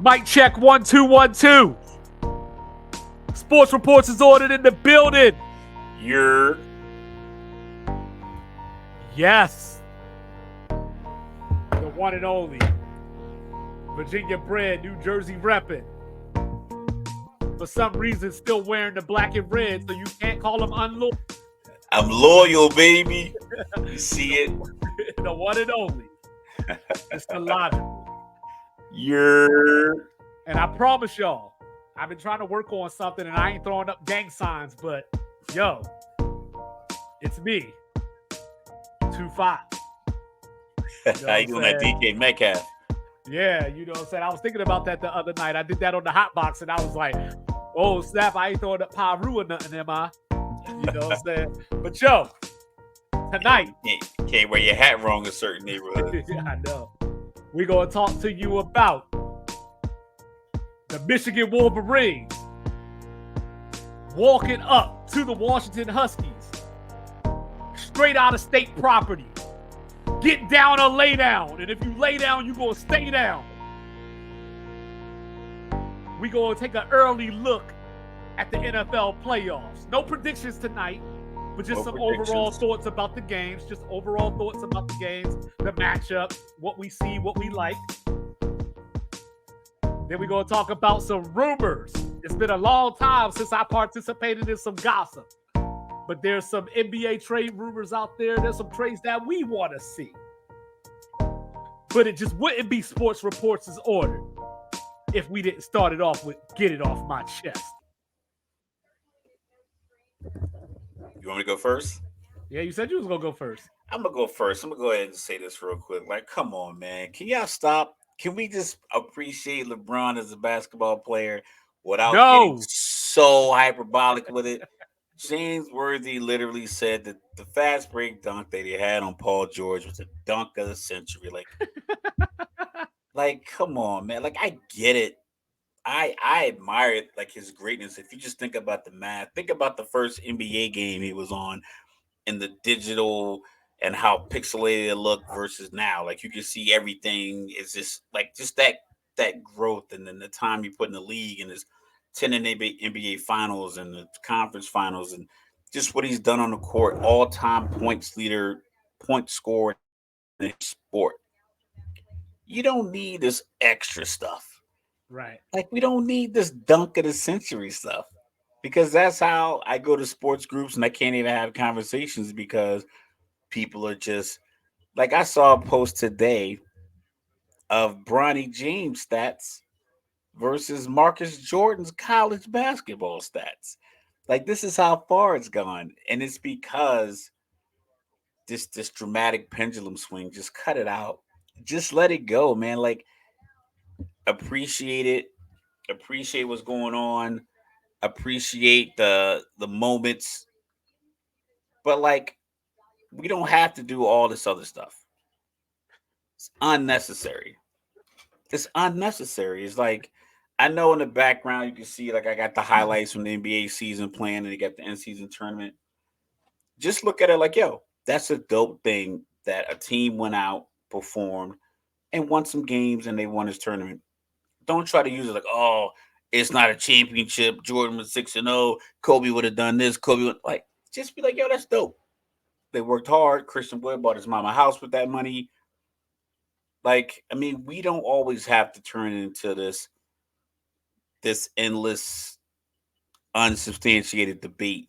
Mic check 1 2 1 2. Sports Reports is ordered in the building. Yes. The one and only. Virginia bred, New Jersey reppin'. For some reason, still wearing the black and red, so you can't call him unloyal. I'm loyal, baby. You see it? The one and only. It's the logical. And I promise y'all, I've been trying to work on something and I ain't throwing up gang signs, but yo, it's me. 2-5. How you doing that DK Metcalf? Yeah, you know what I'm saying? I was thinking about that the other night. I did that on the hot box and I was like, oh snap, I ain't throwing up Pyru or nothing, am I? You know what I'm saying? But yo, tonight. Can't wear your hat wrong in certain neighborhoods. Yeah, I know. We're going to talk to you about the Michigan Wolverines walking up to the Washington Huskies, straight out of state property. Get down or lay down. And if you lay down, you're going to stay down. We're going to take an early look at the NFL playoffs. No predictions tonight, but just some overall thoughts about the games. Just overall thoughts about the games, the matchup, what we see, what we like. Then we're going to talk about some rumors. It's been a long time since I participated in some gossip. But there's some NBA trade rumors out there. There's some trades that we want to see. But it just wouldn't be Sports Reports' order if we didn't start it off with get it off my chest. You want me to go first? Yeah, you said you was going to go first. I'm going to go first. I'm going to go ahead and say this real quick. Like, come on, man. Can y'all stop? Can we just appreciate LeBron as a basketball player without getting so hyperbolic with it? James Worthy literally said that the fast break dunk that he had on Paul George was the dunk of the century. Like, come on, man. Like, I get it. I admire it, like his greatness. If you just think about the math, think about the first NBA game he was on and the digital and how pixelated it looked versus now. Like, you can see everything is just like just that growth, and then the time he put in the league and his 10 NBA finals and the conference finals, and just what he's done on the court, all-time points leader, point scorer in sport. You don't need this extra stuff. Right. Like, we don't need this dunk of the century stuff, because that's how I go to sports groups and I can't even have conversations because people are just like, I saw a post today of Bronny James stats versus Marcus Jordan's college basketball stats. Like, this is how far it's gone. And it's because this dramatic pendulum swing, just cut it out. Just let it go, man. Like, appreciate it. Appreciate what's going on. Appreciate the moments. But like, we don't have to do all this other stuff. It's unnecessary. It's unnecessary. It's like, I know in the background you can see, like, I got the highlights from the NBA season playing and you got the end season tournament. Just look at it like, yo, that's a dope thing that a team went out, performed, and won some games and they won this tournament. Don't try to use it like, oh, it's not a championship. Jordan was 6-0. Kobe would have done this. Kobe would, like, just be like, yo, that's dope. They worked hard. Christian Wood bought his mama a house with that money. Like, I mean, we don't always have to turn into this endless, unsubstantiated debate,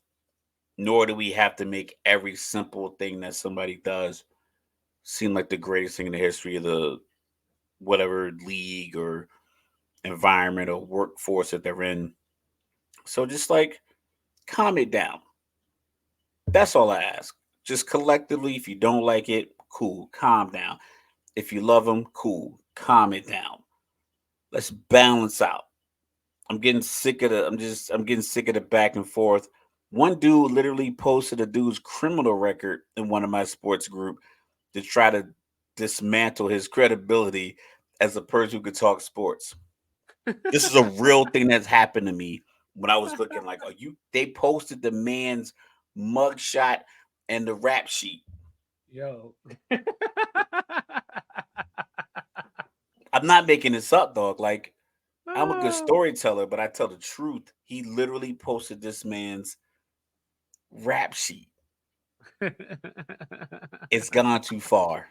nor do we have to make every simple thing that somebody does seem like the greatest thing in the history of the whatever league or environment or workforce that they're in. So just like, calm it down. That's all I ask. Just collectively, if you don't like it, cool, calm down. If you love them, cool, calm it down. Let's balance out. I'm getting sick of the back and forth. One dude literally posted a dude's criminal record in one of my sports group to try to dismantle his credibility as a person who could talk sports. This is a real thing that's happened to me when I was looking like, they posted the man's mugshot and the rap sheet. Yo. I'm not making this up, dog. Like, I'm a good storyteller, but I tell the truth. He literally posted this man's rap sheet. It's gone too far.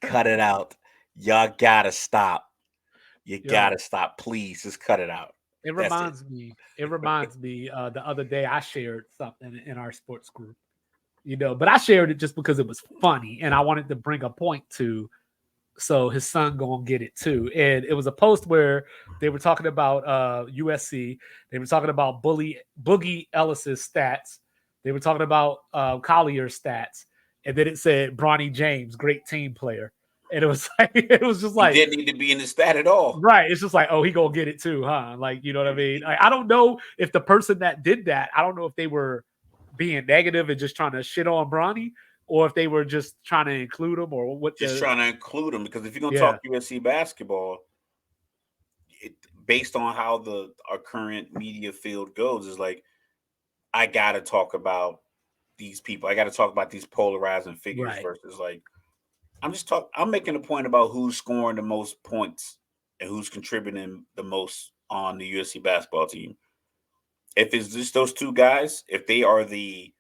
Cut it out. Y'all gotta stop. You gotta stop. Please, just cut it out. It That's it. reminds me, the other day I shared something in our sports group, but I shared it just because it was funny and I wanted to bring a point to, so his son gonna get it too. And it was a post where they were talking about USC. They were talking about Boogie Ellis's stats. They were talking about Collier's stats. And then it said Bronny James, great team player. And it was like, it was just like, he didn't need to be in the stat at all. Right. It's just like, oh, he gonna get it too, huh? Like, you know what I mean? Like, I don't know if the person that did that, I don't know if they were being negative and just trying to shit on Bronny, or if they were just trying to include him, or what. Just trying to include him, because if you're gonna talk USC basketball, based on how our current media field goes, is like, I gotta talk about these people. I gotta talk about these polarizing figures versus like, I'm making a point about who's scoring the most points and who's contributing the most on the USC basketball team. If it's just those two guys, if they are the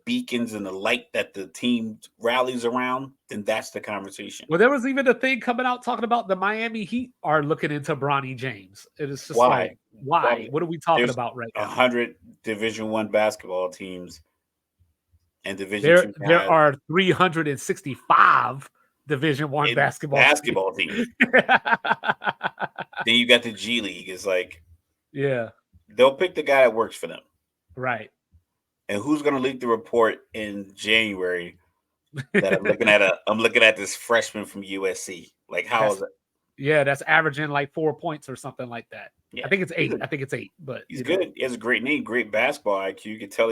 beacons and the light that the team rallies around, then that's the conversation. Well, there was even a thing coming out talking about the Miami Heat are looking into Bronny James. It is just like, why? What are we talking about right now? 100 Division I basketball teams. And Division II there are 365 Division I basketball teams. Then you got the G League. It's like, they'll pick the guy that works for them, right? And who's going to leak the report in January? That I'm looking at this freshman from USC. Like, how is it? Yeah, that's averaging like 4 points or something like that. Yeah. I think it's 8. But he's good. He has a great name, great basketball IQ. You can tell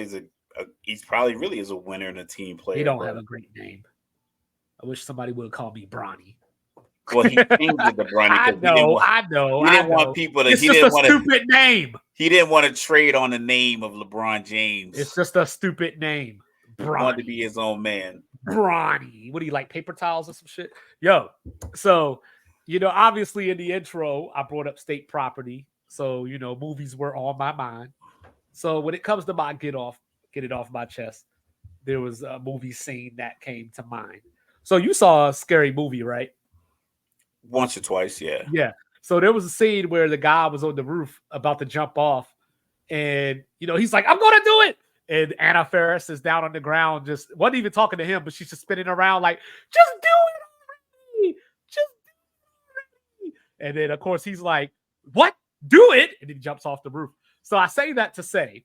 he's probably really is a winner and a team player. He don't have a great name. I wish somebody would call me Bronny. Well, he changed it to Bronny. I know. He didn't want people to. It's just a stupid name. He didn't want to trade on the name of LeBron James. It's just a stupid name. Bronny. He wanted to be his own man. Bronny. What do you like, paper towels or some shit? Yo, so, obviously in the intro, I brought up state property. So, movies were on my mind. So when it comes to my get it off my chest, there was a movie scene that came to mind. So you saw a Scary Movie, right? Once or twice, yeah. Yeah. So there was a scene where the guy was on the roof about to jump off, and he's like, "I'm gonna do it." And Anna Faris is down on the ground, just wasn't even talking to him, but she's just spinning around like, "Just do it already! Just do it already!" And then of course he's like, "What? Do it!" And he jumps off the roof. So I say that to say,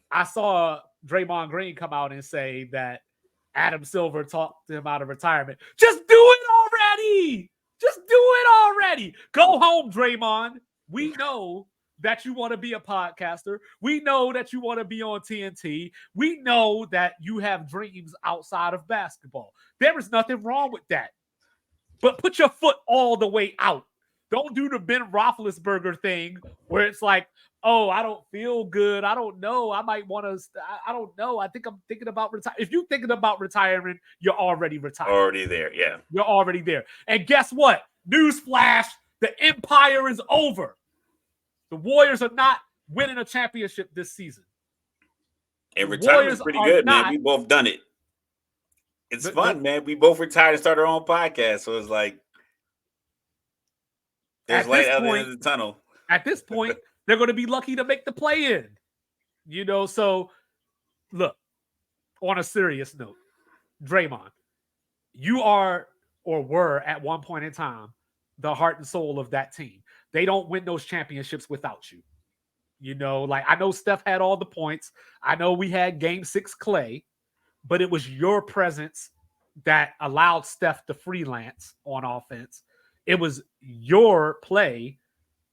I saw Draymond Green come out and say that Adam Silver talked him out of retirement. Just do it already! Just do it already! Go home, Draymond. We know that you want to be a podcaster. We know that you want to be on TNT. We know that you have dreams outside of basketball. There is nothing wrong with that. But put your foot all the way out. Don't do the Ben Roethlisberger thing where it's like, oh, I don't feel good. I don't know. I might want to. I don't know. I think I'm thinking about retiring. If you're thinking about retiring, you're already retired. Already there, yeah. You're already there. And guess what? Newsflash, the empire is over. The Warriors are not winning a championship this season. And retirement's pretty good, man. We both done it. It's fun, man. We both retired and started our own podcast. So it's like, there's light out the end of the tunnel. At this point, they're going to be lucky to make the play-in. So look, on a serious note, Draymond, you are or were at one point in time the heart and soul of that team. They don't win those championships without you. I know Steph had all the points. I know we had Game 6 Clay, but it was your presence that allowed Steph to freelance on offense. It was your play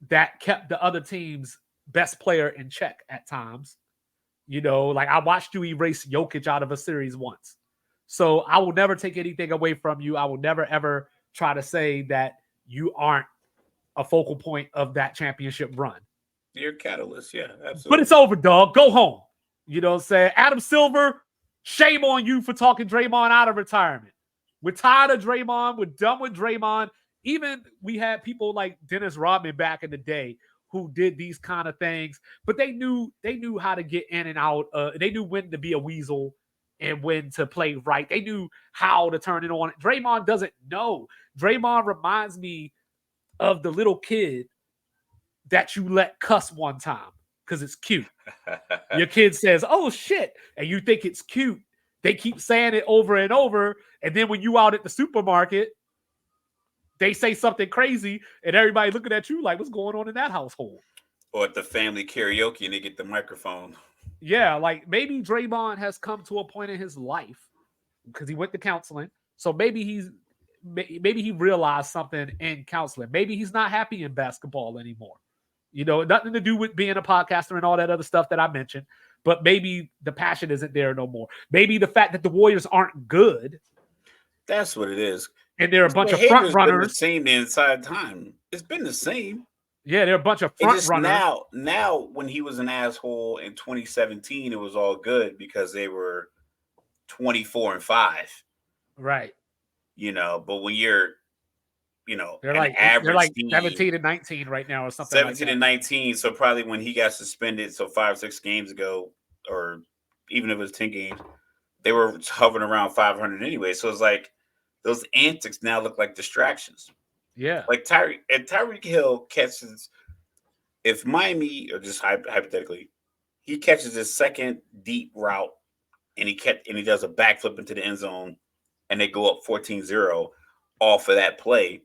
that kept the other team's best player in check at times. I watched you erase Jokic out of a series once. So I will never take anything away from you. I will never, ever try to say that you aren't a focal point of that championship run. You're a catalyst, yeah, absolutely. But it's over, dog. Go home. You know what I'm saying? Adam Silver, shame on you for talking Draymond out of retirement. We're tired of Draymond. We're done with Draymond. even we had people like Dennis Rodman back in the day who did these kind of things, but they knew how to get in and out. They knew when to be a weasel and when to play right. They knew how to turn it on. Draymond doesn't know. Draymond reminds me of the little kid that you let cuss one time because it's cute. Your kid says, "Oh shit," and you think it's cute. They keep saying it over and over, and then when you out at the supermarket, they say something crazy, and everybody looking at you like, "What's going on in that household?" Or at the family karaoke and they get the microphone. Yeah, like maybe Draymond has come to a point in his life because he went to counseling. So maybe he realized something in counseling. Maybe he's not happy in basketball anymore. Nothing to do with being a podcaster and all that other stuff that I mentioned. But maybe the passion isn't there no more. Maybe the fact that the Warriors aren't good That's what it is. and they're a His bunch of front behavior's been the runners. same the entire time. It's been the same. Yeah, they're a bunch of It front just runners. now when he was an asshole in 2017, it was all good because they were 24-5. Right. But when you're, They're an they're average like team, 17 and 19 right now or something like 17 that. and 19, so probably when he got suspended, so 5-6 games ago, or even if it was 10 games, they were hovering around 500 anyway. So it's like those antics now look like distractions. Yeah. Like Tyreek Hill catches, if Miami, or just hypothetically, he catches his second deep route and he does a backflip into the end zone and they go up 14-0 off of that play,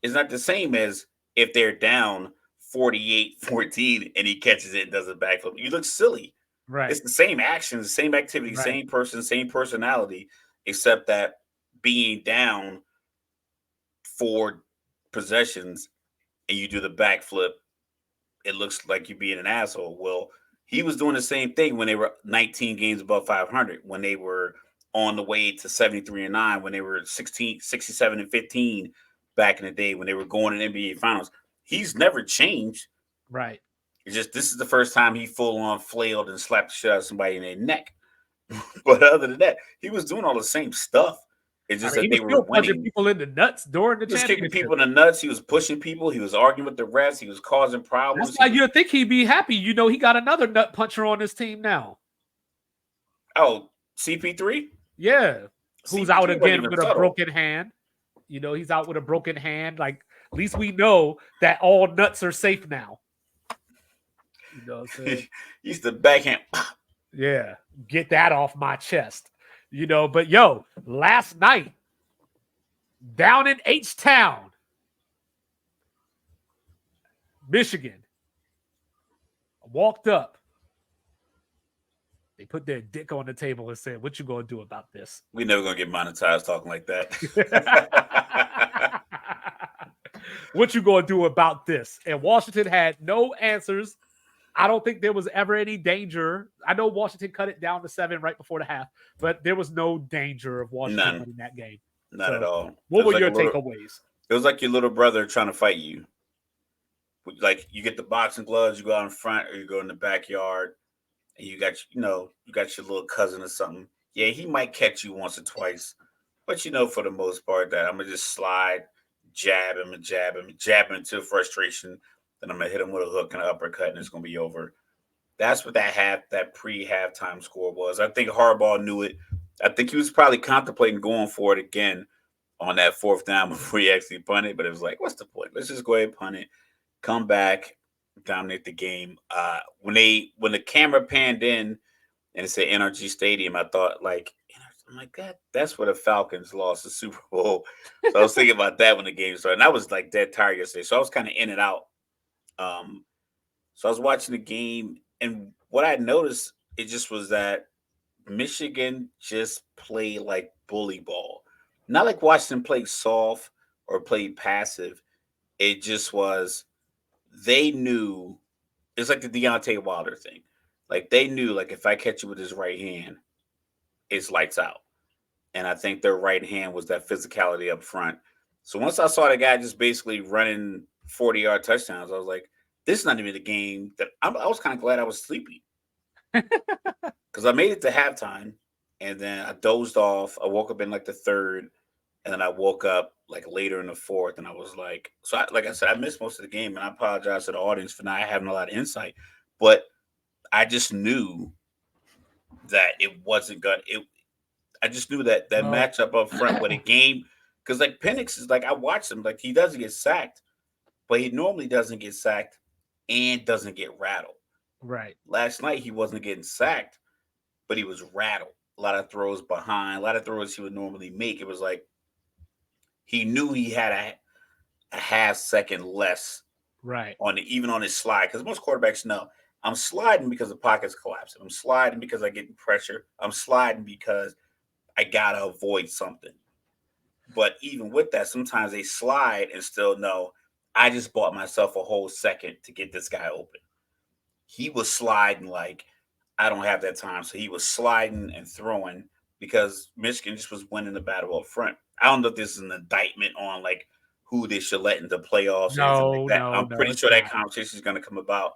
it's not the same as if they're down 48-14 and he catches it and does a backflip. You look silly. It's Right. the same action, the same activity, Right. same person, same personality, except that being down 4 possessions and you do the backflip, it looks like you're being an asshole. Well, he was doing the same thing when they were 19 games above 500, when they were on the way to 73-9, when they were 67-15 back in the day, when they were going to NBA Finals. He's never changed. Right. It's just this is the first time he full on flailed and slapped the shit out of somebody in their neck. But other than that, he was doing all the same stuff. It's I just mean, he that they was were still punching winning. people in the nuts during the He was kicking championship. people in the nuts. He was pushing people. He was arguing with the refs. He was causing That's problems. why you'd think he'd be happy. He got another nut puncher on his team now. Oh, CP3? Yeah. Who's out CP3 wasn't again even with a subtle. broken hand. He's out with a broken hand. Like, at least we know that all nuts are safe now. You know what I'm saying? He used to backhand. Yeah. Get that off my chest. But last night, down in H-Town, Michigan, I walked up. They put their dick on the table and said, "What you gonna do about this?" We never gonna get monetized talking like that. What you gonna do about this? And Washington had no answers. I don't think there was ever any danger. I know Washington cut it down to 7 right before the half, but there was no danger of Washington None. winning that game. Not at all. What were your takeaways? It was like your little brother trying to fight you. Like you get the boxing gloves, you go out in front, or you go in the backyard, and you got your little cousin or something. Yeah, he might catch you once or twice, but for the most part that I'm gonna just slide, jab him and jab him until frustration. Then I'm gonna hit him with a hook and an uppercut, and it's gonna be over. That's what that pre-halftime score was. I think Harbaugh knew it. I think he was probably contemplating going for it again on that fourth down before he actually punted. But it was like, what's the point? Let's just go ahead and punt it, come back, dominate the game. When the camera panned in and it said NRG Stadium, I thought like, I'm like, that's where the Falcons lost the Super Bowl. So I was thinking about that when the game started. And I was like dead tired yesterday. So I was kind of in and out. So I was watching the game, and what I noticed, it just was that Michigan just played like bully ball. Not like Washington played soft or played passive. It just was, they knew, it's like the Deontay Wilder thing. Like they knew, like if I catch you with his right hand, it's lights out. And I think their right hand was that physicality up front. So once I saw the guy just basically running 40-yard touchdowns, I was like, this is not even the game that I was kind of glad I was sleepy because I made it to halftime and then I dozed off. I woke up in like the third And then I woke up like later in the fourth, and I was like, like I said, I missed most of the game, and I apologize to the audience for not having a lot of insight, but I just knew that it wasn't gonna. I just knew that that Well, matchup up front with a game, because like Penix is like I watched him, like he doesn't get sacked, but he normally doesn't get sacked and doesn't get rattled. right, Last night he wasn't getting sacked, but he was rattled. A lot of throws behind, a lot of throws he would normally make. It was like he knew he had a half second less right, on the, even on his slide, because most quarterbacks know I'm sliding because the pocket's collapsing. I'm sliding because I get pressure. I'm sliding because I gotta avoid something. But even with that, sometimes they slide and still know I just bought myself a whole second to get this guy open. He was sliding like I don't have that time. So he was sliding and throwing because Michigan just was winning the battle up front. I don't know if this is an indictment on like who they should let into playoffs or anything like no, that. no, I'm no, pretty it's sure that not. conversation is going to come about,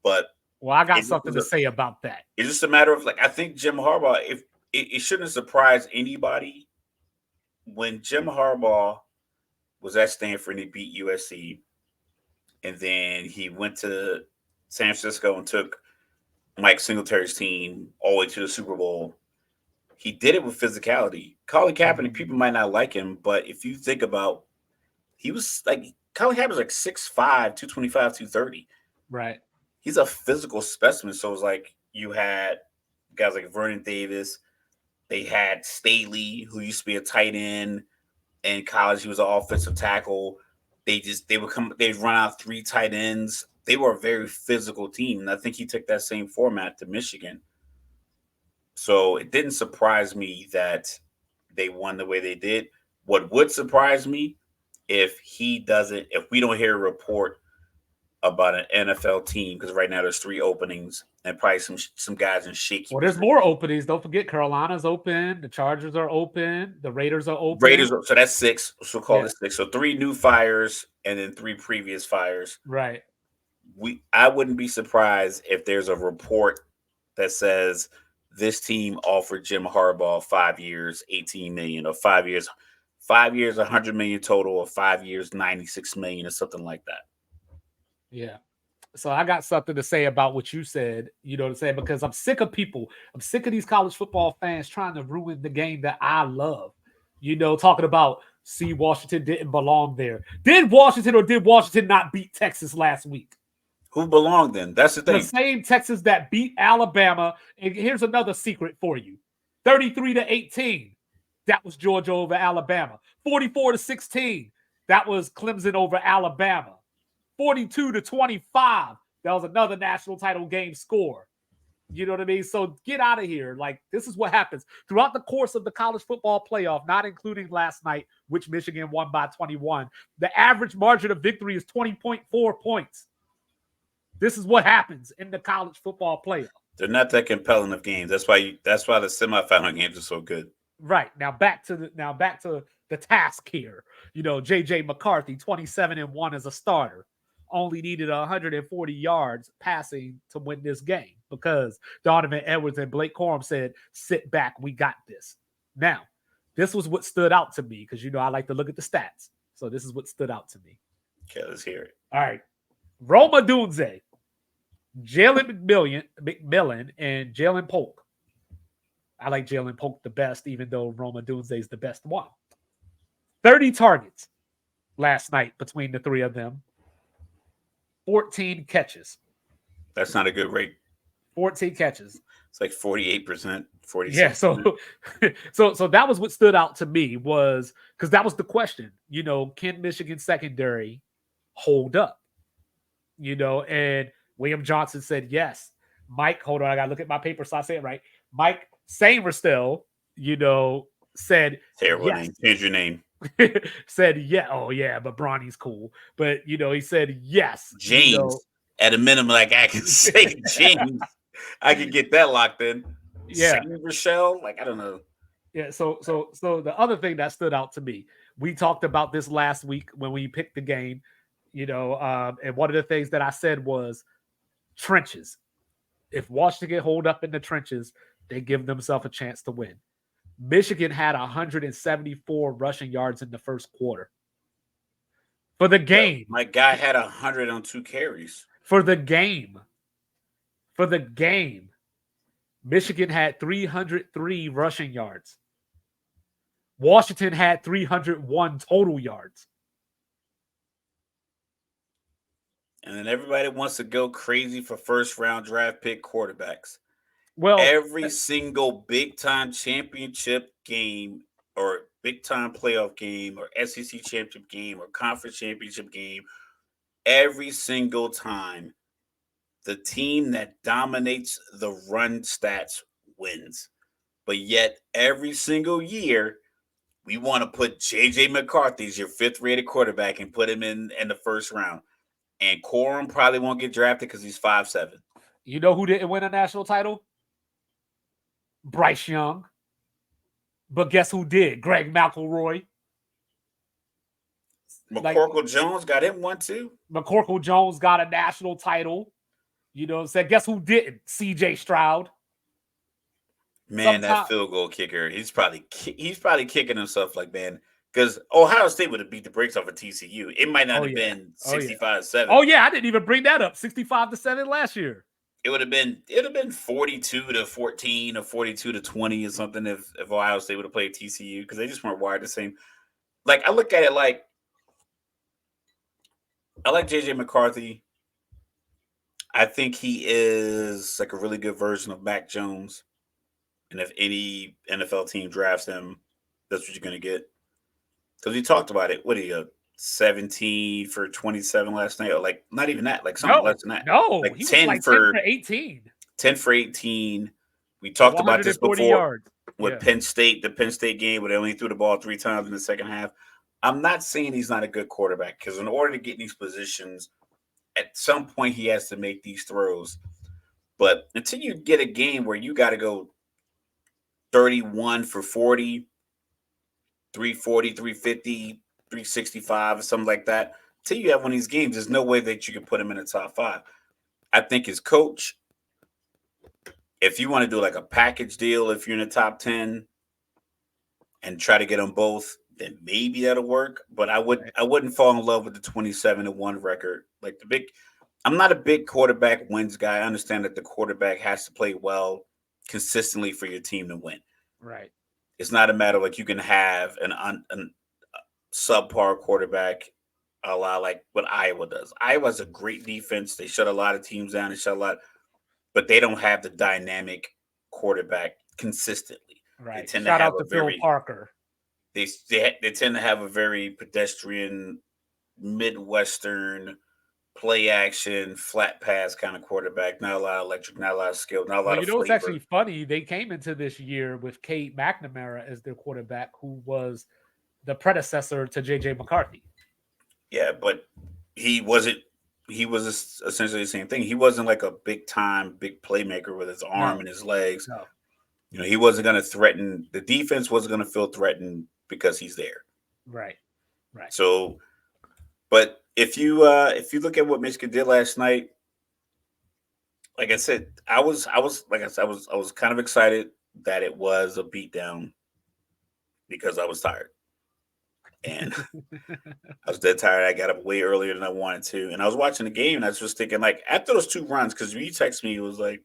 but Well, I got it just something was to a, say about that. it's just a matter of like I think Jim Harbaugh. If it shouldn't surprise anybody when Jim Harbaugh was at Stanford and he beat USC, and then he went to San Francisco and took Mike Singletary's team all the way to the Super Bowl. He did it with physicality. Colin Kaepernick, Mhm. people might not like him, but if you think about, he was like Colin Kaepernick was like 6'5", 225, 230. Right. He's a physical specimen. So it was like you had guys like Vernon Davis. They had Staley, who used to be a tight end in college. He was an offensive tackle. They'd run out three tight ends. They were a very physical team. And I think he took that same format to Michigan. So it didn't surprise me that they won the way they did. What would surprise me if we don't hear a report about an NFL team, because right now there's three openings and probably some guys in shaky Well, there's position. more openings. Don't forget Carolina's open, the Chargers are open, the Raiders are Raiders, open. so that's six. So we'll call Yeah, it six. So three new fires and then three previous fires. right. I wouldn't be surprised if there's a report that says this team offered Jim Harbaugh 5 years, 18 million, or 5 years, 100 million total, or 5 years, 96 million, or something like that. Yeah. So I got something to say about what you said, you know what I'm saying? Because I'm sick of people. I'm sick of these college football fans trying to ruin the game that I love. You know, talking about, see, Washington didn't belong there. Did Washington or did Washington not beat Texas last week? Who belonged then? That's the The thing. same Texas that beat Alabama. And here's another secret for you: 33-18. That was Georgia over Alabama. 44-16. That was Clemson over Alabama. 42-25. That was another national title game score. You know what I mean? So get out of here. Like, this is what happens throughout the course of the college football playoff, not including last night, which Michigan won by 21. The average margin of victory is 20.4 points. This is what happens in the college football playoff. They're not that compelling of games. That's why the semifinal games are so good. Right. Back to the task here. You know, JJ McCarthy, 27-1 as a starter, only needed 140 yards passing to win this game because Donovan Edwards and Blake Corum said, sit back, we got this. Now, this was what stood out to me because, you know, I like to look at the stats. So this is what stood out to me. Okay, let's hear it. All right. Roma Dunze, Jalen McMillan, and Jalen Polk. I like Jalen Polk the best, even though Roma Dunze is the best one. 30 targets last night between the three of them. 14 catches. That's not a good rate. 14 catches. It's like 48%, Yeah, 46%. so that was what stood out to me, was because that was the question. You know, can Michigan secondary hold up? You know, and William Johnson said yes. Mike, hold on, I gotta look at my paper so I say it right. Mike Sainristil, you know, said Terrible yes. name. Change your name. Said yeah. Oh yeah, but Bronny's cool. But you know, he said yes. James. You know, At a minimum, like I can say James. I can get that locked in. yeah, Saint Rochelle, like I don't know. yeah. So the other thing that stood out to me, we talked about this last week when we picked the game. You know, and one of the things that I said was trenches. If Washington get hold up in the trenches, they give themselves a chance to win. Michigan had 174 rushing yards in the first quarter. For the game. My guy had 100 on 2 carries. For the game. For the game. Michigan had 303 rushing yards. Washington had 301 total yards. And then everybody wants to go crazy for first-round draft pick quarterbacks. Well, every single big-time championship game or big-time playoff game or SEC championship game or conference championship game, every single time, the team that dominates the run stats wins. But yet, every single year, we want to put J.J. McCarthy as your fifth-rated quarterback and put him in the first round. And Corum probably won't get drafted because he's 5'7". You know who didn't win a national title? Bryce Young. But guess who did? Greg McElroy. McCorkle Jones got him one too. McCorkle Jones got a national title. You know what I'm saying? Guess who didn't? CJ Stroud. Man, that field goal kicker, he's probably kicking himself like, man, because Ohio State would have beat the brakes off of TCU. It might not have been 65-7. Oh yeah, I didn't even bring that up. 65-7 last year. It would have been 42-14 or 42-20 or something if Ohio State would have played TCU because they just weren't wired the same. Like I look at it like I like JJ McCarthy. I think he is like a really good version of Mac Jones. And if any NFL team drafts him, that's what you're going to get. Because we talked about it. What are you, 17 for 27 last night? Or like, not even that. Like something less than that. No, like he 10 was like for 10 for 18. 10 for 18. We talked about this before yards. With Penn State, the Penn State game where they only threw the ball 3 times in the second half. I'm not saying he's not a good quarterback because in order to get in these positions, at some point he has to make these throws. But until you get a game where you got to go 31 for 40, 340, 350, 365, or something like that. Until you have one of these games, there's no way that you can put him in the top 5. I think his coach, if you want to do like a package deal, if you're in the top 10 and try to get them both, then maybe that'll work. But I wouldn't fall in love with the 27-1 record. Like I'm not a big quarterback wins guy. I understand that the quarterback has to play well consistently for your team to win. Right. It's not a matter of like you can have an subpar quarterback a la like what Iowa does. Iowa's a great defense. They shut a lot of teams down and shut a lot, but they don't have the dynamic quarterback consistently. Right. They tend Shout to have out to Phil Parker. They tend to have a very pedestrian, Midwestern, play action, flat pass kind of quarterback. Not a lot of electric, not a lot of skill, not a lot of flavor. It's actually funny. They came into this year with Cade McNamara as their quarterback, who was the predecessor to J.J. McCarthy. Yeah, but he wasn't. He was essentially the same thing. He wasn't like a big playmaker with his arm and his legs. No. You know, he wasn't going to threaten. The defense wasn't going to feel threatened because he's there. Right. So, but if you look at what Michigan did last night, like I said, I was kind of excited that it was a beatdown because I was tired. And I was dead tired. I got up way earlier than I wanted to. And I was watching the game and I was just thinking, like, after those 2 runs, because you texted me, it was like,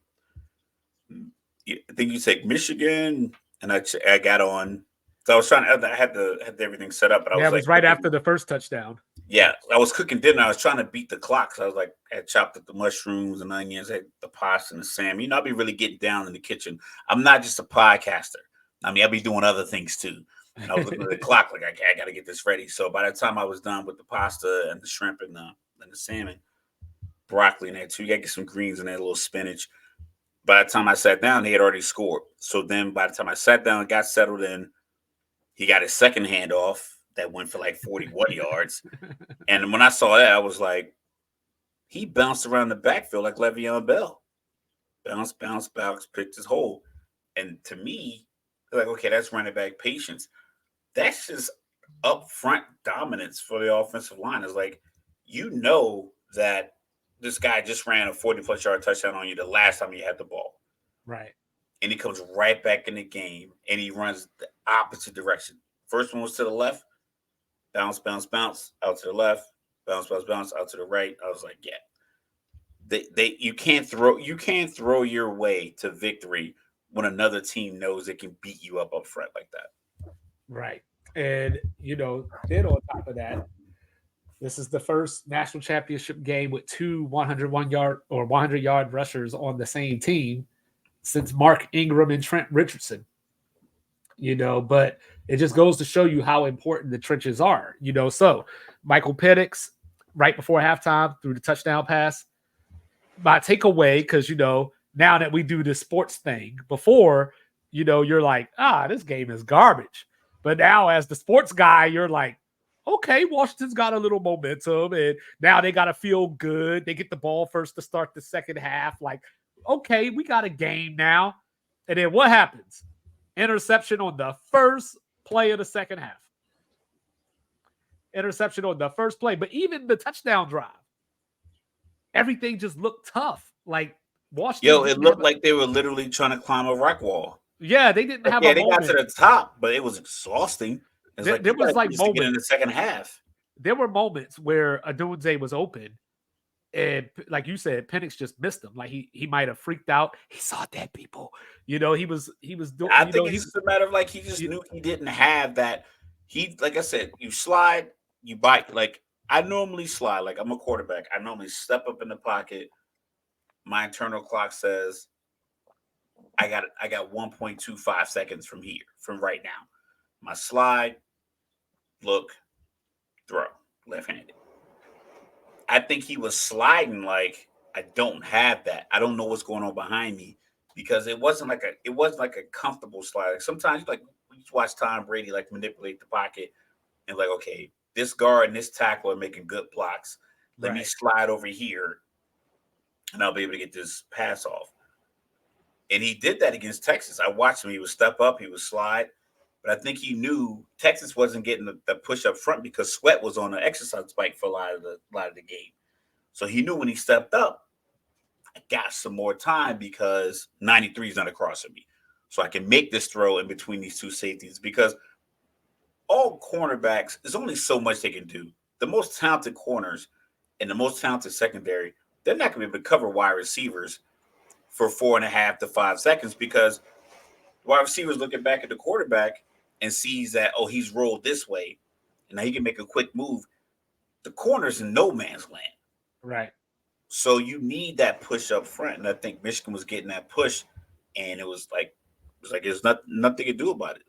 I think you said Michigan, and I got on. So I was I had everything set up. But it was right after the first touchdown. Yeah, I was cooking dinner. I was trying to beat the clock. So I was like, I had chopped up the mushrooms and onions, had the pasta and the salmon. You know, I'll be really getting down in the kitchen. I'm not just a podcaster. I mean, I'll be doing other things too. And I was looking at the clock like, I got to get this ready. So by the time I was done with the pasta and the shrimp and the salmon, broccoli in there too, you got to get some greens in there, a little spinach. By the time I sat down, they had already scored. So then by the time I sat down and got settled in, he got his second handoff that went for like 41 yards. And when I saw that, I was like, he bounced around the backfield like Le'Veon Bell. Bounce, picked his hole. And to me, like, okay, that's running back patience. That's just upfront dominance for the offensive line. It's like, you know that this guy just ran a 40-plus yard touchdown on you the last time you had the ball. Right. and he comes right back in the game, and he runs the opposite direction. First one was to the left, bounce, bounce, bounce, out to the left, bounce, bounce, bounce, out to the right. I was like, yeah, they you can't throw your way to victory when another team knows it can beat you up front like that. Right. And, then on top of that, this is the first national championship game with two 101-yard or 100-yard rushers on the same team since Mark Ingram and Trent Richardson. But it just goes to show you how important the trenches are. So Michael Penix, right before halftime, threw the touchdown pass. My takeaway, because now that we do this sports thing, before, you're like, this game is garbage. But now, as the sports guy, you're like, okay, Washington's got a little momentum, and now they got to feel good. They get the ball first to start the second half. Like, okay, we got a game now. And then what happens? Interception on the first play of the second half. Interception on the first play. But even the touchdown drive, everything just looked tough. Like, Washington. It looked like they were literally trying to climb a rock wall. Yeah, they didn't have a they moment. got to the top, but it was exhausting. There was like moments to get in the second half. There were moments where Adunze was open, and like you said, Penix just missed him. Like he might have freaked out. He saw dead people. He was doing. I think it's just a matter of like he just knew he didn't have that. He, like I said, you slide, you bite. Like I normally slide. Like I'm a quarterback. I normally step up in the pocket. My internal clock says I got 1.25 seconds from right now. My slide, look, throw, left-handed. I think he was sliding like I don't have that. I don't know what's going on behind me because it wasn't like a comfortable slide. Like sometimes you watch Tom Brady like manipulate the pocket and like, okay, this guard and this tackle are making good blocks. Let me slide over here and I'll be able to get this pass off. And he did that against Texas. I watched him. He would step up. He would slide. But I think he knew Texas wasn't getting the push up front because Sweat was on an exercise bike for a lot of the game. So he knew when he stepped up, I got some more time because 93 is not across from me. So I can make this throw in between these two safeties because all cornerbacks, there's only so much they can do. The most talented corners and the most talented secondary, they're not going to be able to cover wide receivers for 4.5 to 5 seconds because wide receivers looking back at the quarterback and sees that, oh, he's rolled this way, and now he can make a quick move. The corner's in no man's land. Right. So you need that push up front. And I think Michigan was getting that push, and it was like there's nothing to do about it.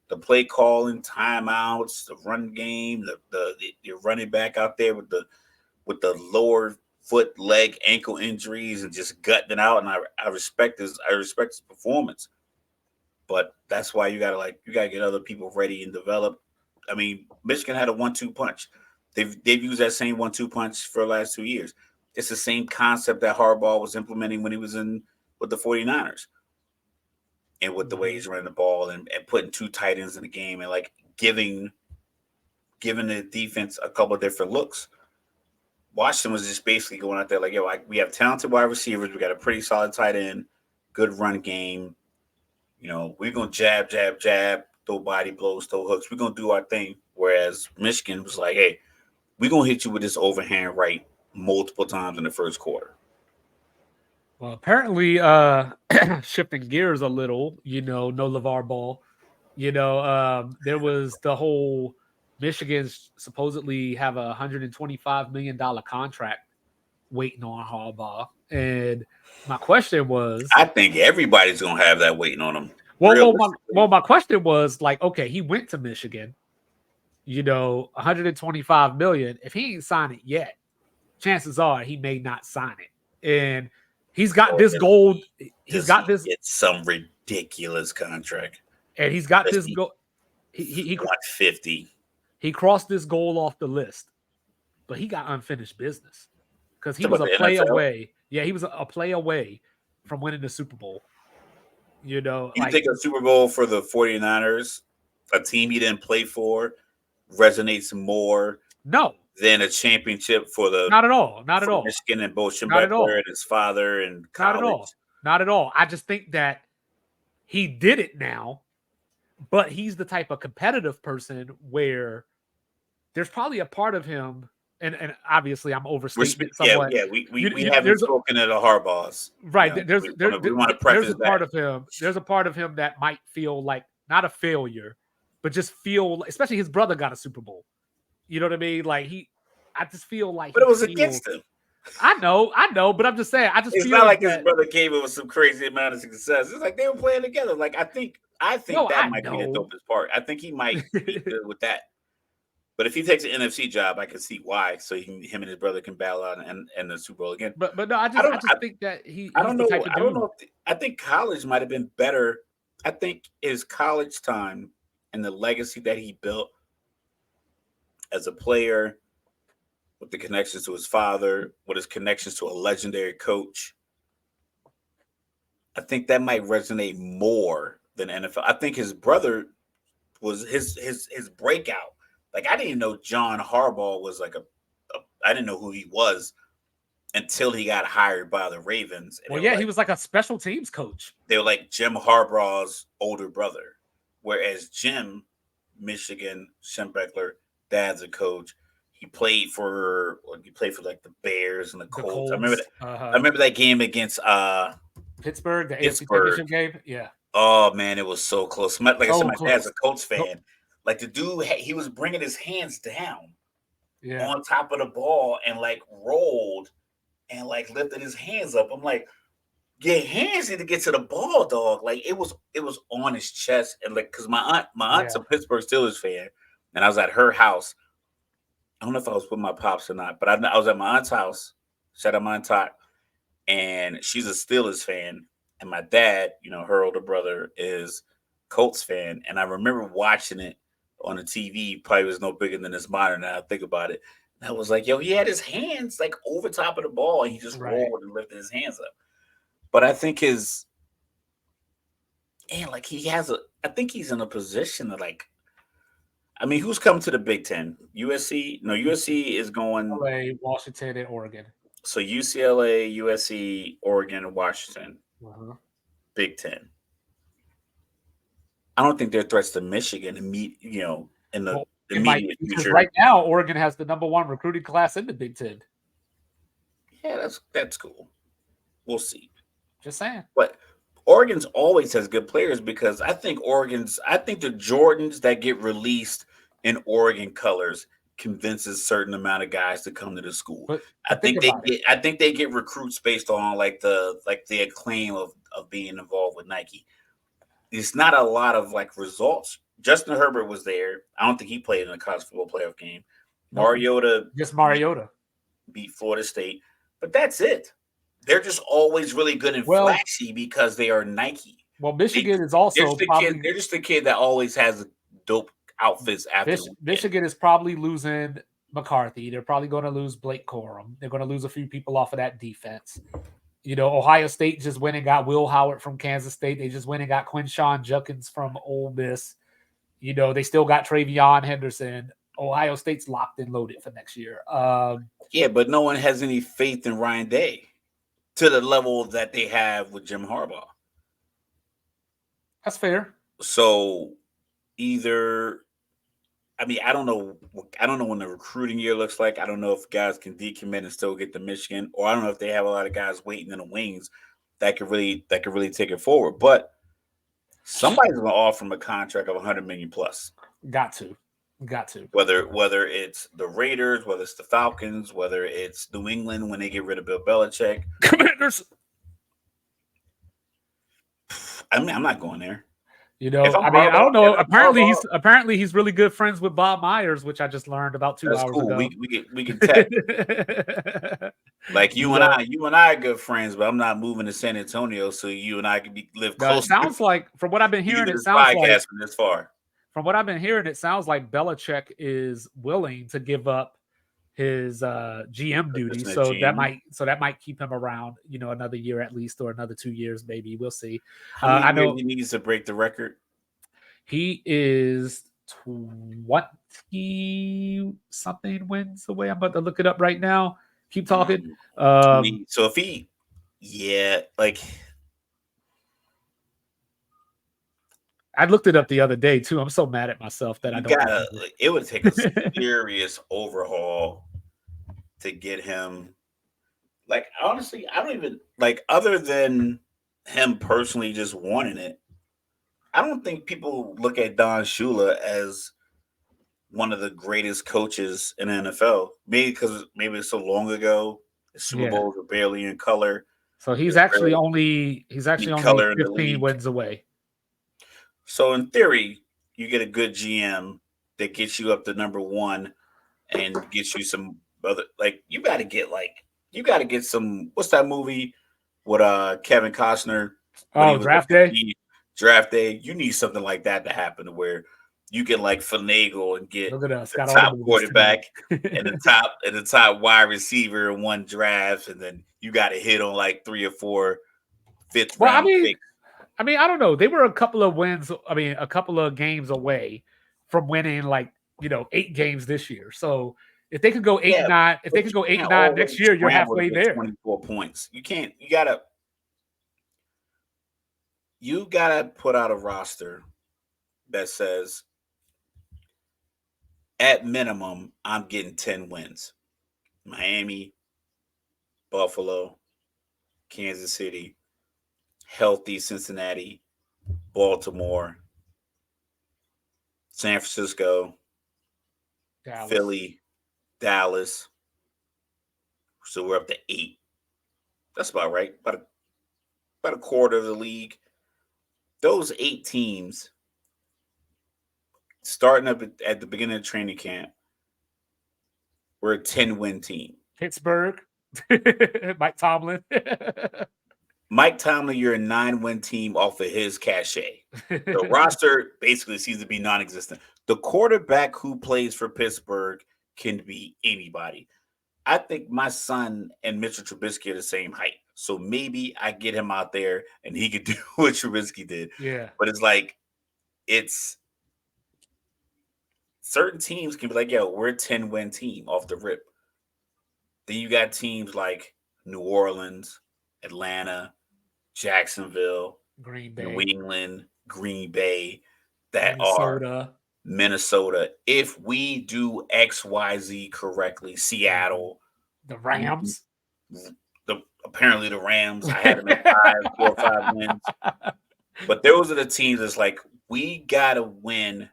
The play calling, timeouts, the run game, the running back out there with the lower foot, leg, ankle injuries and just gutting it out. And I respect his performance. But that's why you gotta get other people ready and develop. I mean, Michigan had a 1-2 punch. They've used that same 1-2 punch for the last 2 years. It's the same concept that Harbaugh was implementing when he was in with the 49ers. And with the way he's running the ball and putting two tight ends in the game and like giving the defense a couple of different looks. Washington was just basically going out there like, we have talented wide receivers. We got a pretty solid tight end, good run game. We're going to jab, jab, jab, throw body blows, throw hooks. We're going to do our thing. Whereas Michigan was like, hey, we're going to hit you with this overhand right multiple times in the first quarter. Well, apparently, shifting gears a little, no LeVar Ball. There was the whole Michigan's supposedly have a $125 million contract waiting on Harbaugh. And my question was, I think everybody's going to have that waiting on them. Well, my question was like, okay, he went to Michigan, $125 million. If he ain't signed it yet, chances are he may not sign it. And he's got this gold. He's got this. It's some ridiculous contract. And he's got this goal. He 50. He crossed this goal off the list, but he got unfinished business because he was a play away. Yeah, he was a play away from winning the Super Bowl. You think a Super Bowl for the 49ers, a team he didn't play for, resonates more than a championship for the not at all. Michigan and Bo Schembechler and his father and college. Not at all. I just think that he did it now, but he's the type of competitive person where there's probably a part of him, and obviously I'm overstating it somewhat. We haven't There's spoken to the Harbaughs. right. We want to There's preface a part that. of him. There's a part of him that might feel like not a failure, but just feel, especially his brother got a Super Bowl. You know what I mean? Like I just feel like But he it was feels. against him. I know, but I'm just saying. I just It's feel not like his that. brother came in with some crazy amount of success. It's like they were playing together. Like I think No, that I might be the know. dopest part. I think he might be good with that. But if he takes an NFC job, I can see why. So him and his brother can battle out and the Super Bowl again. But no, I I just think that I he's don't the know. type of I don't dude. know. I think college might have been better. I think his college time and the legacy that he built as a player, with the connections to his father, with his connections to a legendary coach, I think that might resonate more than NFL. I think his brother was his breakout. Like I didn't know John Harbaugh was like I didn't know who he was until he got hired by the Ravens. And Well, yeah, he was like a special teams coach. they were like Jim Harbaugh's older brother, whereas Jim, Michigan, Schembechler, dad's a coach. He played for like the Bears and the The Colts. Colts, I remember that game against Pittsburgh, the AFC Pittsburgh. Championship game. Yeah. Oh man, it was so close. Like I said, So my dad's close. a Colts fan. Like the dude, he was bringing his hands down Yeah. on top of the ball and like rolled and like lifted his hands up. I'm like, your hands need to get to the ball, dog. Like it was on his chest, and like because my aunt's a Pittsburgh Steelers fan, and I was at her house. I don't know if I was with my pops or not, but I was at my aunt's house. Shout out my aunt Tot, and she's a Steelers fan, and my dad, her older brother, is Colts fan, and I remember watching it on the TV. Probably was no bigger than this monitor. Now I think about it, and I was like, yo, he had his hands like over top of the ball, and he just rolled and lifted his hands up. But I think I think he's in a position to who's coming to the Big Ten? USC? No, USC is going. LA, Washington, and Oregon. So UCLA, USC, Oregon, and Washington. Big Ten. I don't think they're threats to Michigan in the immediate future. Right now, Oregon has the #1 recruiting class in the Big Ten. Yeah, that's cool. We'll see. Just saying. But Oregon's always has good players because I think the Jordans that get released in Oregon colors convinces certain amount of guys to come to the school. But I think they get recruits based on like the acclaim of being involved with Nike. It's not a lot of like results. Justin Herbert was there. I don't think he played in a college football playoff game. Mariota beat Florida State, but that's it. They're just always really good and flashy because they are Nike. Well, Michigan is also they're just the kid that always has dope outfits after. Michigan is probably losing McCarthy. They're probably going to lose Blake Corum. They're going to lose a few people off of that defense. Ohio State just went and got Will Howard from Kansas State. They just went and got Quinshawn Judkins from Ole Miss. They still got Travion Henderson. Ohio State's locked and loaded for next year. Yeah, but no one has any faith in Ryan Day to the level that they have with Jim Harbaugh. That's fair. So I don't know when the recruiting year looks like. I don't know if guys can decommit and still get to Michigan, or I don't know if they have a lot of guys waiting in the wings that could really take it forward. But somebody's going to offer him a contract of $100 million plus. Got to. Whether it's the Raiders, whether it's the Falcons, whether it's New England when they get rid of Bill Belichick. Commanders. I'm not going there. I don't know. Apparently he's really good friends with Bob Myers, which I just learned about 2 hours ago. We can text. Like you and I are good friends, but I'm not moving to San Antonio, so you and I can live close. It sounds like, from what I've been hearing, it sounds like from this far. From what I've been hearing, it sounds like Belichick is willing to give up his GM duty, so that might keep him around, another year at least, or another 2 years maybe. We'll see. I know he needs to break the record. He is 20-something wins away. I'm about to look it up right now. Keep talking. So if he, I looked it up the other day too. I'm so mad at myself that I You don't gotta. remember. It would take a serious overhaul to get him. Like honestly, I don't even like other than him personally just wanting it. I don't think people look at Don Shula as one of the greatest coaches in the NFL. Maybe because maybe it's so long ago. The Super Yeah. Bowls were barely in color. So he's There's actually barely only he's any actually only color in the 15 league. wins away. So in theory, you get a good GM that gets you up to number one and gets you some other like you got to get some. What's that movie with Kevin Costner when he Oh, was like draft day. draft day? You need something like that to happen to where you can like finagle and get Look at us, the got all the top movies together. quarterback and the top wide receiver in one draft, and then you got to hit on like three or four fifth Well, round picks. I don't know. They were a couple of wins. I mean, a couple of games away from winning, like 8 games this year. So if they could go eight Yeah, and nine, if they but could you go eight and can't nine next always year, you're scramble to halfway get there. 24 points. You can't. You gotta put out a roster that says at minimum I'm getting 10 wins. Miami, Buffalo, Kansas City, healthy Cincinnati, Baltimore, San Francisco, Dallas. Philly, Dallas. So we're up to 8. That's about right. About a quarter of the league. Those 8 teams starting up at the beginning of training camp, we're a 10-win team. Pittsburgh. Mike Tomlin. Mike Tomlin, you're a 9-win team off of his cachet. The roster basically seems to be non-existent. The quarterback who plays for Pittsburgh can be anybody. I think my son and Mitchell Trubisky are the same height. So maybe I get him out there and he could do what Trubisky did. Yeah. But it's like, it's certain teams can be like, yo, we're a 10-win team off the rip. Then you got teams like New Orleans, Atlanta, Jacksonville, Green New Bay. England, Green Bay that are Minnesota. Minnesota. If we do XYZ correctly, Seattle, The Rams. apparently the Rams, I had them at 4 or 5 wins. But those are the teams that's like, we gotta win.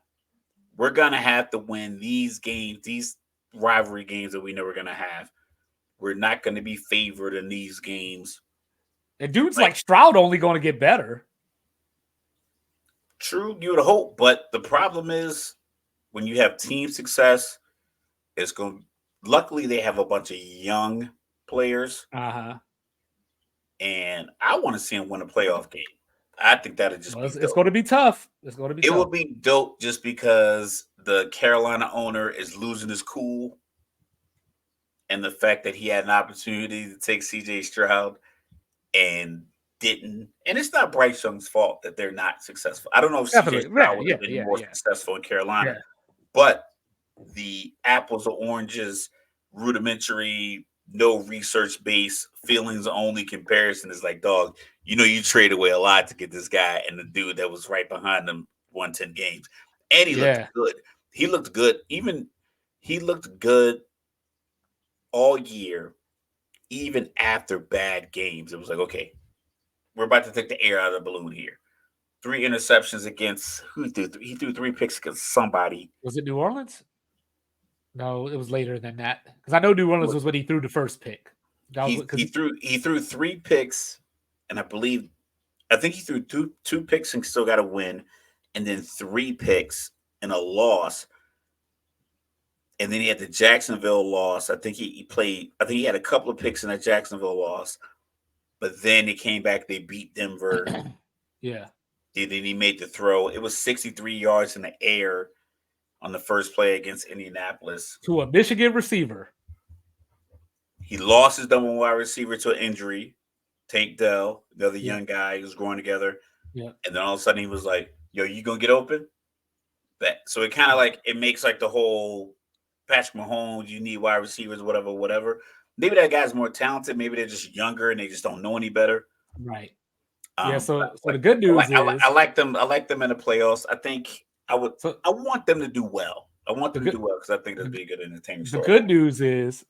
We're gonna have to win these games, these rivalry games that we know we're gonna have. We're not gonna be favored in these games. And dudes like Stroud only going to get better. True, you would hope, but the problem is when you have team success, it's going. Luckily, they have a bunch of young players, and I want to see them win a playoff game. I think that'd just Well, be it's dope. going to be tough. It's going to be It tough. would be dope just because the Carolina owner is losing his cool, and the fact that he had an opportunity to take CJ Stroud and didn't. And it's not Bryce Young's fault that they're not successful. I don't know if CJ Definitely. Stroud would Yeah, have been yeah, more yeah. successful in Carolina, Yeah. but the apples or oranges, rudimentary, no research based, feelings only comparison is like, dog, you trade away a lot to get this guy, and the dude that was right behind him won 10 games. And he looked Yeah. good. He looked good. He looked good all year, even after bad games. It was like, okay, we're about to take the air out of the balloon here. 3 interceptions against who threw? He threw 3 picks against somebody. Was it New Orleans? No, it was later than that. Because I know New Orleans was when he threw the first pick. That was He threw 3 picks, and I think he threw two picks and still got a win, and then 3 picks and a loss. And then he had the Jacksonville loss. I think he played. I think he had a couple of picks in that Jacksonville loss, but then he came back. They beat Denver. Yeah. Then he made the throw. It was 63 yards in the air on the first play against Indianapolis. To a Michigan receiver. He lost his number 1 wide receiver to an injury. Tank Dell, the other young guy who's growing together. Yeah. And then all of a sudden he was like, yo, you gonna get open? So it kind of like it makes like the whole Patrick Mahomes, you need wide receivers, whatever. Maybe that guy's more talented. Maybe they're just younger and they just don't know any better. Right. Yeah. So Like the good I like news I like I is like them. I like them in the playoffs. I think I would. so I want them to do well. I want the them to good do well because I think that'd the, be a good entertainment the story. good news is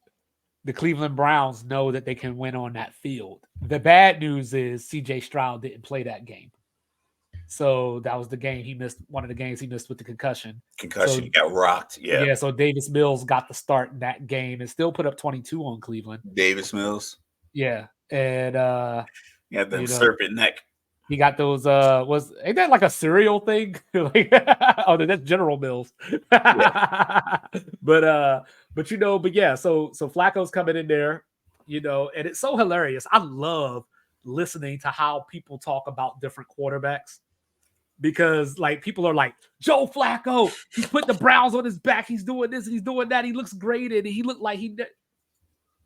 the Cleveland Browns know that they can win on that field. The bad news is CJ Stroud didn't play that game. So that was the game he missed, one of the games he missed with the concussion. Concussion, So he got rocked. Yeah, yeah, so Davis Mills got the start in that game and still put up 22 on Cleveland. Davis Mills. Yeah. And He had them you know, serpent neck. he got those was ain't that like a cereal thing? Like oh, that's General Mills. Yeah, But but yeah, so Flacco's coming in there, and it's so hilarious. I love listening to how people talk about different quarterbacks because like people are like Joe Flacco, he's putting the Browns on his back, he's doing this, he's doing that, he looks great, and he looked like and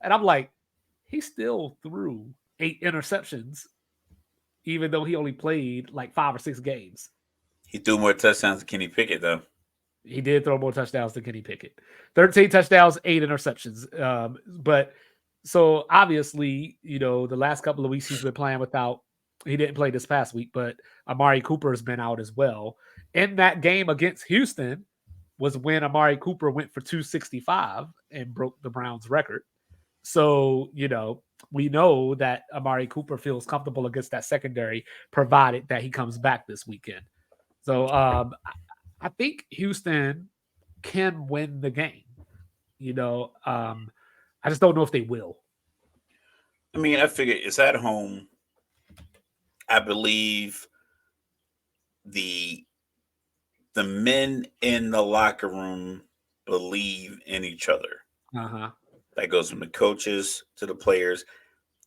I'm like, he still threw 8 interceptions, even though he only played like 5 or 6 games. he threw more touchdowns than Kenny Pickett though. He did throw more touchdowns than Kenny Pickett. 13 touchdowns, 8 interceptions. But so obviously, the last couple of weeks he's been playing without. He didn't play this past week, but Amari Cooper has been out as well. In that game against Houston was when Amari Cooper went for 265 and broke the Browns record. So, we know that Amari Cooper feels comfortable against that secondary, provided that he comes back this weekend. So I think Houston can win the game. I just don't know if they will. I mean, I figure it's at home. I believe the the men in the locker room believe in each other. Uh-huh. That goes from the coaches to the players,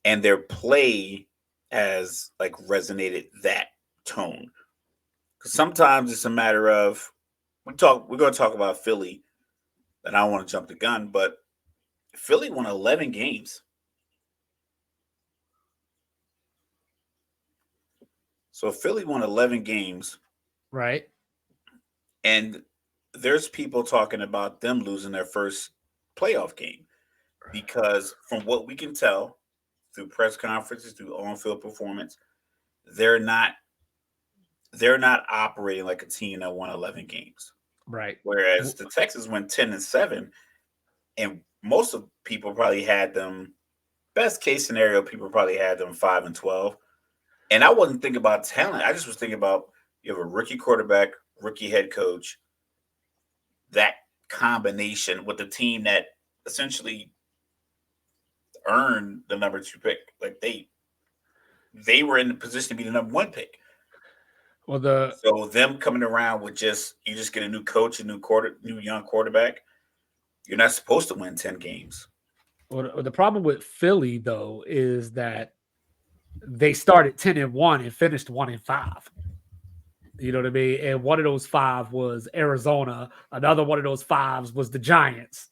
and their play has like resonated that tone. Because sometimes it's a matter of we're going to talk about Philly, and I don't want to jump the gun, but Philly won 11 games. So Philly won 11 games, Right. and there's people talking about them losing their first playoff game because from what we can tell through press conferences, through on-field performance, they're not they're not operating like a team that won 11 games. Right. Whereas the Texans went 10-7, and most of people probably had them. Best case scenario, people probably had them 5-12. And I wasn't thinking about talent. I just was thinking about you have a rookie quarterback, rookie head coach. That combination with the team that essentially earned the number 2 pick, like they were in the position to be the number 1 pick. Well, So them coming around with you just get a new coach, new young quarterback. You're not supposed to win 10 games. the problem with Philly though is that they started 10-1 and finished 1-5. You know what I mean? And one of those 5 was Arizona. Another one of those 5s was the Giants.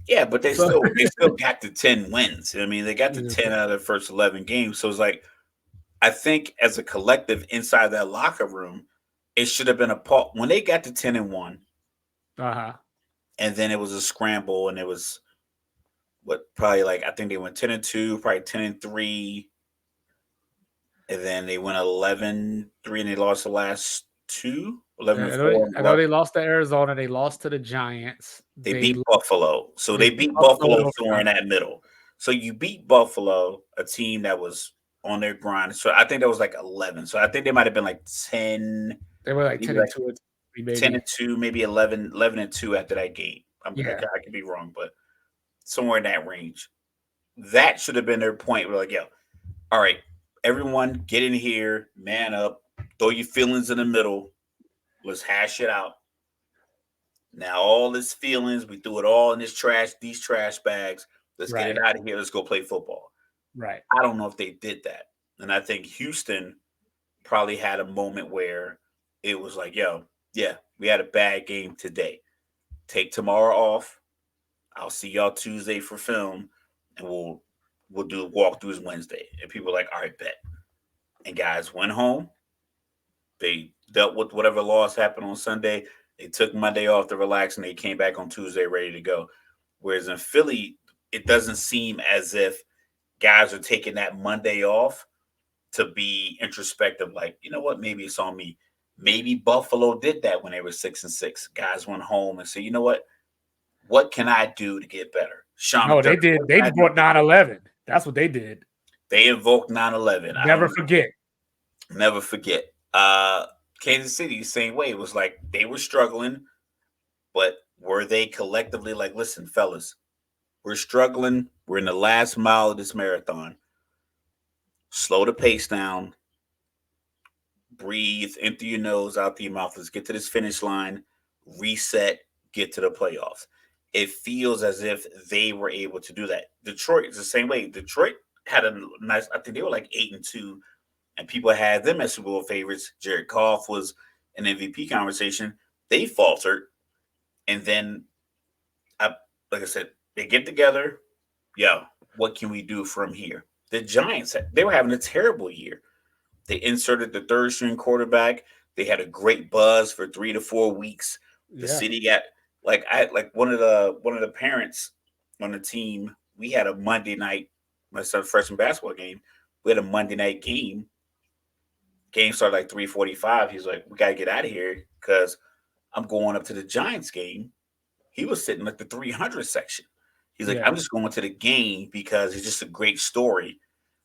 Yeah, but So they still got the 10 wins. I mean, they got the 10 out of the first 11 games. So it's like I think as a collective inside that locker room, it should have been a part when they got to 10-1. uh-huh. And then it was a scramble, and it was probably like I think they went 10-2, probably 10-3. And then they went 11-3 and they lost the last 2, 11-4. I know they lost to Arizona. They lost to the Giants. They beat Buffalo. So they beat Buffalo Buffalo somewhere in that middle. So you beat Buffalo, a team that was on their grind. So I think that was like 11. So I think they might have been like 10. They were like 10-2, maybe 10-2, maybe 11-2 after that game. I could be wrong, but somewhere in that range. That should have been their point. We're like, yo, all right, everyone get in here, man up, throw your feelings in the middle. Let's hash it out. Now all this feelings, we threw it all in these trash bags. Let's get it out of here. Let's go play football. Right. I don't know if they did that. And I think Houston probably had a moment where it was like, yo, yeah, we had a bad game today. Take tomorrow off. I'll see y'all Tuesday for film, and we'll do walkthroughs Wednesday. And people were like, all right, bet. And guys went home. They dealt with whatever loss happened on Sunday. They took Monday off to relax, and they came back on Tuesday ready to go. Whereas in Philly, it doesn't seem as if guys are taking that Monday off to be introspective. Like, you know what? Maybe it's on me. Maybe Buffalo did that when they were 6-6. Guys went home and said, you know what? What can I do to get better? Sean No, they McDermott, did. what They can I do to brought get better? 9/11. That's what they did. They invoked 9/11. I Never don't forget. never forget. Kansas City, the same way. It was like they were struggling, but were they collectively like, listen, fellas, we're struggling. We're in the last mile of this marathon. Slow the pace down. Breathe in through your nose, out through your mouth. Let's get to this finish line, reset, get to the playoffs. It feels as if they were able to do that. Detroit is the same way. Detroit had a nice, I think they were like 8-2, and people had them as Super Bowl favorites. Jared Goff was an MVP conversation. They faltered, and then, like I said, they get together. Yeah, what can we do from here? The Giants, they were having a terrible year. They inserted the third string quarterback. They had a great buzz for 3 to 4 weeks. The Yeah. city got like one of the parents on the team. We had a Monday night, my son's freshman basketball game. We had a Monday night game. Game started like 3:45. He's like, we gotta get out of here because I'm going up to the Giants game. He was sitting like the 300 section. He's like, Yeah. I'm just going to the game because it's just a great story.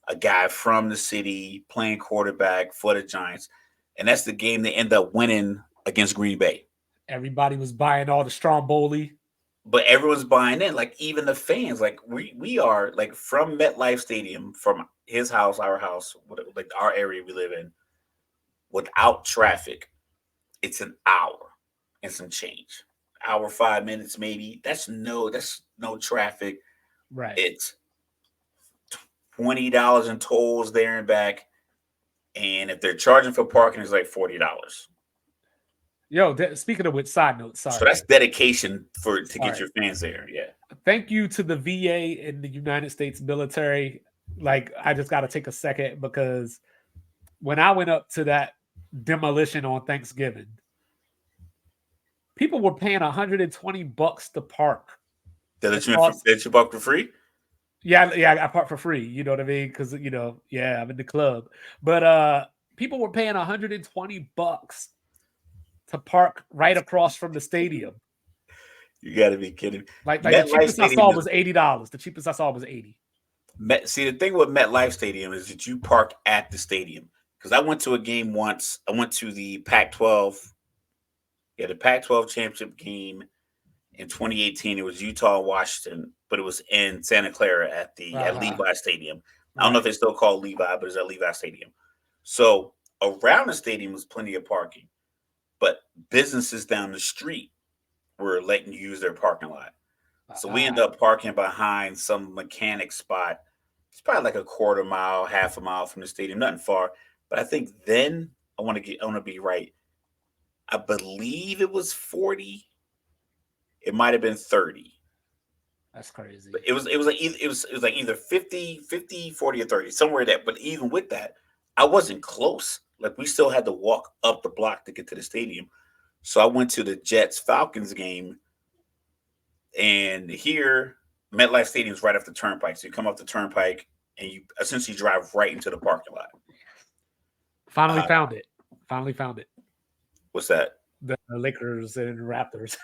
A guy from the city playing quarterback for the Giants. And that's the game they end up winning against Green Bay. Everybody was buying all the Stromboli. But everyone's buying in, like even the fans. Like we are like from MetLife Stadium, from his house, our house, like our area we live in, without traffic, it's an hour and some change. Hour 5 minutes maybe. That's no traffic. Right. It's $20 in tolls there and back. And if they're charging for parking, it's like $40. Yo, speaking of which, side note, So sorry. that's dedication to get Sorry. your fans there. Yeah. Thank you to the VA and the United States military. Like, I just got to take a second because when I went up to that demolition on Thanksgiving, people were paying $120 to park. Did Across, you park for free? yeah, I park for free. You know what I mean? Because yeah, I'm in the club. But people were paying $120 to park right across from the stadium. You got to be kidding me. Like the MetLife cheapest I Stadium saw is was $80. The cheapest I saw was 80. See the thing with MetLife Stadium is that you park at the stadium. Because I went to a game once. I went to the Pac-12. Yeah, the Pac-12 championship game in 2018. It was Utah, Washington, but it was in Santa Clara at Levi Stadium. I don't know if Right. it's still called Levi, but it's at Levi Stadium. So around the stadium was plenty of parking, but businesses down the street were letting you use their parking lot. So we ended up parking behind some mechanic spot. It's probably like a quarter mile, half a mile from the stadium, nothing far. But I think then I want to be right. I believe it was 40. It might have been 30. That's crazy. But it was like either 50, 40, or 30, somewhere there. But even with that, I wasn't close. Like we still had to walk up the block to get to the stadium. So I went to the Jets Falcons game, and here MetLife Stadium is right off the turnpike. So you come off the turnpike and you essentially drive right into the parking lot. Finally Uh, found it. Finally found it. what's that? The Lakers and Raptors.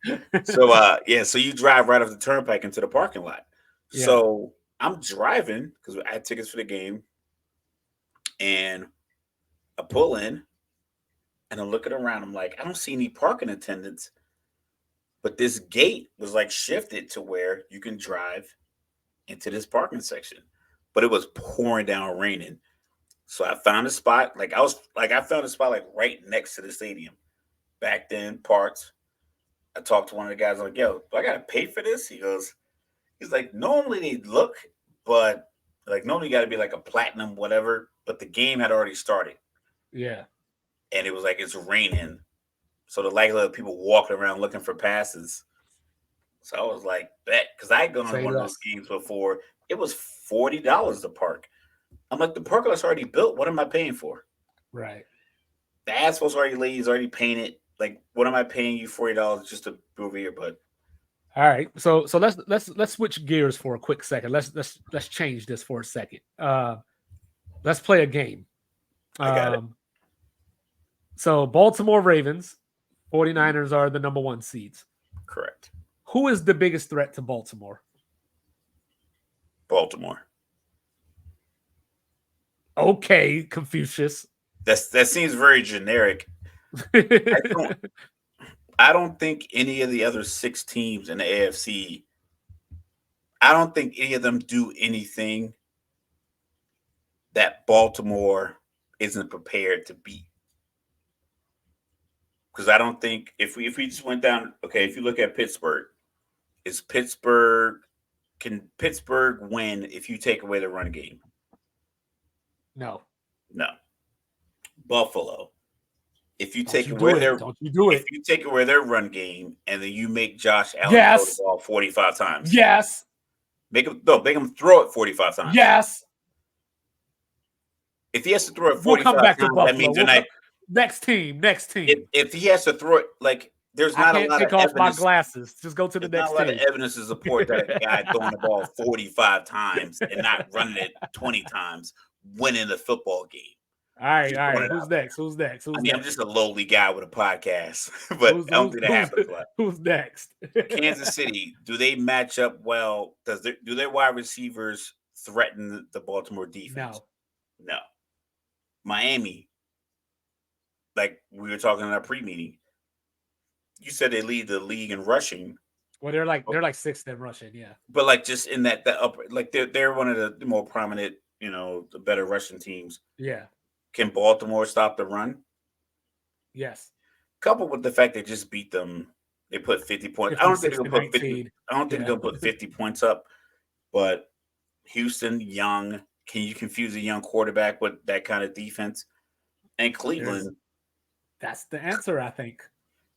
Oh, yeah, so you drive right off the turnpike into the parking lot. Yeah. So I'm driving because I had tickets for the game, and I pull in and I'm looking around. I'm like, I don't see any parking attendants, but this gate was like shifted to where you can drive into this parking section. But it was pouring down raining. So I found a spot, I found a spot like right next to the stadium. Back then, parked. I talked to one of the guys, I'm like, yo, do I gotta pay for this? He's like, normally they look, but like normally you gotta be like a platinum, whatever. But the game had already started. Yeah. And it was like it's raining. So the likelihood of people walking around looking for passes. So I was like, bet, because I had gone to Say one of those less. games before. It was $40 to park. I'm like, the parking lot's already built. What am I paying for? Right. The asphalt's already laid, it's already painted. Like, what am I paying you $40 just to be over here? But All right. So let's switch gears for a quick second. Let's change this for a second. Let's play a game. I got it. So Baltimore Ravens, 49ers are the number 1 seeds. Correct. Who is the biggest threat to Baltimore? Baltimore. Okay, Confucius. That seems very generic. I don't think any of the other 6 teams in the AFC. I don't think any of them do anything that Baltimore isn't prepared to beat. Because I don't think if we just went down, okay, if you look at Pittsburgh, can Pittsburgh win if you take away the run game? No. Buffalo. If you take away their if you take away their run game and then you make Josh Allen throw the ball 45 times. Yes. Make him throw it 45 times. Yes. If he has to throw it 45 times, that means next team. If he has to throw it, like there's not a lot of evidence. Take off my glasses. Just go to the next team. Not a lot of evidence to support that a guy throwing the ball 45 times and not running it 20 times winning the football game. All right. Who's next? I'm just a lowly guy with a podcast, but I don't think that happens. Who's next? Kansas City, do they match up well? Do their wide receivers threaten the Baltimore defense? No. Miami, like we were talking in our pre-meeting, you said they lead the league in rushing. Well, they're like 6th in rushing, yeah. But like just in that upper, like they're one of the more prominent, the better rushing teams. Yeah. Can Baltimore stop the run? Yes. Coupled with the fact they just beat them, they put 50 points. I don't think they're gonna put 50. I don't think they're gonna put 50 points up. But Houston, young. Can you confuse a young quarterback with that kind of defense? And Cleveland. That's the answer, I think.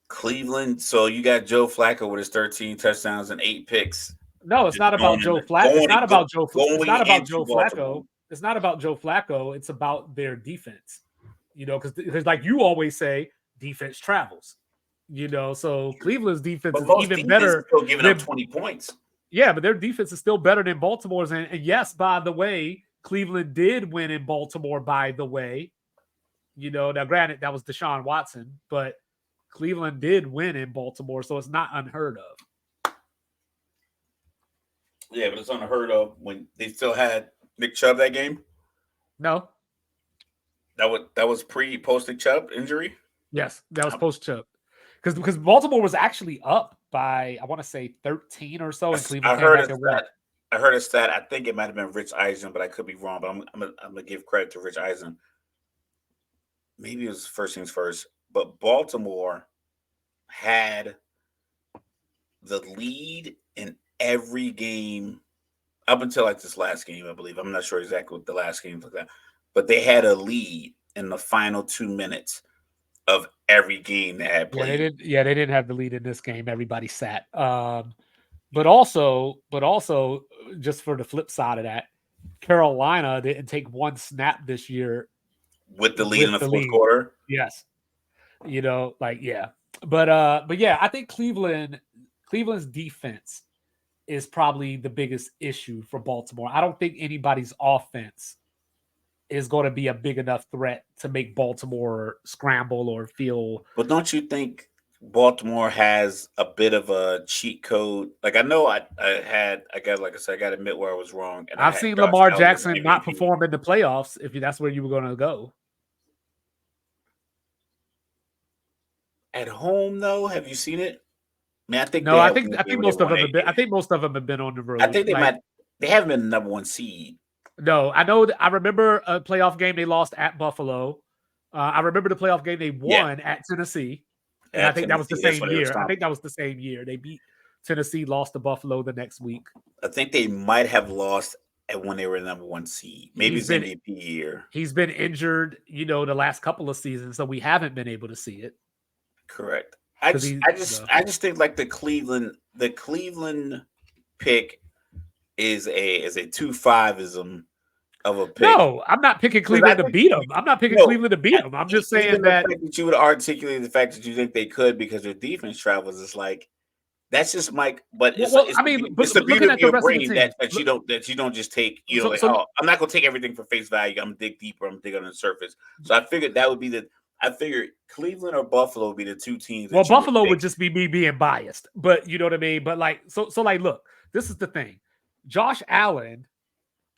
Cleveland. So you got Joe Flacco with his 13 touchdowns and 8 picks. No, it's not about Joe Flacco. It's not about Joe Flacco. It's not about Joe Flacco. It's about their defense. Because like you always say, defense travels. So Cleveland's defense is even better. Still giving up 20 points. Yeah, but their defense is still better than Baltimore's. And yes, by the way, Cleveland did win in Baltimore, by the way. Now granted, that was Deshaun Watson, but Cleveland did win in Baltimore, so it's not unheard of. Yeah, but it's unheard of when they still had Nick Chubb that game? No. That was post Nick Chubb injury? Yes, that was post Chubb. Because Baltimore was actually up by, I want to say 13 or so, and Cleveland I heard a stat. I think it might have been Rich Eisen, but I could be wrong. But I'm gonna give credit to Rich Eisen. Maybe it was first things first, but Baltimore had the lead in every game up until like this last game, I believe. I'm not sure exactly what the last game was like, but they had a lead in the final 2 minutes of every game they had played. They didn't have the lead in this game. Everybody sat. But also, just for the flip side of that, Carolina didn't take one snap this year with the lead in the fourth quarter. Yes, But yeah, I think Cleveland's defense is probably the biggest issue for Baltimore. I don't think anybody's offense is going to be a big enough threat to make Baltimore scramble or feel. But don't you think Baltimore has a bit of a cheat code? Like I know I got to admit where I was wrong. And I've seen Lamar Jackson not perform in the playoffs. If that's where you were going to go. At home, though, have you seen it? I think most of them have been. I think most of them have been on the road. I think they haven't been the number 1 seed. No, I know. I remember a playoff game they lost at Buffalo. I remember the playoff game they won at Tennessee. And I think that was the same year. They beat Tennessee, lost to Buffalo the next week. I think they might have lost when they were the number 1 seed. Maybe it's MVP year. He's been injured, the last couple of seasons, so we haven't been able to see it. Correct. I just think like the Cleveland pick is a 2-5ism of a pick. No, I'm not picking Cleveland to beat them. I'm just saying that you would articulate the fact that you think they could because their defense travels. It's like That's just Mike, but Well, I mean, it's the but beauty looking of at the your rest of the brain team, that you don't just take, so like, so oh, I'm not gonna take everything for face value. I'm gonna dig deeper. I'm gonna dig on the surface. So I figured that would be I figured Cleveland or Buffalo would be the two teams well, that you would Buffalo pick. would just be me being biased, but you know what I mean. But like, so like, look, this is the thing: Josh Allen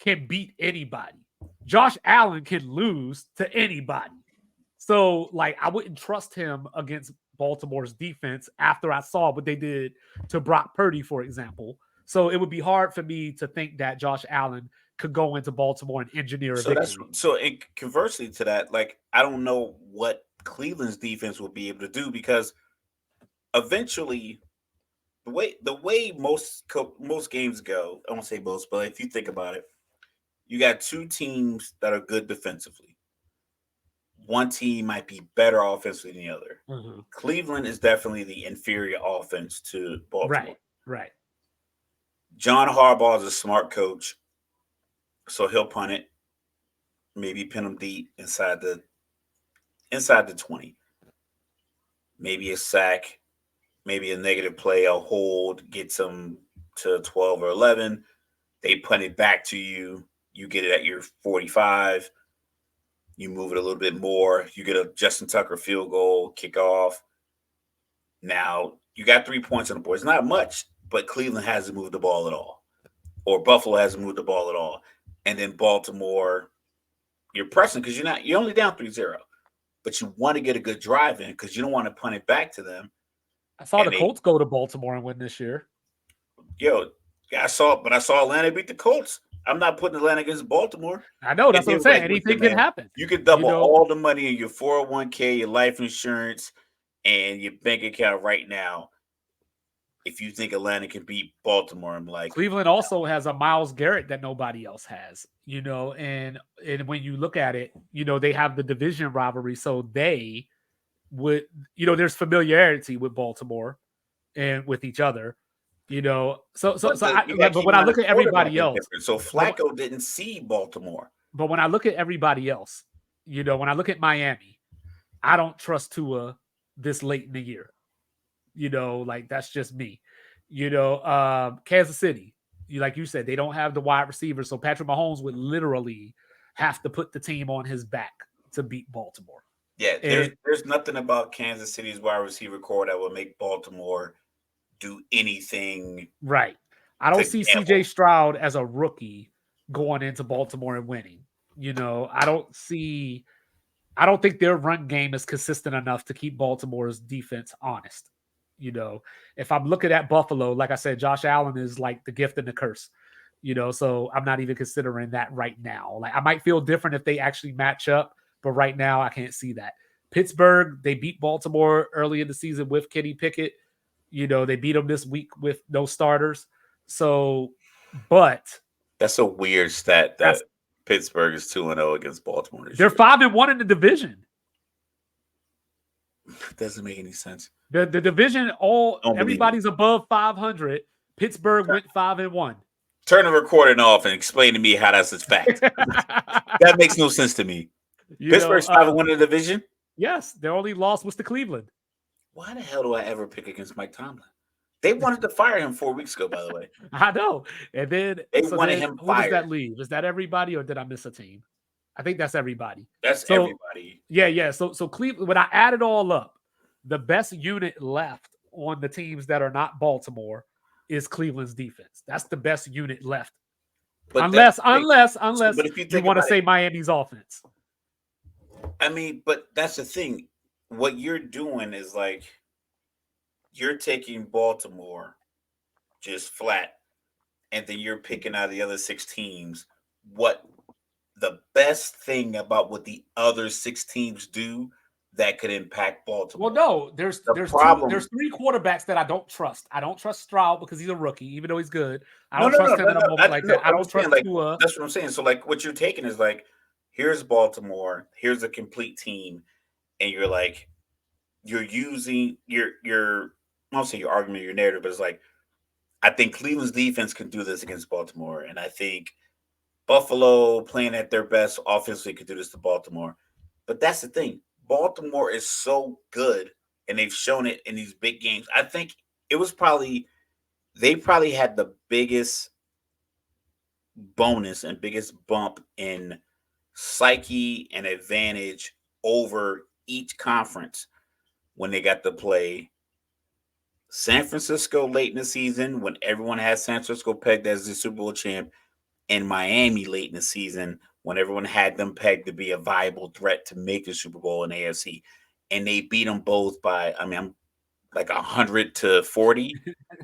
can beat anybody. Josh Allen can lose to anybody. So, like, I wouldn't trust him against Baltimore's defense after I saw what they did to Brock Purdy, for example. So, it would be hard for me to think that Josh Allen could go into Baltimore and engineer a victory. And conversely to that, like, I don't know what Cleveland's defense will be able to do because eventually the way most games go, I won't say most, but if you think about it, you got two teams that are good defensively. One team might be better offensively than the other. Mm-hmm. Cleveland is definitely the inferior offense to Right, Baltimore. right. John Harbaugh is a smart coach, so he'll punt it, maybe pin them deep inside the 20. Maybe a sack, maybe a negative play, a hold, gets them to 12 or 11. They punt it back to you. You get it at your 45. You move it a little bit more. You get a Justin Tucker field goal, kick off. Now, you got 3 points on the board. It's not much, but Cleveland hasn't moved the ball at all, or Buffalo hasn't moved the ball at all. And then Baltimore, you're pressing because you're only down 3-0, but you want to get a good drive in because you don't want to punt it back to them. I saw the And they, Colts go to Baltimore and win this year. yo, I saw Atlanta beat the Colts. I'm not putting Atlanta against Baltimore. I know, And that's what they I'm were saying. like, Anything listen, can man, happen. you can You double know, all the money in your 401k, your life insurance, and your bank account right now if you think Atlanta can beat Baltimore. I'm like, Cleveland also has a Miles Garrett that nobody else has, and when you look at it, they have the division rivalry, so they would, there's familiarity with Baltimore and with each other, but I you got to but keep when in I mind the look at quarterback everybody is else, different. So but Flacco didn't see Baltimore. but when I look at everybody else, when I look at Miami, I don't trust Tua this late in the year. Like that's just me. Kansas City, like you said, they don't have the wide receivers, so Patrick Mahomes would literally have to put the team on his back to beat Baltimore. Yeah, And there's nothing about Kansas City's wide receiver core that will make Baltimore do anything right, I to don't see CJ gamble. Stroud as a rookie going into Baltimore and winning. I don't think their run game is consistent enough to keep Baltimore's defense honest. If I'm looking at Buffalo, like I said, Josh Allen is like the gift and the curse. So I'm not even considering that right now. Like I might feel different if they actually match up, but right now I can't see that. Pittsburgh, they beat Baltimore early in the season with Kenny Pickett. They beat them this week with no starters. So, but That's a weird stat that's that Pittsburgh is 2-0 against Baltimore this they're year. 5-1 in the division. Doesn't make any sense. The division, Don't believe it. everybody's above 500. Pittsburgh went 5-1. Turn the recording off and explain to me how that's a fact. That makes no sense to me. you know, Pittsburgh's 5-1 in the division. yes, their only loss was to Cleveland. Why the hell do I ever pick against Mike Tomlin? They wanted to fire him 4 weeks ago, by the way. I know. And then, They so wanted then, him who does fired. that leave? Is that everybody, or did I miss a team? I think that's everybody. That's So everybody. yeah. So Cleveland. When I add it all up, the best unit left on the teams that are not Baltimore is Cleveland's defense. That's the best unit left. But Unless but if you you think want to about it, say Miami's offense. I mean, but that's the thing. What you're doing is like you're taking Baltimore just flat, and then you're picking out of the other six teams what the best thing about what the other six teams do that could impact Well, Baltimore. no, The problem, there's three quarterbacks that I don't trust. I don't trust Stroud because he's a rookie, even though he's good. I no, don't no, no, trust him no, in a no. moment like No, that. I I'm don't just saying, trust like, Tua. that's what I'm saying. So, like, what you're taking is like, here's Baltimore, here's a complete team, and you're like, you're using I don't say your argument, your narrative, but it's like, I think Cleveland's defense can do this against Baltimore, and I think Buffalo playing at their best offensively could do this to Baltimore. But that's the thing. Baltimore is so good, and they've shown it in these big games. I think it was probably they probably had the biggest bonus and biggest bump in psyche and advantage over each conference when they got to play San Francisco late in the season when everyone had San Francisco pegged as the Super Bowl champ, and Miami late in the season when everyone had them pegged to be a viable threat to make the Super Bowl in AFC. And they beat them both by, I mean, I'm like 100-40,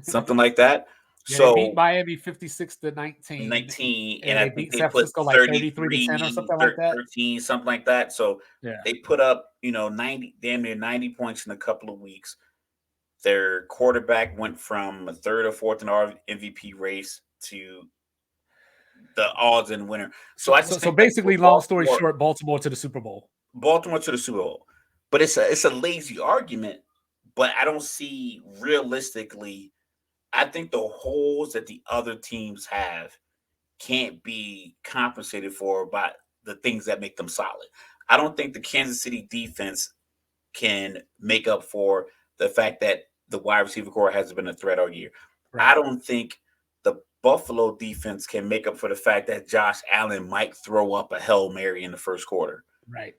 something like that. Yeah, they beat So Miami 56-19, 19, and and I they think beat they San put Francisco like 33-10 or 33, something like that. 13, something like that. So Yeah. they put up, 90, damn near 90 points in a couple of weeks. Their quarterback went from a third or fourth in our MVP race to the odds and winner. So I just So think like basically, long story short, Baltimore to the Super Bowl. Baltimore to the Super Bowl. But it's a lazy argument, but I don't see realistically. I think the holes that the other teams have can't be compensated for by the things that make them solid. I don't think the Kansas City defense can make up for the fact that the wide receiver core hasn't been a threat all year. Right. I don't think the Buffalo defense can make up for the fact that Josh Allen might throw up a Hail Mary in the first quarter. Right.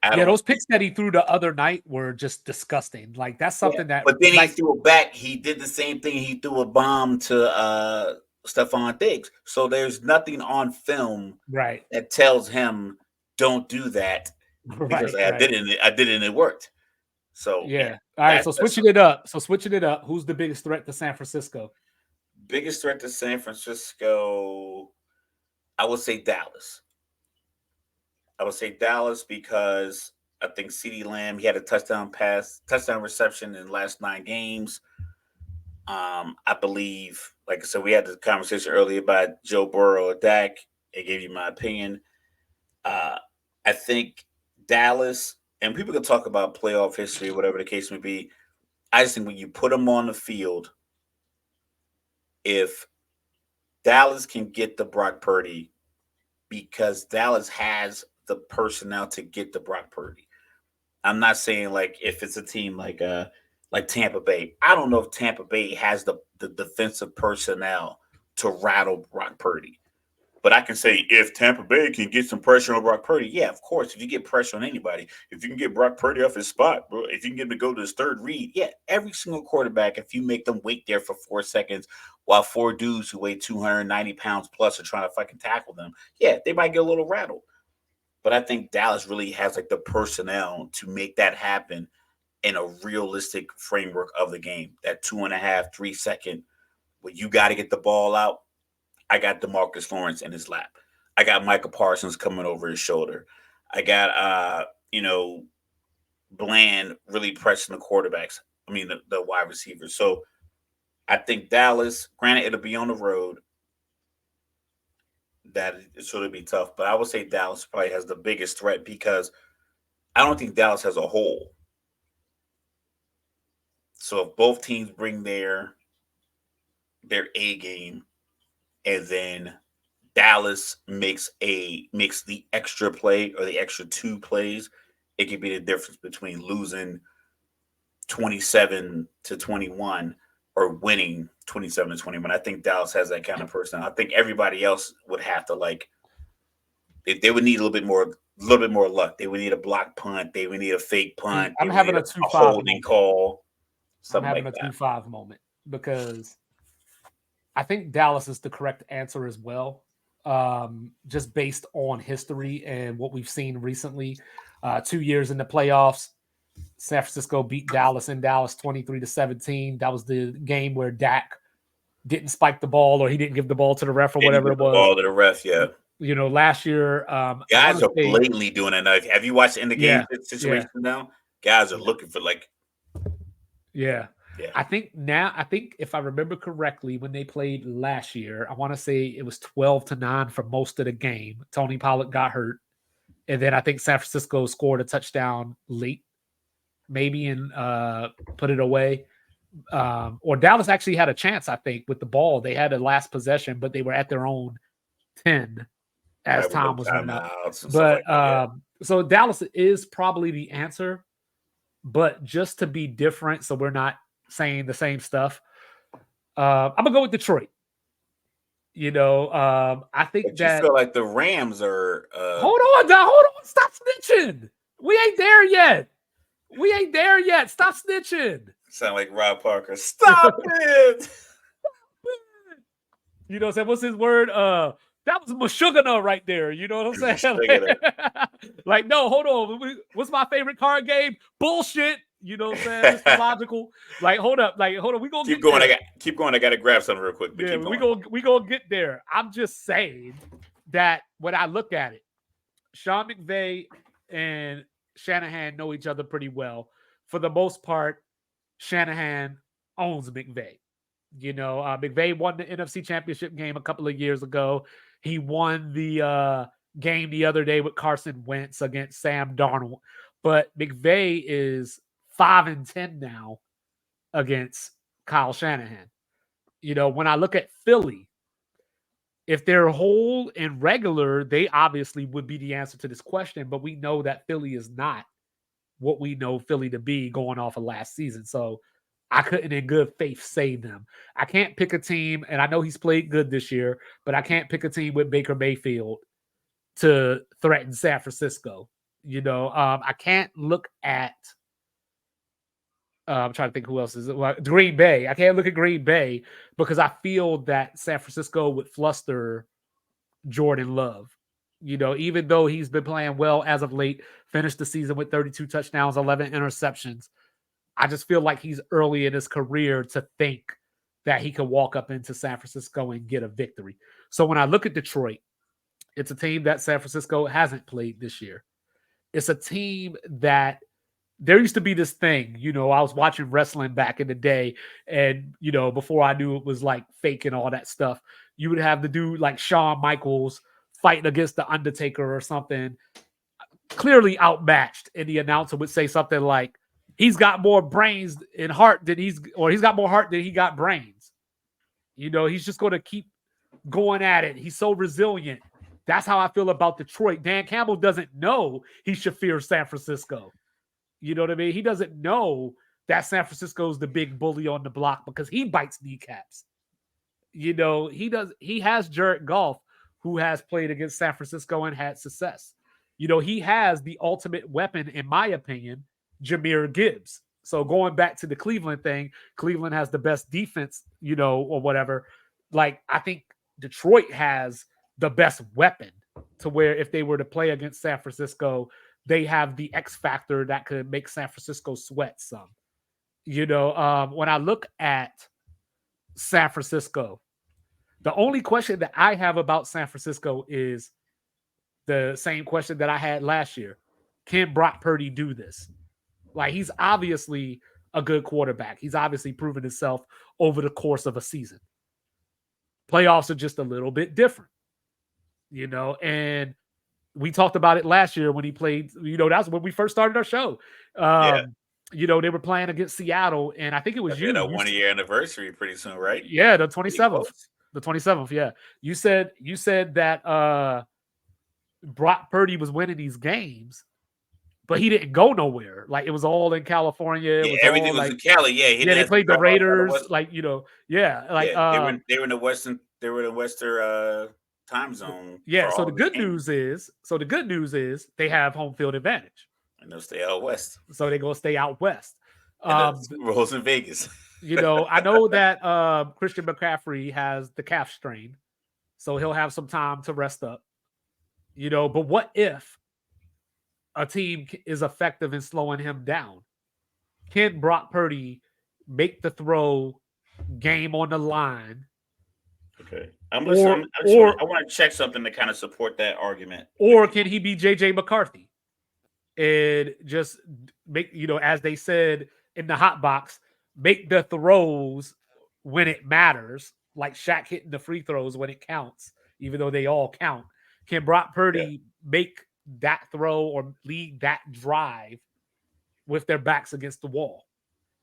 I Yeah, don't those picks that he threw the other night were just disgusting. Like that's Yeah, something that but then he like threw it back. He did the same thing. He threw a bomb to Stephon Diggs. So there's nothing on film right. that tells him don't do that because Right, I right. did it. I did it and it worked. So yeah, Yeah. All right, so that's switching it up. So switching it up, who's the biggest threat to San Francisco? biggest threat to San Francisco. I would say Dallas. I would say Dallas because I think CeeDee Lamb, he had a touchdown reception in the last 9 games. I believe, like I said, we had the conversation earlier about Joe Burrow or Dak. I gave you my opinion. Uh, I think Dallas, and people can talk about playoff history, whatever the case may be. I just think when you put them on the field, if Dallas can get the Brock Purdy, because Dallas has the personnel to get the Brock Purdy. I'm not saying like if it's a team like Tampa Bay. I don't know if Tampa Bay has the defensive personnel to rattle Brock Purdy. But I can say if Tampa Bay can get some pressure on Brock Purdy, yeah, of course. If you get pressure on anybody, if you can get Brock Purdy off his spot, bro, if you can get him to go to his third read, yeah, every single quarterback, if you make them wait there for 4 seconds while four dudes who weigh 290 pounds plus are trying to fucking tackle them, yeah, they might get a little rattled. But I think Dallas really has like the personnel to make that happen in a realistic framework of the game. That 2.5, 3 second, where you got to get the ball out. I got DeMarcus Lawrence in his lap. I got Michael Parsons coming over his shoulder. I got Bland really pressing the quarterbacks. I mean the wide receivers. So I think Dallas, granted it'll be on the road, that it's going to be tough. But I would say Dallas probably has the biggest threat because I don't think Dallas has a hole. So if both teams bring their A game, and then Dallas makes the extra play or the extra 2 plays, it could be the difference between losing 27-21 or winning 27-21. I think Dallas has that kind of person. I think everybody else would have to they would need a little bit more luck. They would need a block punt. They would need a fake punt. They I'm would need having a a 2-5 holding moment. call, I'm something having like a that. 2-5 moment because I think Dallas is the correct answer as well. Just based on history and what we've seen recently. 2 years in the playoffs, San Francisco beat Dallas in Dallas 23-17. That was the game where Dak didn't spike the ball or he didn't give the ball to the ref or Didn't whatever give it the was. ball to the ref, yeah. Last year, I want Guys to are say, blatantly doing it now. Have you watched in the game yeah, situation now? Guys are looking for yeah. yeah. I think if I remember correctly, when they played last year, I want to say it was 12-9 for most of the game. Tony Pollard got hurt. And then I think San Francisco scored a touchdown late, maybe, and put it away. Or Dallas actually had a chance, I think, with the ball. They had a last possession, but they were at their own 10 as Right, with time the was running out. timeouts and stuff But like that. Yeah. so Dallas is probably the answer. But just to be different, so we're not saying the same stuff, I'm gonna go with Detroit. I think But you that. feel like the Rams are Hold on, Doc. Hold on. Stop snitching. We ain't there yet. We ain't there yet. Stop snitching. sound like Rob Parker. Stop it. You know what I'm saying? What's his word? That was Meshuggah right there. You know what I'm saying? Sugar. Like, no, hold on. What's my favorite card game? Bullshit. You know what I'm saying? Mr. Logical. Like, hold up. We gonna Keep get going. there. Keep going. I gotta grab something real quick. But Yeah, keep we going. gonna get there. I'm just saying that when I look at it, Sean McVay and Shanahan know each other pretty well. For the most part, Shanahan owns McVay. McVay won the NFC Championship game a couple of years ago. He won the game the other day with Carson Wentz against Sam Darnold. But McVay is 5-10 now against Kyle Shanahan. When I look at Philly, if they're whole and regular, they obviously would be the answer to this question. But we know that Philly is not what we know Philly to be going off of last season. So I couldn't in good faith say them. I can't pick a team, and I know he's played good this year, but I can't pick a team with Baker Mayfield to threaten San Francisco. I can't look at I'm trying to think who else is it. Well, Green Bay. I can't look at Green Bay because I feel that San Francisco would fluster Jordan Love. Even though he's been playing well as of late, finished the season with 32 touchdowns, 11 interceptions. I just feel like he's early in his career to think that he could walk up into San Francisco and get a victory. So when I look at Detroit, it's a team that San Francisco hasn't played this year. It's a team that there used to be this thing, I was watching wrestling back in the day, and before I knew it was like fake and all that stuff, you would have the dude like Shawn Michaels fighting against the Undertaker or something, clearly outmatched, and the announcer would say something like, he's got more brains and heart than he's got more heart than he got brains. He's just going to keep going at it. He's so resilient. That's how I feel about Detroit. Dan Campbell doesn't know he should fear San Francisco. You know what I mean? He doesn't know that San Francisco is the big bully on the block because he bites kneecaps. He has Jared Goff, who has played against San Francisco and had success. He has the ultimate weapon, in my opinion, Jahmyr Gibbs. So going back to the Cleveland thing, Cleveland has the best defense, or whatever. Like, I think Detroit has the best weapon to where if they were to play against San Francisco, they have the X factor that could make San Francisco sweat some. When I look at San Francisco, the only question that I have about San Francisco is the same question that I had last year. Can Brock Purdy do this? Like, he's obviously a good quarterback. He's obviously proven himself over the course of a season. Playoffs are just a little bit different, and we talked about it last year when he played, that's when we first started our show. They were playing against Seattle, and I think it was you. A 1 year anniversary pretty soon, right? Yeah, the 27th. The 27th, yeah. You said that Brock Purdy was winning these games, but he didn't go nowhere. Like, it was all in California. Everything was in Cali. Yeah, they played the Raiders. They were in the Western. They were in the Western time zone. Yeah. So the good news is they have home field advantage. And they'll stay out west. So they're gonna stay out west. Super Bowl's in Vegas. I know that Christian McCaffrey has the calf strain, so he'll have some time to rest up. But what if a team is effective in slowing him down? Can Brock Purdy make the throw, game on the line? Okay. I'm listening. I want to check something to kind of support that argument. Or can he be JJ McCarthy and just make, as they said in the hot box, make the throws when it matters, like Shaq hitting the free throws when it counts, even though they all count. Can Brock Purdy make that throw or lead that drive with their backs against the wall?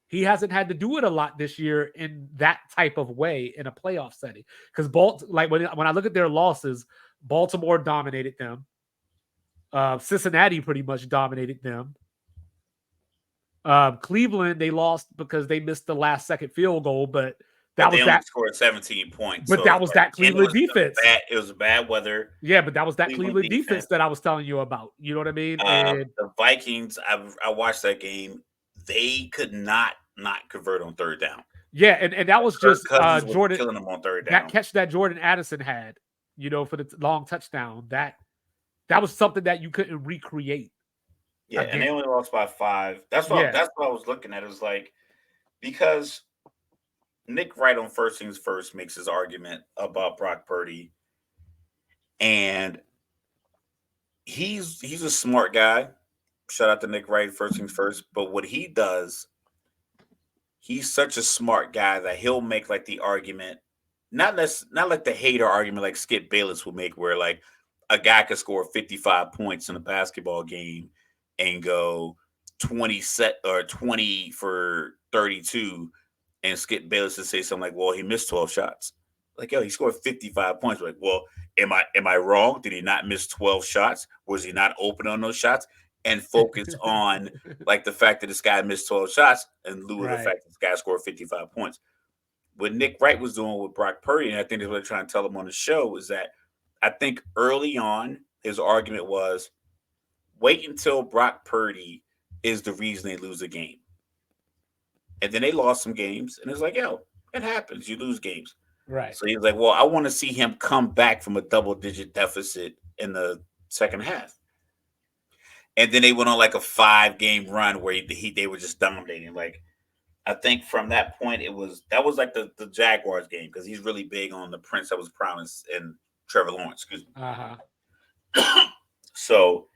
He hasn't had to do it a lot this year in that type of way in a playoff setting. Because when I look at their losses, Baltimore dominated them. Cincinnati pretty much dominated them. Cleveland, they lost because they missed the last second field goal, but But they only that. scored 17 points. But So that was that Cleveland defense. It was bad weather. Yeah, but that was that Cleveland defense that I was telling you about. You know what I mean? And the Vikings, I watched that game. They could not convert on third down. Yeah, and that was just Jordan killing them on third down. That catch that Jordan Addison had, for the long touchdown. That was something that you couldn't recreate. Yeah, again. And they only lost by 5. That's what I was looking at. It was like, because Nick Wright on First Things First makes his argument about Brock Purdy, and he's a smart guy. Shout out to Nick Wright, First Things First. But what he does, he's such a smart guy that he'll make like the argument, not like the hater argument like Skip Bayless will make, where like a guy could score 55 points in a basketball game and go 20 for 32, and Skip Bayless would say something like, "Well, he missed 12 shots." Like, yo, he scored 55 points. Like, well, am I wrong? Did he not miss 12 shots? Was he not open on those shots? And focus on like the fact that this guy missed 12 shots in lieu of the fact that this guy scored 55 points. What Nick Wright was doing with Brock Purdy, and I think that's what they're trying to tell him on the show, is that I think early on his argument was, wait until Brock Purdy is the reason they lose a game. And then they lost some games, and it's like, yo, it happens. You lose games. Right. So he's like, well, I want to see him come back from a double-digit deficit in the second half. And then they went on like a 5-game run where they were just dominating. Like, I think from that point, that was like the Jaguars game, because he's really big on the Prince that was promised and Trevor Lawrence. Excuse me. So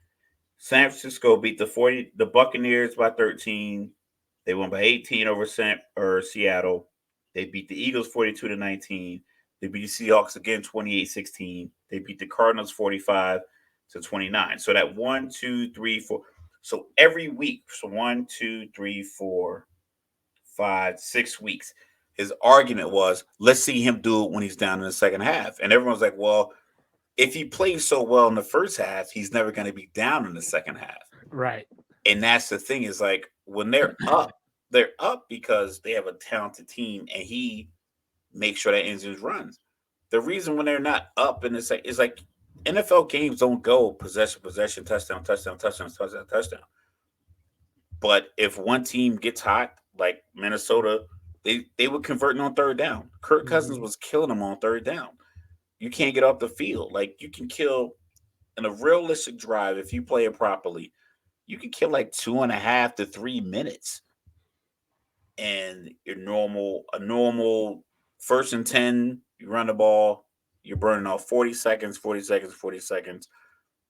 San Francisco beat the Buccaneers by 13. They won by 18 over Seattle. They beat the Eagles 42-19. They beat the Seahawks again 28-16. They beat the Cardinals 45-29. So that 1, 2, 3, 4. So every week, so 1, 2, 3, 4, 5, 6 weeks, his argument was, let's see him do it when he's down in the second half. And everyone's like, well, if he plays so well in the first half, he's never going to be down in the second half. Right. And that's the thing, is like, when they're up because they have a talented team, and he makes sure that ends his runs. The reason when they're not up in the second is like, NFL games don't go possession, touchdown, touchdown, touchdown, touchdown, touchdown. But if one team gets hot, like Minnesota, they would convert on third down. Kirk Cousins was killing them on third down. You can't get off the field. Like, you can kill in a realistic drive, if you play it properly, you can kill like 2.5 to 3 minutes. And a normal 1st and 10, you run the ball, you're burning off 40 seconds.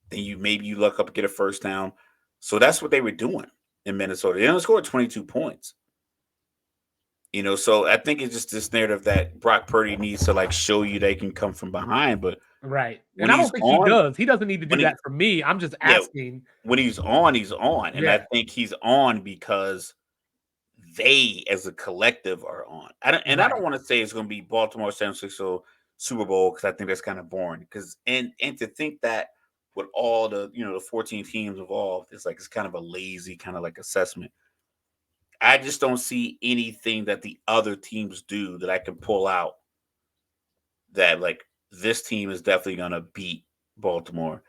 Then you look up and get a first down. So that's what they were doing in Minnesota. They only scored 22 points. So I think it's just this narrative that Brock Purdy needs to like show you they can come from behind. But right. And I don't think he does. He doesn't need to do that for me. I'm just asking. When he's on, he's on. And I think he's on because they as a collective are on. I don't want to say it's going to be Baltimore, San Francisco Super Bowl, because I think that's kind of boring. Because and to think that with all the the 14 teams involved, it's kind of a lazy kind of like assessment. I just don't see anything that the other teams do that I can pull out that like this team is definitely going to beat Baltimore.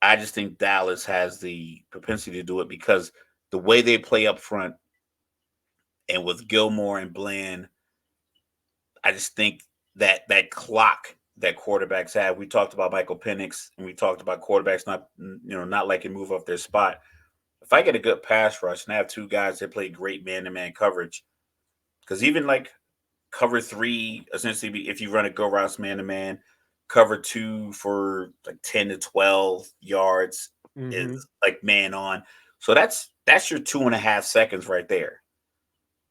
I just think Dallas has the propensity to do it because the way they play up front, and with Gilmore and Bland, I just think that clock that quarterbacks have. We talked about Michael Penix, and we talked about quarterbacks not liking to move off their spot. If I get a good pass rush and I have two guys that play great man-to-man coverage, because even like cover 3, essentially, if you run a go routes man-to-man, cover 2 for like 10 to 12 yards is like man on. So that's your 2.5 seconds right there.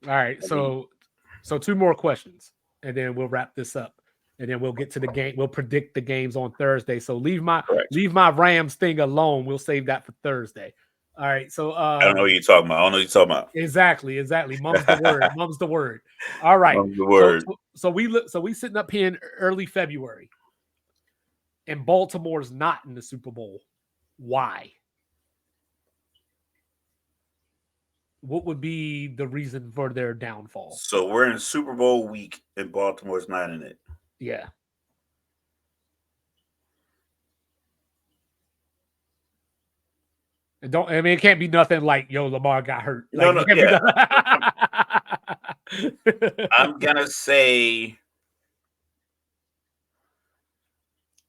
All right. So 2 more questions, and then we'll wrap this up. And then we'll get to the game. We'll predict the games on Thursday. So leave my Rams thing alone. We'll save that for Thursday. All right. So I don't know what you're talking about. I don't know what you're talking about. Exactly. Mum's the word. Mum's the word. All right. Mum's the word. So we sitting up here in early February, and Baltimore's not in the Super Bowl. Why? What would be the reason for their downfall? So we're in Super Bowl week, and Baltimore's not in it. Yeah. And don't I mean it can't be nothing like yo Lamar got hurt. No, Like no, it can't be yeah. nothing. I'm gonna say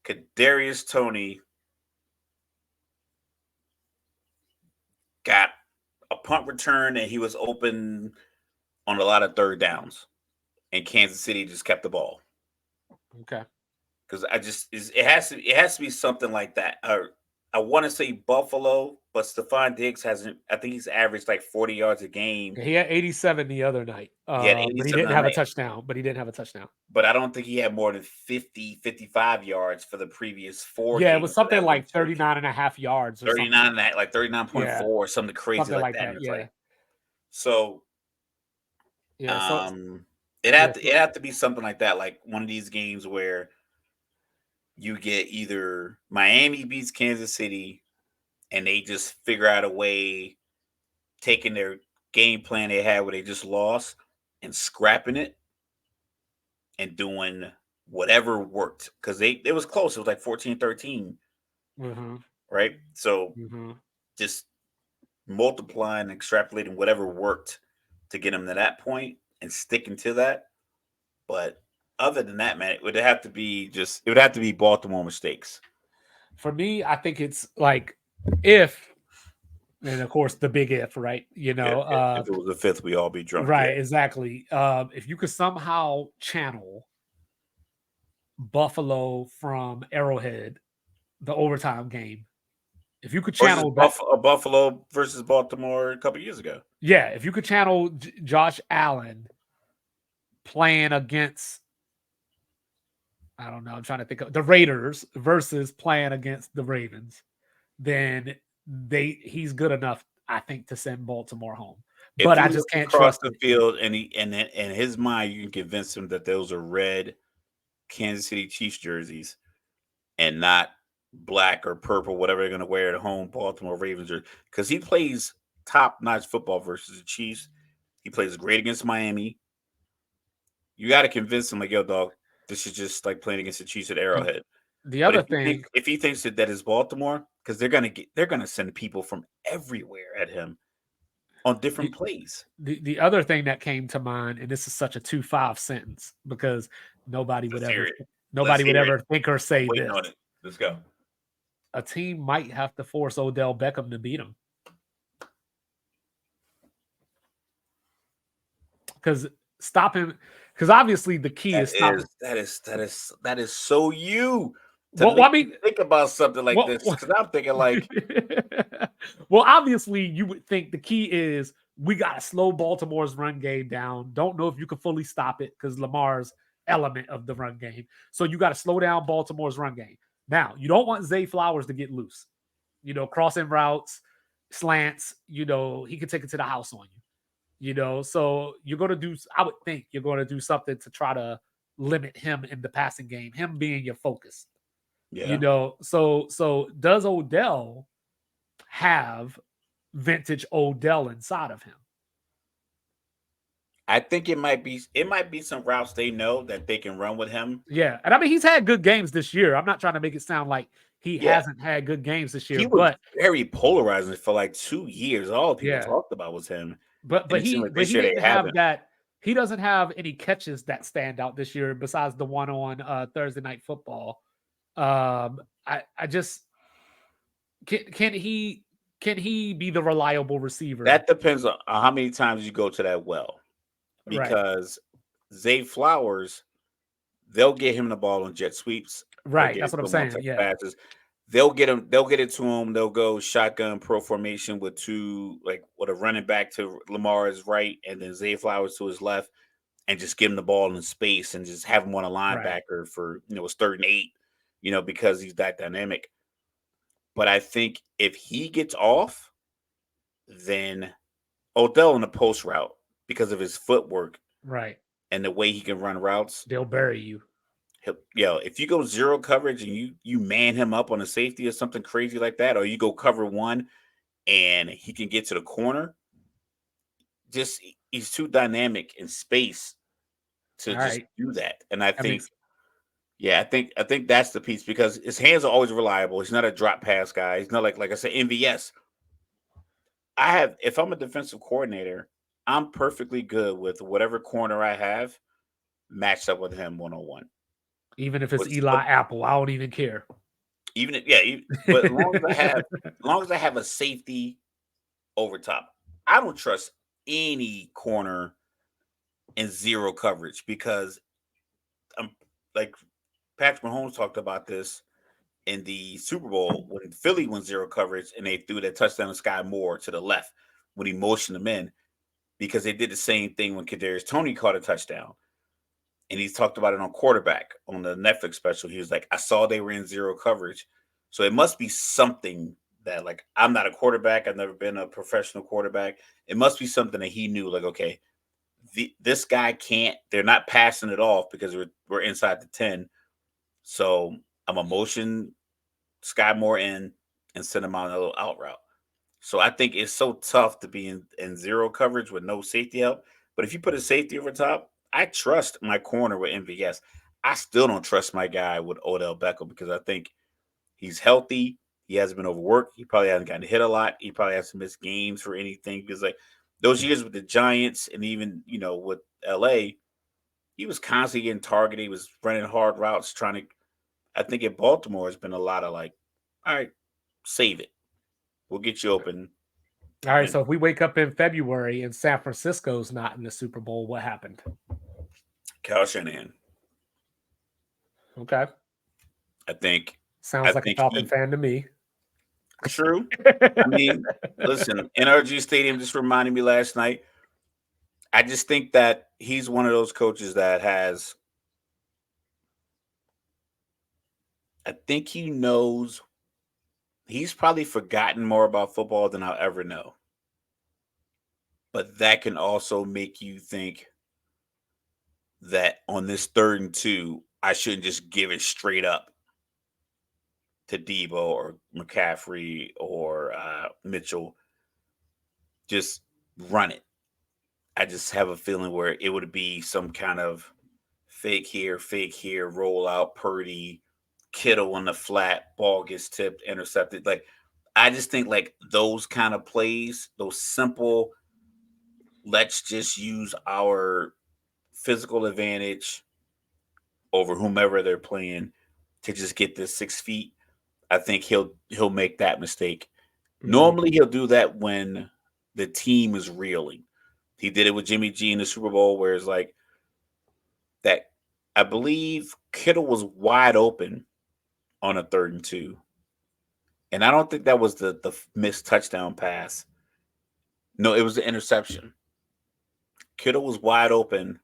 Kadarius Toney got a punt return, and he was open on a lot of third downs, and Kansas City just kept the ball. Okay. Because it has to be something like that. I want to say Buffalo, but Stephon Diggs hasn't. I think he's averaged like 40 yards a game. He had 87 the other night. He had But he 87 didn't on have a night, touchdown. But he didn't have a touchdown. but I don't think he had more than 50, 55 yards for the previous four Yeah, it was games for something that win like total. 39 and a half yards or 39 something. that like 39.4 Yeah. or something crazy Something like like that. And that. it's Yeah. like so. Yeah. So It yeah. had to be something like that, like one of these games where you get either Miami beats Kansas City and they just figure out a way, taking their game plan they had where they just lost and scrapping it and doing whatever worked, because it was close. It was like 14-13, Mm-hmm. right? So Mm-hmm. just multiplying, extrapolating whatever worked to get them to that point and sticking to that. But other than that, man, it would have to be Baltimore mistakes. For me, I think it's like if, and of course the big if, right? Yeah, if it was the fifth, we all be drunk. Yeah, Right, exactly. If you could somehow channel Buffalo from Arrowhead, the overtime game, if you could versus channel that, Buffalo versus Baltimore a couple years ago. yeah, if you could channel Josh Allen playing against, I don't know, I'm trying to think of the Raiders versus playing against the Ravens, then he's good enough, I think, to send Baltimore home. If But he I looks just can't across trust the it. field and in his mind, you can convince him that those are red Kansas City Chiefs jerseys and not black or purple, whatever they're going to wear at home, Baltimore Ravens, because he plays top notch football versus the Chiefs. He plays great against Miami. You got to convince him, like, yo, dog, this is just like playing against the Chiefs at And Arrowhead. the But other thing, if he thinks that is Baltimore, because they're gonna send people from everywhere at him on different the, plays. the other thing that came to mind, and this is such a 2-5 sentence because nobody would Let's ever hear it. Let's nobody would hear it. ever think or I'm say waiting this. on it. Let's go. A team might have to force Odell Beckham to beat him. Because stop him, because obviously the key is stopping. That is so you to Well, make I me mean, think about something like this, well, because I'm thinking like, well, obviously you would think the key is we got to slow Baltimore's run game down. Don't know if you can fully stop it because Lamar's element of the run game. So you got to slow down Baltimore's run game. Now, you don't want Zay Flowers to get loose. Crossing routes, slants, he can take it to the house on you. So you're going to do, I would think you're going to do something to try to limit him in the passing game, him being your focus. yeah, So does Odell have vintage Odell inside of him? I think it might be some routes they know that they can run with him. Yeah. And I mean, he's had good games this year. I'm not trying to make it sound like he Yeah, hasn't had good games this year, he was but very polarizing for like 2 years. All people yeah, talked about was him, but and but it seemed he like but this he year they didn't have haven't. that. He doesn't have any catches that stand out this year besides the one on Thursday Night Football. I just can he be the reliable receiver? That depends on how many times you go to that well, Right. because Zay Flowers, they'll get him the ball on jet sweeps. They'll Right. get That's it what to I'm him on saying. touch Yeah. passes. They'll get it to him. They'll go shotgun pro formation with two, like with a running back to Lamar's right and then Zay Flowers to his left, and just give him the ball in space and just have him on a Right. linebacker for it's 3rd and 8, because he's that dynamic. But I think if he gets off, then Odell in the post route, because of his footwork Right. and the way he can run routes. They'll bury you. If you go zero coverage and you man him up on a safety or something crazy like that, or you go cover one and he can get to the corner, just he's too dynamic in space to All just right. do that. And I That think, makes yeah, I think that's the piece because his hands are always reliable. He's not a drop pass guy. He's not like I said, MVS. If I'm a defensive coordinator, I'm perfectly good with whatever corner I have matched up with him 1-on-1. even if it's But Eli Apple, I don't even care. but as long as I have a safety over top, I don't trust any corner in zero coverage because I'm like Patrick Mahomes talked about this in the Super Bowl when Philly went zero coverage and they threw that touchdown to Sky Moore to the left when he motioned him in because they did the same thing when Kadarius Toney caught a touchdown. And he's talked about it on quarterback on the Netflix special. He was like, I saw they were in zero coverage. So it must be something that, like, I'm not a quarterback. I've never been a professional quarterback. It must be something that he knew, like, okay, this guy can't, they're not passing it off because we're inside the 10. So I'm a motion Sky Moore in and send him on a little out route. So I think it's so tough to be in zero coverage with no safety help. But if you put a safety over top, I trust my corner with MVS. I still don't trust my guy with Odell Beckham because I think he's healthy. He hasn't been overworked. He probably hasn't gotten hit a lot. He probably hasn't missed games for anything because like those years with the Giants and even with LA, he was constantly getting targeted. He was running hard routes trying to. I think in Baltimore has been a lot of like, all right, save it. We'll get you open. All right. And So if we wake up in February and San Francisco's not in the Super Bowl, what happened? Kyle Shanahan. Okay. I think Sounds like a Falcon he fan to me. true. I mean, listen, NRG Stadium just reminded me last night. I just think that he's one of those coaches that has I think he knows he's probably forgotten more about football than I'll ever know. But that can also make you think that on this 3rd and 2, I shouldn't just give it straight up to Debo or McCaffrey or Mitchell. Just run it. I just have a feeling where it would be some kind of fake here, roll out, Purdy, Kittle on the flat, ball gets tipped, intercepted. Like, I just think like those kind of plays, those simple, let's just use our physical advantage over whomever they're playing to just get this 6 feet. I think he'll make that mistake. Normally he'll do that when the team is reeling. He did it with Jimmy G in the Super Bowl, where it's like that. I believe Kittle was wide open on a 3rd and 2, and I don't think that was the missed touchdown pass. No, it was the interception. Kittle was wide open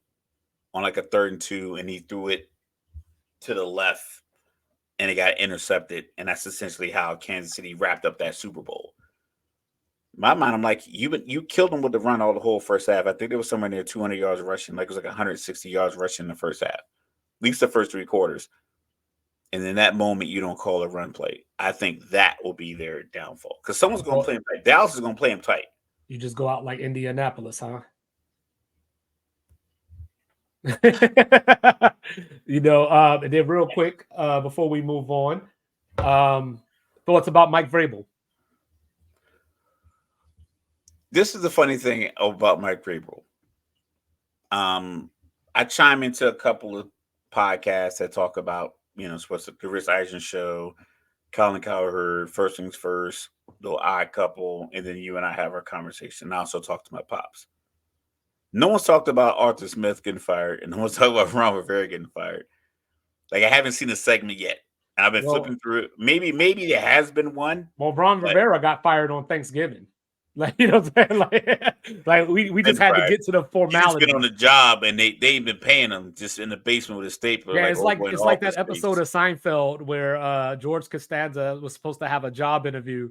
on like a 3rd and 2, and he threw it to the left, and it got intercepted, and that's essentially how Kansas City wrapped up that Super Bowl. In my mind, I'm like, you killed them with the run all the whole first half. I think there was somewhere near 200 yards rushing, like it was like 160 yards rushing in the first half, at least the first 3 quarters. And in that moment, you don't call a run play. I think that will be their downfall because someone's going to play him tight. Dallas is going to play him tight. You just go out like Indianapolis, huh? And then real quick, before we move on, thoughts about Mike Vrabel? This is the funny thing about Mike Vrabel. I chime into a couple of podcasts that talk about, supposed to the Rich Eisen show, Colin Cowherd, First Things First, the Odd Couple, and then you and I have our conversation. I also talk to my pops. No one's talked about Arthur Smith getting fired, and no one's talked about Ron Rivera getting fired. Like, I haven't seen a segment yet. And I've been flipping through it. Maybe there has been one. Well, Ron Rivera got fired on Thanksgiving. Like, you know what I'm saying? Like we just had to get to the formality. He's been on the job, and they've been paying him just in the basement with a stapler. Yeah, like it's like that episode of Seinfeld where George Costanza was supposed to have a job interview.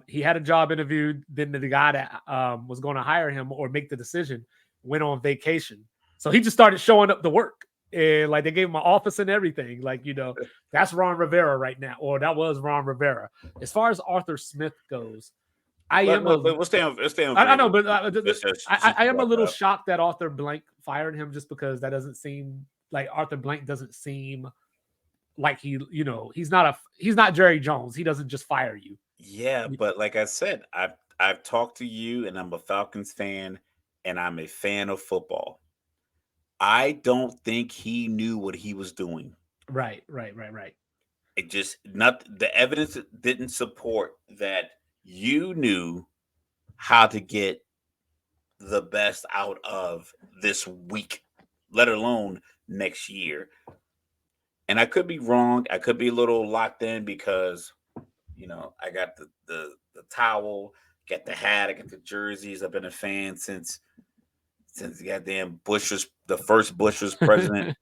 He had a job interview. Then the guy that was going to hire him or make the decision went on vacation. So he just started showing up to work. And like they gave him an office and everything. Like, that's Ron Rivera right now. Or that was Ron Rivera. As far as Arthur Smith goes, I But am no, a but let's stay on I know, Vrabel. but Since I you am a brought that little up. shocked that Arthur Blank fired him just because that doesn't seem like Arthur Blank doesn't seem like he's not Jerry Jones. He doesn't just fire you. Yeah, but like I said, I've talked to you, and I'm a Falcons fan, and I'm a fan of football. I don't think he knew what he was doing. Right, right, right, right. It just not the evidence didn't support that you knew how to get the best out of this week, let alone next year. And I could be wrong. I could be a little locked in because I got the towel, got the hat, I got the jerseys. I've been a fan since goddamn Bush was the first Bush was president,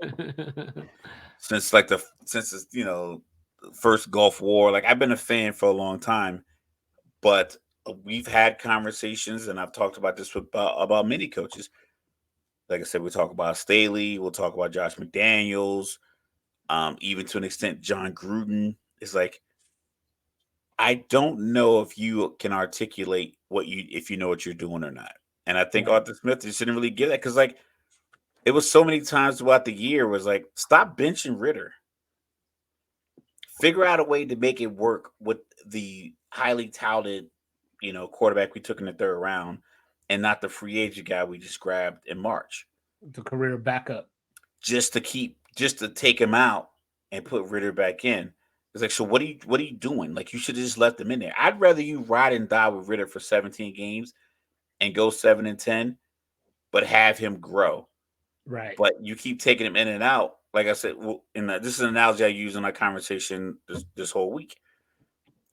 since like the since the first Gulf War. Like I've been a fan for a long time, but we've had conversations, and I've talked about this with about many coaches. Like I said, we talk about Staley, we'll talk about Josh McDaniels, even to an extent John Gruden. It's like I don't know if you can articulate if you know what you're doing or not. And I think Right. Arthur Smith just didn't really get that because like it was so many times throughout the year was like stop benching Ritter, figure out a way to make it work with the highly touted quarterback we took in the third round, and not the free agent guy we just grabbed in March, The career backup. just to take him out and put Ritter back in. It's like, so what are you doing? Like you should have just left him in there. I'd rather you ride and die with Ritter for 17 games and go 7-10, but have him grow. Right. But you keep taking him in and out. Like I said, this is an analogy I use in my conversation this whole week.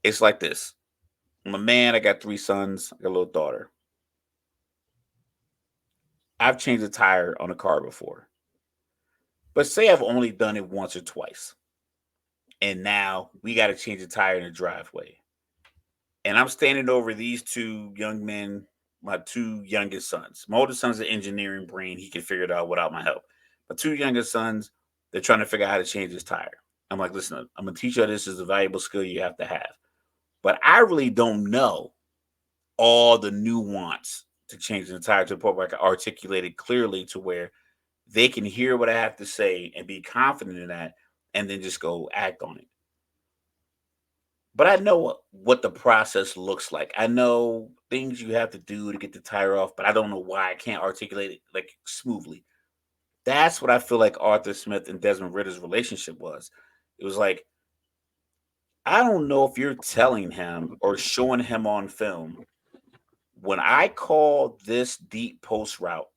It's like this. I'm a man. I got 3 sons. I got a little daughter. I've changed a tire on a car before, but say I've only done it once or twice, and now we got to change a tire in the driveway. And I'm standing over these two young men, my two youngest sons. My oldest son's an engineering brain. He can figure it out without my help. My two youngest sons, they're trying to figure out how to change this tire. I'm like, listen, I'm going to teach you this is a valuable skill you have to have. But I really don't know all the nuance to change the tire to the point where I can articulate it clearly to where they can hear what I have to say and be confident in that and then just go act on it. But I know what the process looks like. I know things you have to do to get the tire off, but I don't know why I can't articulate it like smoothly. That's what I feel like Arthur Smith and Desmond Ritter's relationship was. It was like, I don't know if you're telling him or showing him on film. When I call this deep post route,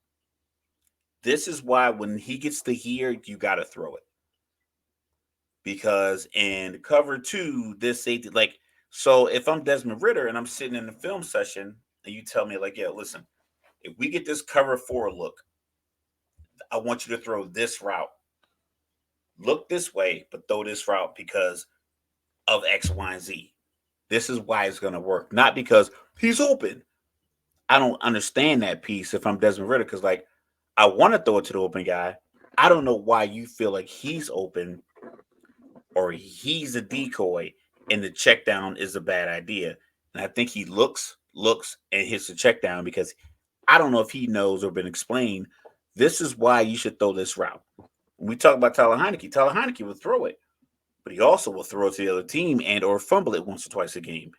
this is why when he gets to here, you got to throw it. Because in cover two, this safety, like, so if I'm Desmond Ritter and I'm sitting in the film session and you tell me, like, yeah, listen, if we get this cover four look, I want you to throw this route. Look this way, but throw this route because of X, Y, and Z. This is why it's going to work. Not because he's open. I don't understand that piece if I'm Desmond Ritter because, like, I want to throw it to the open guy. I don't know why you feel like he's open or he's a decoy and the check down is a bad idea. And I think he looks, and hits the check down because I don't know if he knows or been explained. This is why you should throw this route. When we talk about Tyler Heineke will throw it, but he also will throw it to the other team and or fumble it once or twice a game.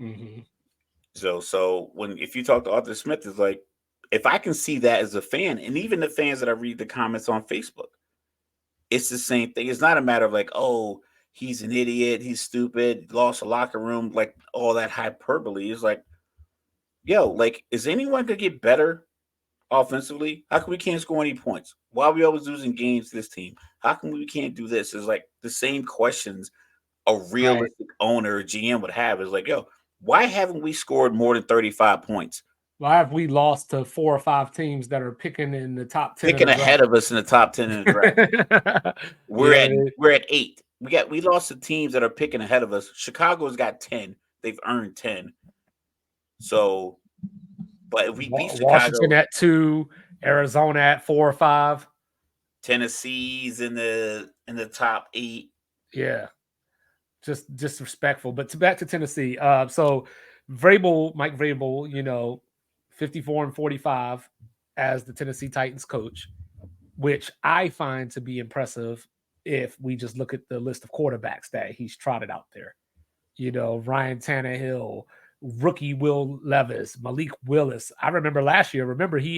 Mm-hmm. So when if you talk to Arthur Smith, it's like if I can see that as a fan, and even the fans that I read the comments on Facebook, it's the same thing. It's not a matter of like, oh, he's an idiot, he's stupid, lost a locker room, like all that hyperbole. It's like, yo, like, is anyone gonna get better offensively? How come we can't score any points? Why are we always losing games to this team? How come we can't do this? It's like the same questions a Right. realistic owner or GM would have. Is like, yo, why haven't we scored more than 35 points? Why have we lost to 4 or 5 teams that are picking in the top 10 of Picking the ahead of us in the top 10 in the draft. draft? We're Yeah. at we're at 8. We lost to teams that are picking ahead of us. Chicago's got 10. They've earned 10. So, but if we beat Washington Chicago, at 2, Arizona at 4 or 5. Tennessee's in the top 8. Yeah. Just disrespectful. But back to Tennessee. So Mike Vrabel, 54-45 as the Tennessee Titans coach, which I find to be impressive if we just look at the list of quarterbacks that he's trotted out there. Ryan Tannehill, rookie Will Levis, Malik Willis. I remember last year. Remember he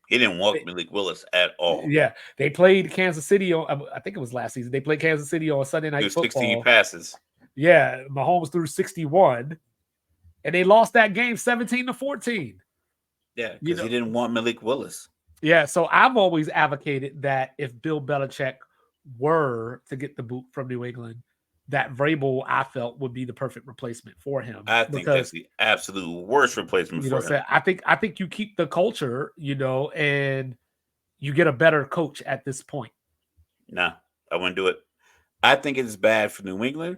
didn't walk Malik Willis at all. Yeah, they played Kansas City on. I think it was last season. They played Kansas City on Sunday Night Football. 16 passes. Yeah, Mahomes threw 61, and they lost that game 17-14. Yeah, because he didn't want Malik Willis. Yeah, so I've always advocated that if Bill Belichick were to get the boot from New England, that Vrabel, I felt, would be the perfect replacement for him. I think that's the absolute worst replacement for him. I think you keep the culture, and you get a better coach at this point. Nah, I wouldn't do it. I think it's bad for New England,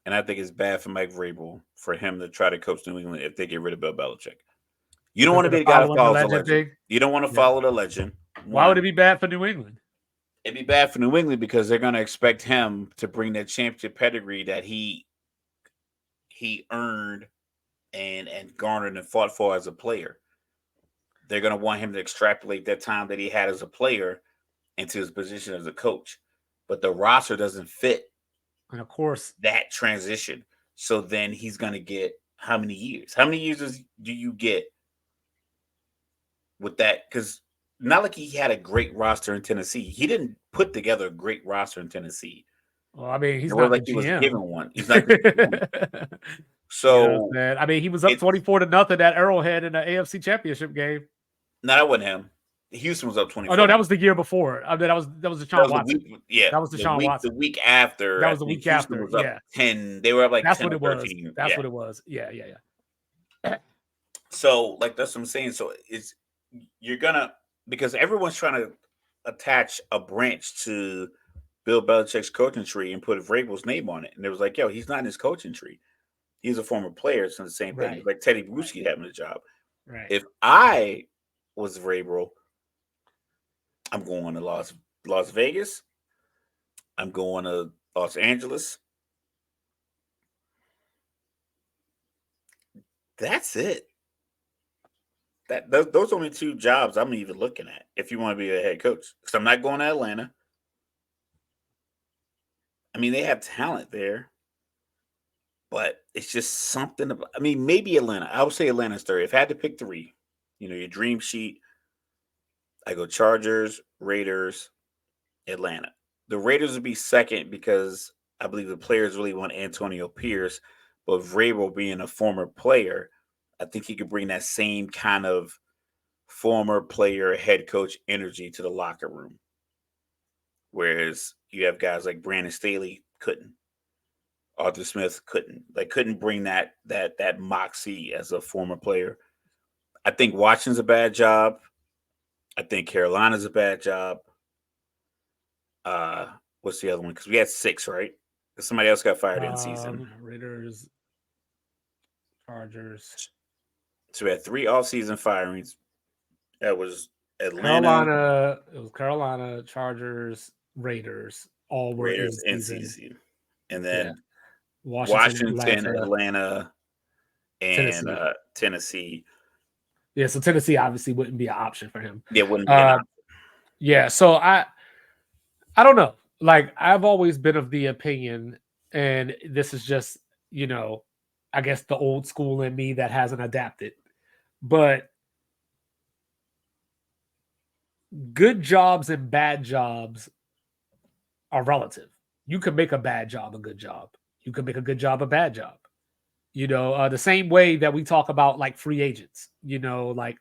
and I think it's bad for Mike Vrabel for him to try to coach New England if they get rid of Bill Belichick. You don't want to be the guy that follows the legend. You don't want to follow the legend. Why would it be bad for New England? It'd be bad for New England because they're going to expect him to bring that championship pedigree that he earned and garnered and fought for as a player. They're going to want him to extrapolate that time that he had as a player into his position as a coach. But the roster doesn't fit. And of course, that transition. So then he's going to get how many years? How many years do you get with that? Because not like he had a great roster in Tennessee. He didn't put together a great roster in Tennessee. Well, I mean, he's not like he GM. was given one. He's not. So I mean, he was up 24-0 at Arrowhead in the AFC Championship game. No, that wasn't him. Houston was up 24. Oh no, that was the year before. I mean, that was Deshaun Watson. That was Deshaun Watson. The week after. That was the week Houston after. Was up 10. They were up like that's 10 what it 13. was. That's what it was. Yeah. So, like, that's what I'm saying. So you're gonna, because everyone's trying to attach a branch to Bill Belichick's coaching tree and put Vrabel's name on it, and it was like, yo, he's not in his coaching tree. He's a former player. It's the same thing. Right. Like Teddy Bruschi having a job. Right. If I was Vrabel, I'm going to Las Vegas. I'm going to Los Angeles. That's it. Those are only two jobs I'm even looking at if you want to be a head coach. Because I'm not going to Atlanta. I mean, they have talent there. But it's just something about, I mean, maybe Atlanta. I would say Atlanta's third. If I had to pick three, your dream sheet, I go Chargers, Raiders, Atlanta. The Raiders would be second because I believe the players really want Antonio Pierce. But Vrabel being a former player, I think he could bring that same kind of former player, head coach energy to the locker room. Whereas you have guys like Brandon Staley couldn't. Arthur Smith couldn't bring that moxie as a former player. I think Washington's a bad job. I think Carolina's a bad job. What's the other one? Because we had 6, right? Somebody else got fired in season. Raiders, Chargers. So we had 3 off-season firings. That was Atlanta. It was Carolina, Chargers, Raiders. All were Raiders in season. And then Washington, Atlanta, and Tennessee. Yeah, so Tennessee obviously wouldn't be an option for him. Yeah, wouldn't be an option. Yeah, so I don't know. Like, I've always been of the opinion, and this is just, I guess the old school in me that hasn't adapted. But good jobs and bad jobs are relative. You can make a bad job a good job. You can make a good job a bad job. The same way that we talk about like free agents. Like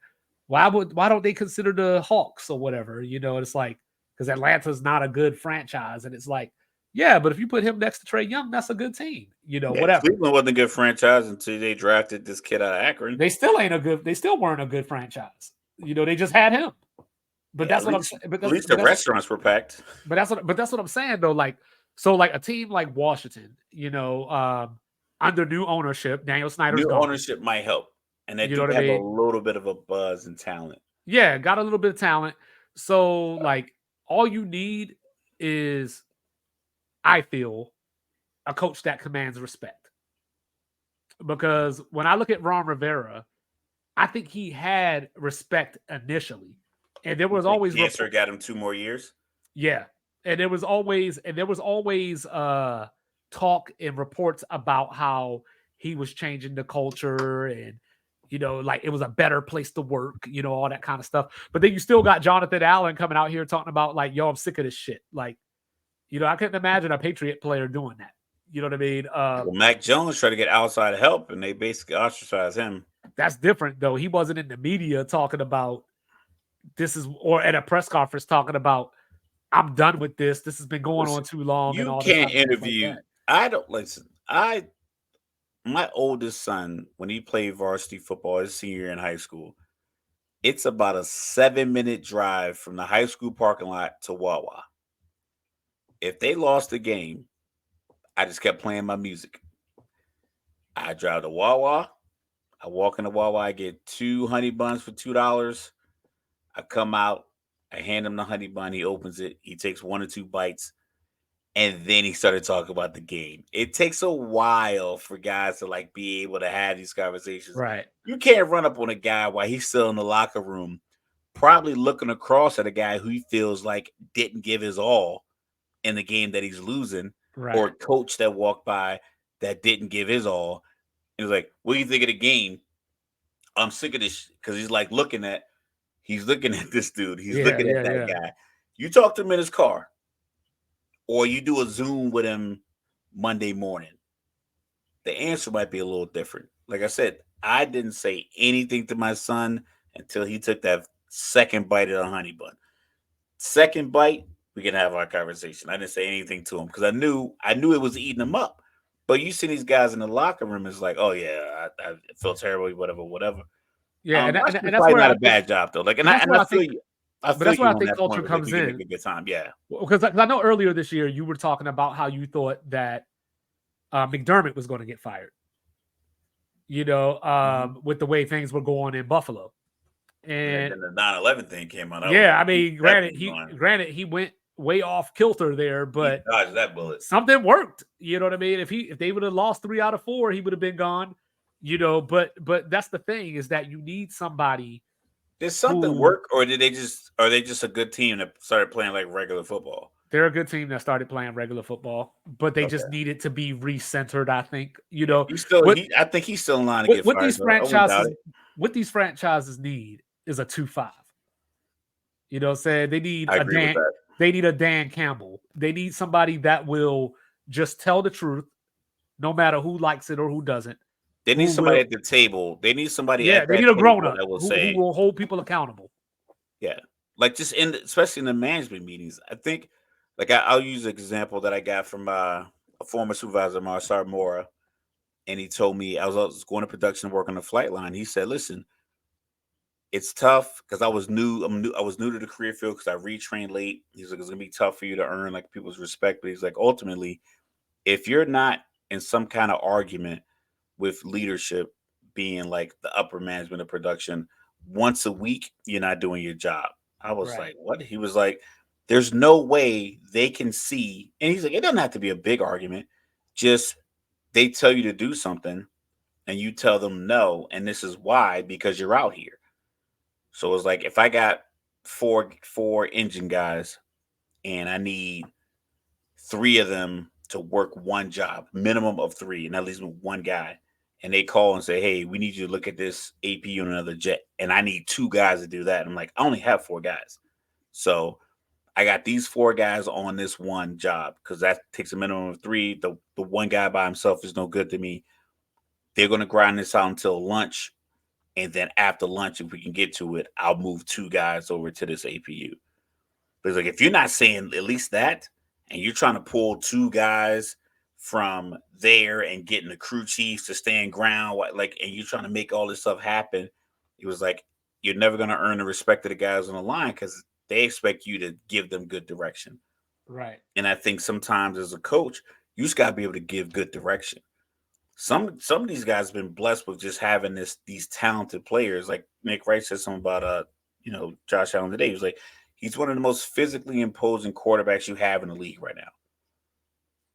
why don't they consider the Hawks or whatever? It's like because Atlanta's not a good franchise, and it's like, yeah, but if you put him next to Trae Young, that's a good team. Whatever. Cleveland wasn't a good franchise until they drafted this kid out of Akron. They still weren't a good franchise. They just had him. But that's what I'm saying. But at least the restaurants were packed. But that's what I'm saying though. Like, so like a team like Washington, under new ownership, Daniel Snyder's gone. Ownership might help. And they do have a little bit of a buzz and talent. Yeah, got a little bit of talent. So like all you need is, I feel, a coach that commands respect. because when I look at Ron Rivera, I think he had respect initially, and there You was think always cancer got him 2 more years? yeah, and there was always talk and reports about how he was changing the culture and like it was a better place to work, all that kind of stuff. But then you still got Jonathan Allen coming out here talking about like, yo, I'm sick of this shit. Like, I couldn't imagine a Patriot player doing that. You know what I mean? Well, Mac Jones tried to get outside help, and they basically ostracized him. That's different though. He wasn't in the media talking about this is or at a press conference talking about I'm done with this. This has been going on Listen, too long and you all this can't kind of stuff like interview. that. I don't listen. My oldest son, when he played varsity football his senior year in high school, it's about a 7-minute drive from the high school parking lot to Wawa. If they lost the game, I just kept playing my music. I drive to Wawa. I walk into Wawa. I get 2 honey buns for $2. I come out. I hand him the honey bun. He opens it. He takes 1 or 2 bites. And then he started talking about the game. It takes a while for guys to like be able to have these conversations. Right. You can't run up on a guy while he's still in the locker room, probably looking across at a guy who he feels like didn't give his all in the game that he's losing, or Right. a coach that walked by that didn't give his all. And he's like, "What do you think of the game? I'm sick of this," because he's looking at this dude. He's Yeah, looking at yeah, that yeah. guy. You talk to him in his car, or you do a Zoom with him Monday morning, the answer might be a little different. Like I said, I didn't say anything to my son until he took that second bite of the honey bun. Second bite, we can have our conversation. I didn't say anything to him because I knew it was eating him up. But you see these guys in the locker room, it's like, oh yeah, I feel terrible, whatever, whatever. Yeah, That's and probably that's where not I a think bad job though. Like, and and I that's and where I I feel think you. I but feel that's where you I on think that culture point. Like, comes we can make in a good time. Yeah. because I know earlier this year you were talking about how you thought that McDermott was going to get fired. Mhm. With the way things were going in Buffalo, And and then the 9/11 thing came out. I was yeah, like, I he's mean, definitely gone. granted he went way off kilter there, He but dodged that bullet. something worked. You know what I mean? If they would have lost 3 out of 4, he would have been gone. But that's the thing is that you need somebody Did something who work, or did they just are they just a good team that started playing like regular football? they're a good team that started playing regular football, but they just Okay. needed to be recentered. I think Yeah. what I think he's still in line to what get what fired, these so I wouldn't doubt franchises it. what these franchises need is a 2-5. You know what I'm saying? I agree with that. They need a Dan Campbell. They need somebody that will just tell the truth, no matter who likes it or who doesn't. They need Who somebody will at the table. They need somebody Yeah, at they that need a grown table up that will who say, will hold people accountable. yeah, like just especially in the management meetings. I think, like I'll use an example that I got from a former supervisor, Marsar Mora, and he told me I was going to production work on the flight line. He said, "Listen, it's tough because I was new. I was new to the career field because I retrained late. He's like, it's gonna be tough for you to earn like people's respect. But he's like, ultimately, if you're not in some kind of argument with leadership being like the upper management of production once a week, you're not doing your job." I was Right. like, what? He was like, there's no way they can see. And he's like, it doesn't have to be a big argument. Just they tell you to do something and you tell them no. And this is why, because you're out here. So it's like if I got four engine guys and I need 3 of them to work one job, minimum of 3, and at least one guy, and they call and say, "Hey, we need you to look at this AP on another jet," and I need 2 guys to do that. I'm like, I only have 4 guys, so I got these 4 guys on this one job because that takes a minimum of 3. The one guy by himself is no good to me. They're gonna grind this out until lunch, and then after lunch, if we can get to it, I'll move 2 guys over to this APU. But it's like if you're not saying at least that, and you're trying to pull 2 guys from there and getting the crew chiefs to stand ground, like, and you're trying to make all this stuff happen, it was like you're never going to earn the respect of the guys on the line because they expect you to give them good direction. Right. And I think sometimes as a coach, you just got to be able to give good direction. Some of these guys have been blessed with just having these talented players. Like Nick Wright said something about Josh Allen today. He was like, he's one of the most physically imposing quarterbacks you have in the league right now.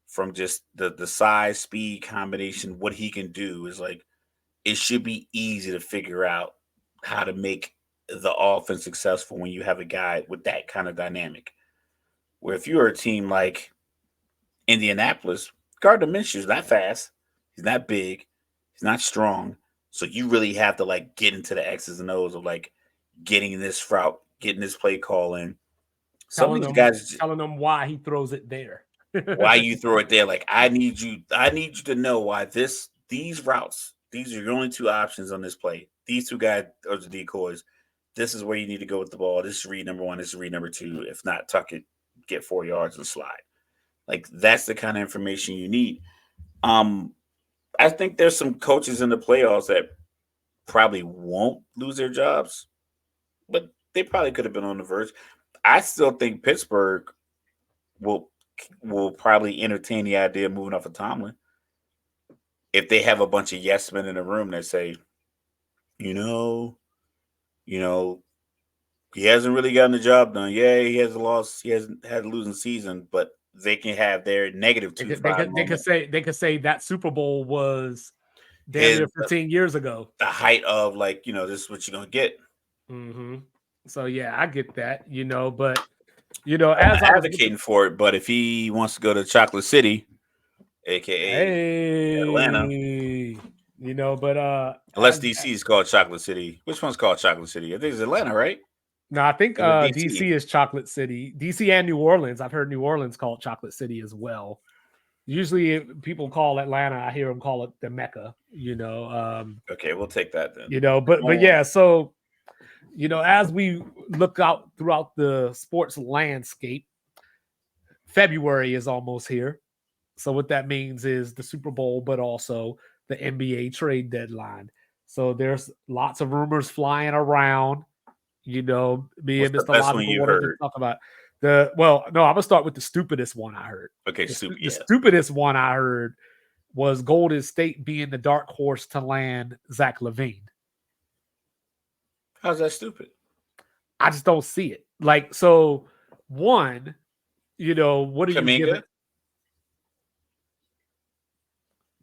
from just the size, speed combination, what he can do is like it should be easy to figure out how to make the offense successful when you have a guy with that kind of dynamic. Where if you're a team like Indianapolis, Gardner Minshew's not fast, he's not big, he's not strong, so you really have to like get into the X's and O's of like getting this route, getting this play call in. Some of these guys, telling them why he throws it there. why you throw it there, like I need you to know why these routes, these are your only two options on this play. These two guys are the decoys. This is where you need to go with the ball. This is read number one. This is read number two. If not, tuck it, get 4 yards and slide. Like that's the kind of information you need. Um, I think there's some coaches in the playoffs that probably won't lose their jobs, but they probably could have been on the verge. I still think Pittsburgh will will probably entertain the idea of moving off of Tomlin if they have a bunch of yes men in the room that say, you know, you know, he hasn't really gotten the job done. Yeah, he has a loss. He hasn't had a losing season, but they can have their negative They two could, they five could, they could moment. say they could say that Super Bowl was damn His near 15 years ago. the height of like this is what you're gonna get. Mm-hmm. So yeah, I get that, but I'm as I not was advocating for it, but if he wants to go to Chocolate City, aka Atlanta, hey, but unless DC is called Chocolate City. Which one's called Chocolate City? I think it's Atlanta, right? no, I think Or is it DC is Chocolate City. DC and New Orleans. I've heard New Orleans called Chocolate City as well. Usually people call Atlanta, I hear them call it the Mecca, Okay, we'll take that then. but yeah, so as we look out throughout the sports landscape, February is almost here. So what that means is the Super Bowl, but also the NBA trade deadline. So there's lots of rumors flying around. Me What's and the Mr. best one Logical you wanted to heard? talk about no, I'm gonna start with the stupidest one I heard. Okay, The stupidest one I heard was Golden State being the dark horse to land Zach LaVine. How's that stupid? I just don't see it. Like, so one, what are you giving? Kaminga?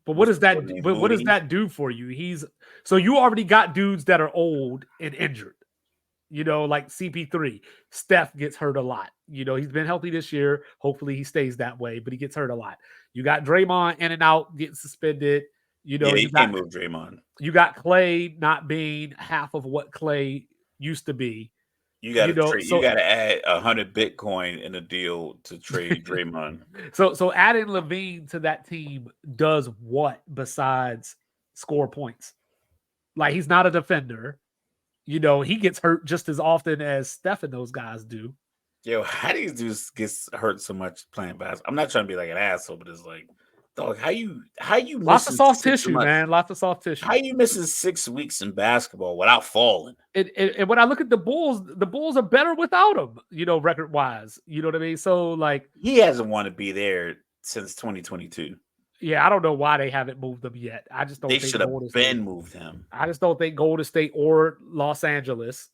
But what What's does the boy that? named But what does Moody? that do for you? So you already got dudes that are old and injured. Like CP3. Steph gets hurt a lot. He's been healthy this year. Hopefully he stays that way, but he gets hurt a lot. You got Draymond in and out, getting suspended. Yeah, you can't move Draymond. You got Clay not being half of what Clay used to be. You got to trade. You got to add 100 Bitcoin in a deal to trade Draymond. So adding LaVine to that team does what besides score points? Like, he's not a defender. He gets hurt just as often as Steph and those guys do. Yo, how do these dudes get hurt so much playing basketball? I'm not trying to be like an asshole, but it's like, dog, how you lots of soft tissue, man. Lots of soft tissue. How you missing 6 weeks in basketball without falling? And when I look at the Bulls are better without him, record wise. You know what I mean? So like, he hasn't wanted to be there since 2022. Yeah, I don't know why they haven't moved him yet. I just don't they think should have been moved him. I just don't think Golden State or Los Angeles,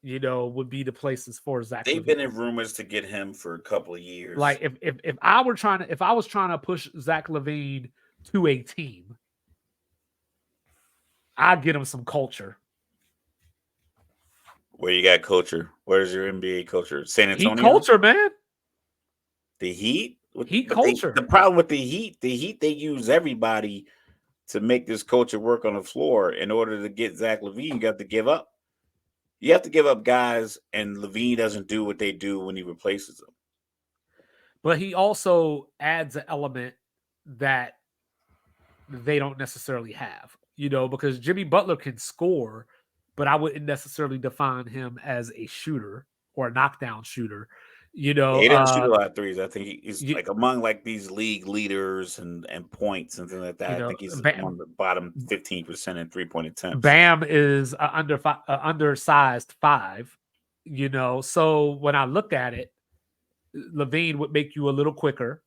would be the places for Zach. They've been in rumors to get him for a couple of years. Like if I was trying to push Zach LaVine to a team, I'd get him some culture. Where you got culture? Where's your NBA culture? San Antonio? Heat culture, man. The Heat? Heat culture. The problem with the Heat, they use everybody to make this culture work on the floor. In order to get Zach LaVine, you have to give up. You have to give up guys, and LaVine doesn't do what they do when he replaces them. But he also adds an element that they don't necessarily have, because Jimmy Butler can score, but I wouldn't necessarily define him as a shooter or a knockdown shooter. He doesn't shoot a lot of threes. I think he's like among like these league leaders and points and things like that. I think he's on the bottom 15% in 3-point attempts. Bam is undersized 5. So when I look at it, LaVine would make you a little quicker,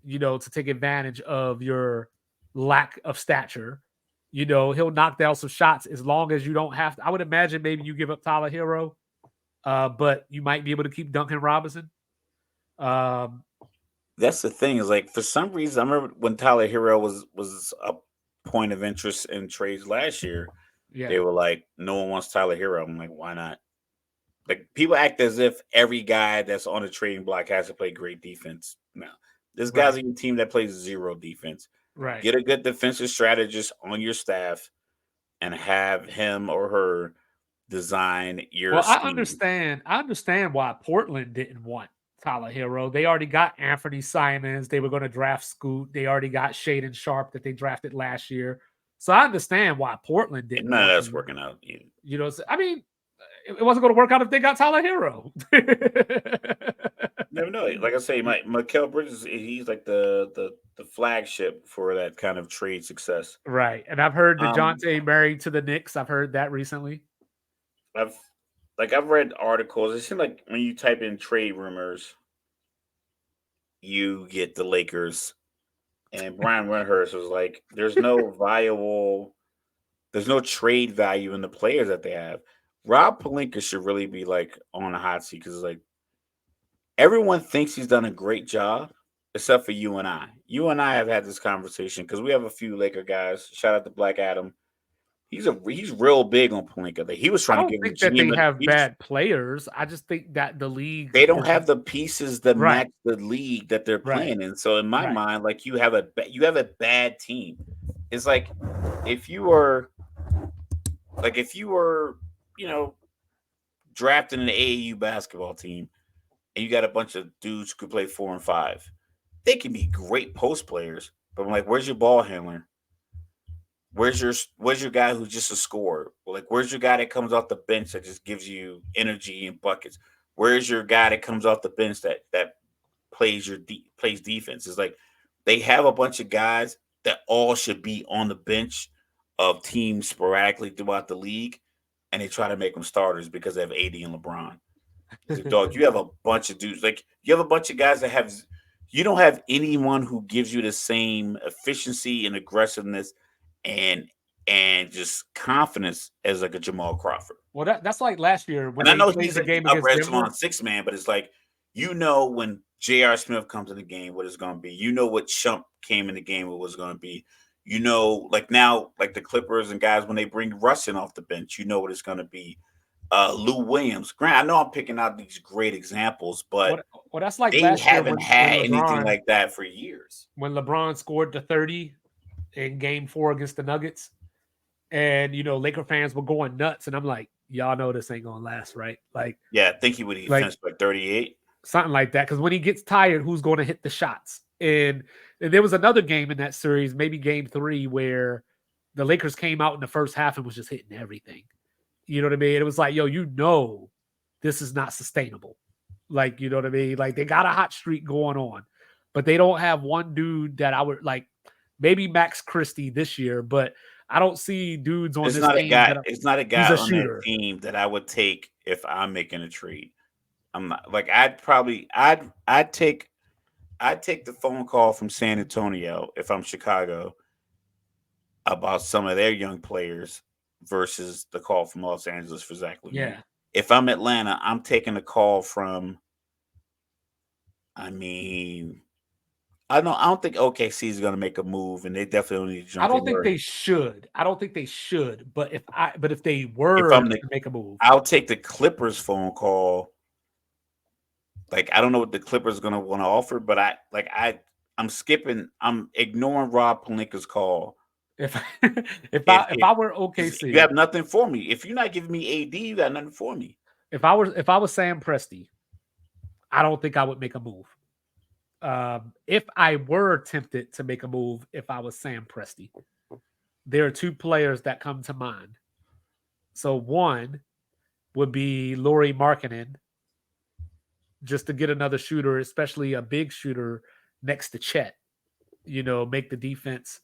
to take advantage of your lack of stature. He'll knock down some shots as long as you don't have to. I would imagine maybe you give up Tyler Hero, but you might be able to keep Duncan Robinson. that's the thing is like for some reason I remember when Tyler Hero was a point of interest in trades last year. Yeah, They were like, no one wants Tyler Hero. I'm like, why not? Like people act as if every guy that's on the trading block has to play great defense. No, there's guys right, on your team that plays zero defense. right. Get a good defensive strategist on your staff and have him or her design your Well, I scheme. understand. I understand why Portland didn't want Tyler Hero. They already got Anthony Simons. They were going to draft Scoot. They already got Shaden Sharp that they drafted last year. So I understand why Portland And didn't none of want that's him. working out either. I mean, it wasn't going to work out if they got Tyler Hero. Never know. Like I say, my Mikel Bridges, he's like the flagship for that kind of trade success. Right. And I've heard Um, DeJounte married to the Knicks. I've heard that recently. I've I've read articles. It seems like when you type in trade rumors, you get the Lakers. And Brian Windhurst was like, there's no trade value in the players that they have. Rob Palinka should really be like on the hot seat because like everyone thinks he's done a great job, except for you and I. You and I have had this conversation because we have a few Laker guys. Shout out to Black Adam. He's real big on Palinka. That he was I trying to don't give the think that GM. they have bad players. I just think that the league They don't is have the pieces that right, match the league that they're right, playing in. So in my right. mind, like you have a bad team. It's like if you were if you were you know drafting an AAU basketball team and you got a bunch of dudes who could play 4 and 5, they can be great post players. But I'm like, where's your ball handler? Where's your guy who's just a scorer? Like, where's your guy that comes off the bench that just gives you energy and buckets? Where's your guy that comes off the bench that plays defense? It's like they have a bunch of guys that all should be on the bench of teams sporadically throughout the league, and they try to make them starters because they have AD and LeBron. It's like, dog, you have a bunch of dudes. Like you have a bunch of guys that have. You don't have anyone who gives you the same efficiency and aggressiveness and just confidence as like a Jamal Crawford. Well, that's like last year when And I they know played he's the like the game upper against Denver. echelon 6 man, but it's like when J.R. Smith comes in the game, what it's going to be. You know what Shump came in the game, what was going to be. You know, like now, like the Clippers and guys when they bring Russ in off the bench, you know what it's going to be. Lou Williams. Grant, I know I'm picking out these great examples, but What well, that's like they last year haven't when had anything LeBron like that for years. scored the 30 in game 4 against the Nuggets. And Laker fans were going nuts. And I'm like, y'all know this ain't gonna last, right? Yeah, I think he would have Like finished by 38. something like that. Because when he gets tired, who's going to hit the shots? And there was another game in that series, maybe game 3, where the Lakers came out in the first half and was just hitting everything. You know what I mean? It was like, this is not sustainable. Like, you know what I mean? Like they got a hot streak going on, but they don't have one dude that I would like. Maybe Max Christie this year, but I don't see dudes on It's this not a team guy. that It's not a he's guy a on that shooter. team that I would take if I'm making a trade. I'm not like I'd take the phone call from San Antonio if I'm Chicago about some of their young players versus the call from Los Angeles for Zach LaVine. Yeah. If I'm Atlanta, I'm taking a call from. I mean, I don't think OKC is going to make a move, and they definitely need I Dejounte don't think Murray. they should. I don't think they should. But if they If were I'm to the, make a move, I'll take the Clippers phone call. Like I don't know what the Clippers going to want to offer, but I'm ignoring Rob Palinka's call. if if I If were 'cause you OKC, have nothing for me. If you're not giving me AD, you got nothing for me. if I was Sam Presti, I don't think I would make a move. If I were tempted to make a move, if I was Sam Presti, there are 2 players that come to mind. So one would be Laurie Markkinen, just to get another shooter, especially a big shooter next to Chet. Make the defense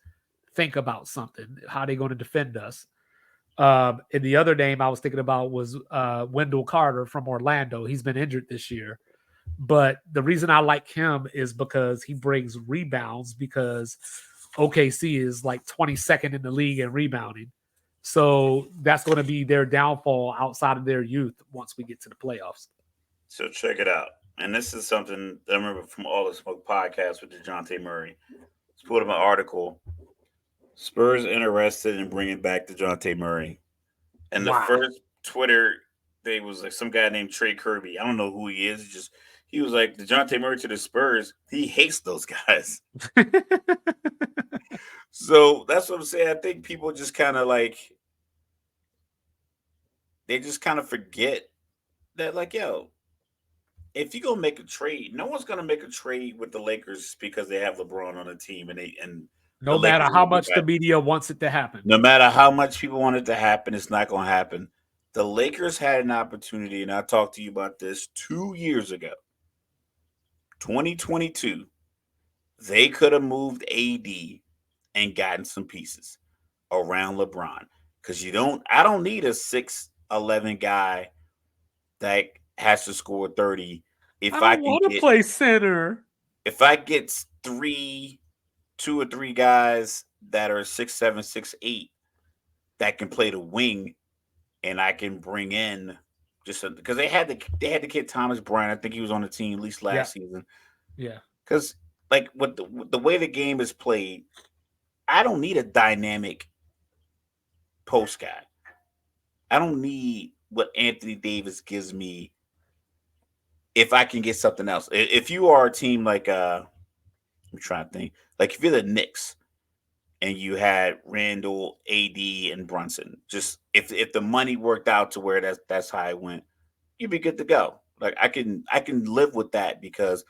think about something. How they going to defend us? And the other name I was thinking about was Wendell Carter from Orlando. He's been injured this year, but the reason I like him is because he brings rebounds. Because OKC is like 22nd in the league in rebounding. So that's going to be their downfall outside of their youth once we get to the playoffs. So check it out. and this is something that I remember from all the Smoke podcast with DeJounte Murray. Let's put up an article. Spurs interested in bringing back DeJounte Murray. And the Why? first Twitter, they was like some guy named Trey Kirby. I don't know who he is. He was like DeJounte Murray to the Spurs. He hates those guys. So that's what I'm saying. I think people just kind of like they just kind of forget that, like, yo, if you gonna make a trade, no one's gonna make a trade with the Lakers because they have LeBron on the team and the No matter Lakers are how gonna be much the back. media wants it to happen. No matter how much people want it to happen, it's not gonna happen. The Lakers had an opportunity, and I talked to you about this 2 years ago, 2022. They could have moved AD and gotten some pieces around LeBron. Because I don't need a 6'11" guy that has to score 30 I if I don't can want to get play center. if I get two or three guys that are 6'7", 6'8", that can play the wing, and I can bring in because they had the kid Thomas Bryant. I think he was on the team at least Yeah, last season. yeah. Because like with the way the game is played, I don't need a dynamic post guy. I don't need what Anthony Davis gives me if I can get something else. If you are a team like I'm trying to think, like if you're the Knicks and you had Randall, AD, and Brunson, just if the money worked out to where that's how it went, you'd be good to go. Like I can live with that because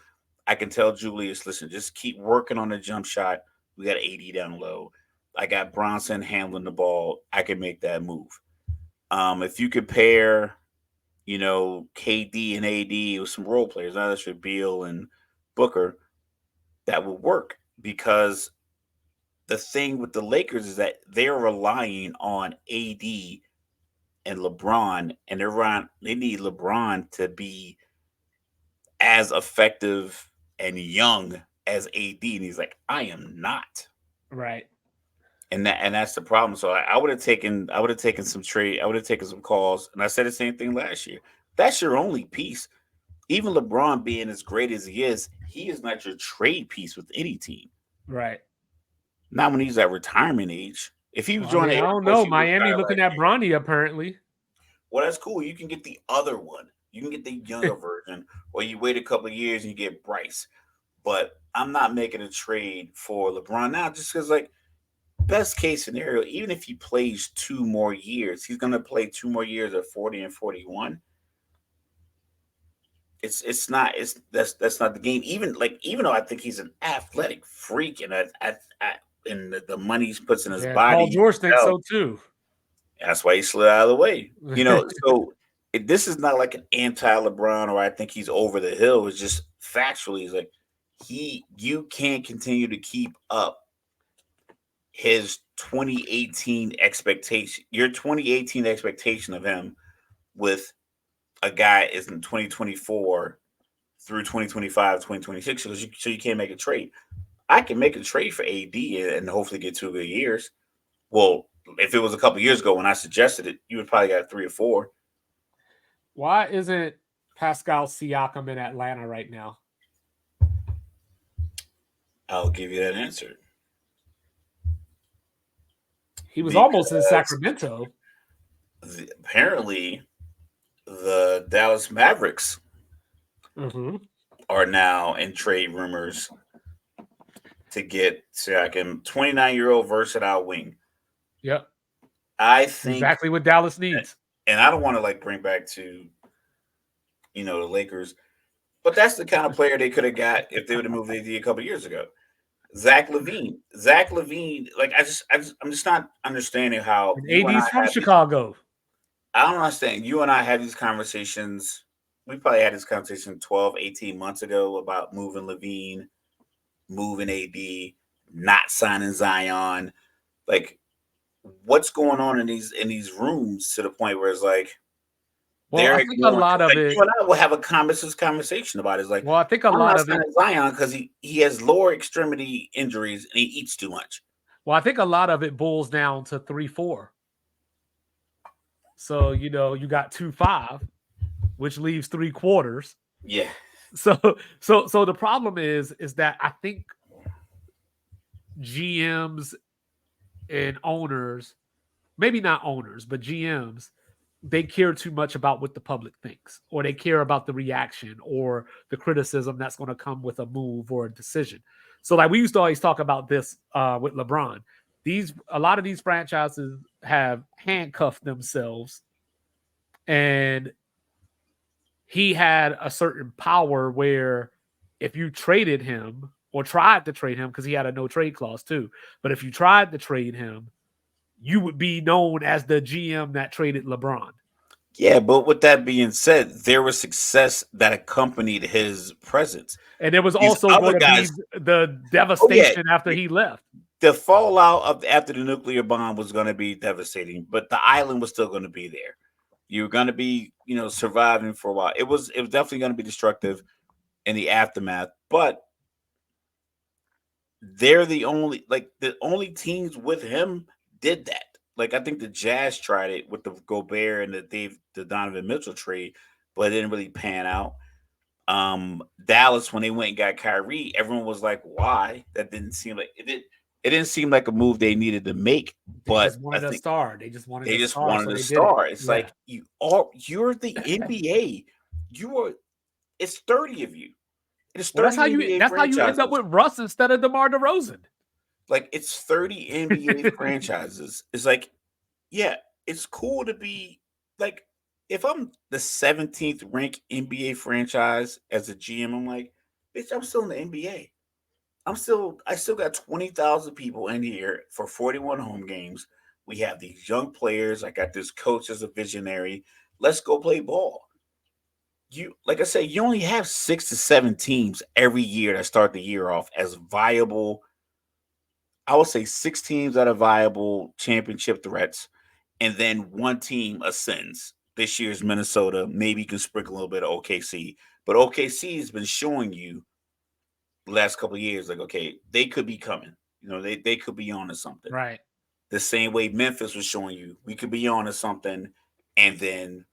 I can tell Julius, listen, just keep working on the jump shot. We got AD down low. I got Bronson handling the ball. I can make that move. If you could pair, KD and AD with some role players, not just Beal and Booker, that would work because the thing with the Lakers is that they're relying on AD and LeBron, and they need LeBron to be as effective and young as AD, and he's like, I am not. Right. And that's the problem. So I would have taken some trade. I would have taken some calls, and I said the same thing last year. That's your only piece. Even LeBron being as great as he is not your trade piece with any team. Right. Not when he's at retirement age. If he was Well, I during mean, the I Air don't Force, know. he would Miami retire looking last at year. Bronny apparently. Well, that's cool. You can get the other one. You can get the younger version, or you wait a couple of years and you get Bryce. But I'm not making a trade for LeBron now just because, like, best case scenario, even if he plays 2 more years, he's gonna play 2 more years at 40 and 41. It's not that's not the game. Even though I think he's an athletic freak and and the money he puts in his Yeah, body, Paul you George can thinks tell so too. that's why he slid out of the way. So this is not like an anti LeBron or I think he's over the hill. It's just factually, it's like you can't continue to keep up his 2018 expectation, your 2018 expectation of him with a guy is in 2024 through 2025, 2026. So you can't make a trade. I can make a trade for AD and hopefully get 2 good years. Well, if it was a couple years ago when I suggested it, you would probably got 3 or 4. Why isn't Pascal Siakam in Atlanta right now? I'll give you that answer He was almost in because Sacramento. apparently the Dallas Mavericks Mm-hmm. are now in trade rumors to get Siakam, 29-year-old versatile wing. Yep. I think, Exactly what Dallas needs. and I don't want to like bring back to the Lakers, but that's the kind of player they could have got if they would have moved AD a couple years ago. Zach Levine, like I'm just not understanding how And you and I AD's from have these. Chicago. I don't understand. You and I have these conversations. We probably had this conversation 12, 18 months ago about moving Levine, moving AD, not signing Zion. Like, what's going on in these rooms to the point where it's like Well, they're I think a ignoring. lot of Like it. you and I will have a conversation about it. It's like Well, I think a I'm lot not of it. signing Zion because he has lower extremity injuries and he eats too much. Well, I think a lot of it boils down to 3-4. So you got 2-5, which leaves 3 quarters. Yeah. So the problem is that I think GMs and owners, maybe not owners, but GMs, they care too much about what the public thinks, or they care about the reaction or the criticism that's going to come with a move or a decision. So, like we used to always talk about this with LeBron. A lot of these franchises have handcuffed themselves, and he had a certain power where if you traded him or tried to trade him, because he had a no trade clause too, but if you tried to trade him, you would be known as the GM that traded LeBron. Yeah, but with that being said, there was success that accompanied his presence. And there was These also other going to guys, be the oh yeah, devastation after he left. the fallout of after the nuclear bomb was going to be devastating, but the island was still going to be there. You were going to be, surviving for a while. It was definitely going to be destructive in the aftermath, but they're the only teams with him did that. Like I think the Jazz tried it with the Gobert and the Donovan Mitchell trade, but it didn't really pan out. Dallas, when they went and got Kyrie, everyone was like, "Why?" That didn't seem like it. It didn't seem like a move they needed to make. They But just I wanted a think star. They just wanted they a just star, wanted so a they did it. star. It's Yeah. like you're the NBA. You are. It's 30 of you. It's Well, that's 30 how you NBA that's how you end up franchises. with Russ instead of DeMar DeRozan. Like it's 30 NBA franchises. It's like, yeah, it's cool to be like if I'm the 17th ranked NBA franchise as a GM, I'm like, bitch, I'm still in the NBA. I still got 20,000 people in here for 41 home games. We have these young players. I got this coach as a visionary. Let's go play ball. Like I said, you only have 6 to 7 teams every year that start the year off as viable. I would say 6 teams that are viable championship threats, and then one team ascends. This year's Minnesota. Maybe you can sprinkle a little bit of OKC, but OKC has been showing you the last couple of years, like, okay, they could be coming. They could be on to something. Right. The same way Memphis was showing you we could be on to something, and then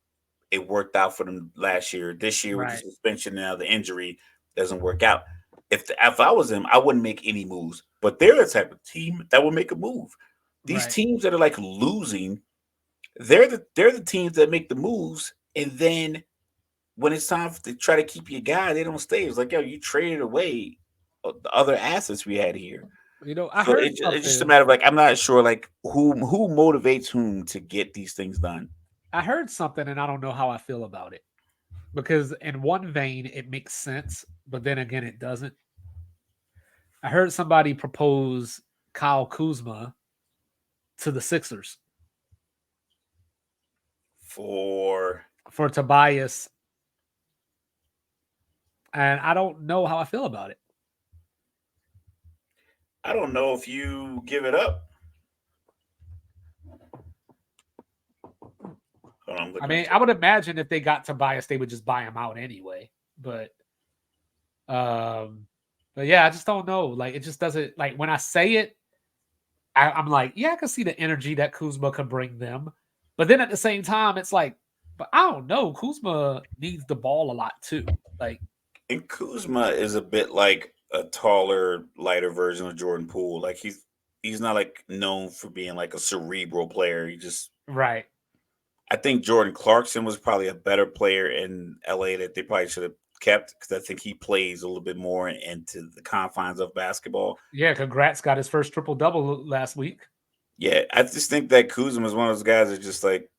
it worked out for them last year. This year with the Right. suspension now, the injury doesn't work out. If I was them, I wouldn't make any moves. But they're the type of team that will make a move. These Right. teams that are like losing, they're the teams that make the moves, and then when it's time to try to keep your guy, they don't stay. It's like, yo, you traded away the other assets we had here. I So heard it's just a something. matter of like I'm not sure like who motivates whom to get these things done. I heard something, and I don't know how I feel about it because in one vein it makes sense, but then again it doesn't. I heard somebody propose Kyle Kuzma to the Sixers For for Tobias, and I don't know how I feel about it. I don't know if you give it up. Hold on, I'm I looking at mean, I would imagine if they got Tobias, they would just buy him out anyway. Um, but yeah, I just don't know. Like, it just doesn't like when I say it, I'm like, yeah, I can see the energy that Kuzma could bring them. But then at the same time, it's like, but I don't know. Kuzma needs the ball a lot too. Like, and Kuzma is a bit like a taller, lighter version of Jordan Poole. Like he's not like known for being like a cerebral player. right. I think Jordan Clarkson was probably a better player in LA that they probably should have kept because I think he plays a little bit more into the confines of basketball. Yeah, congrats. Got his first triple double last week. Yeah, I just think that Kuzma is one of those guys that just like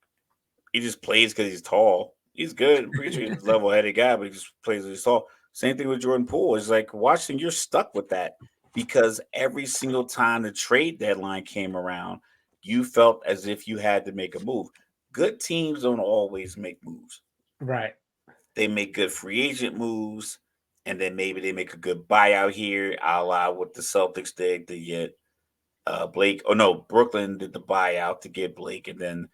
he just plays because he's tall. He's good. I'm pretty sure he's a level headed guy, but he just plays because he's tall. Same thing with Jordan Poole. It's like watching, you're stuck with that because every single time the trade deadline came around, you felt as if you had to make a move. Good teams don't always make moves. Right. They make good free agent moves, and then maybe they make a good buyout here, a la what the Celtics did to get Blake. Oh no, Brooklyn did the buyout to get Blake, and then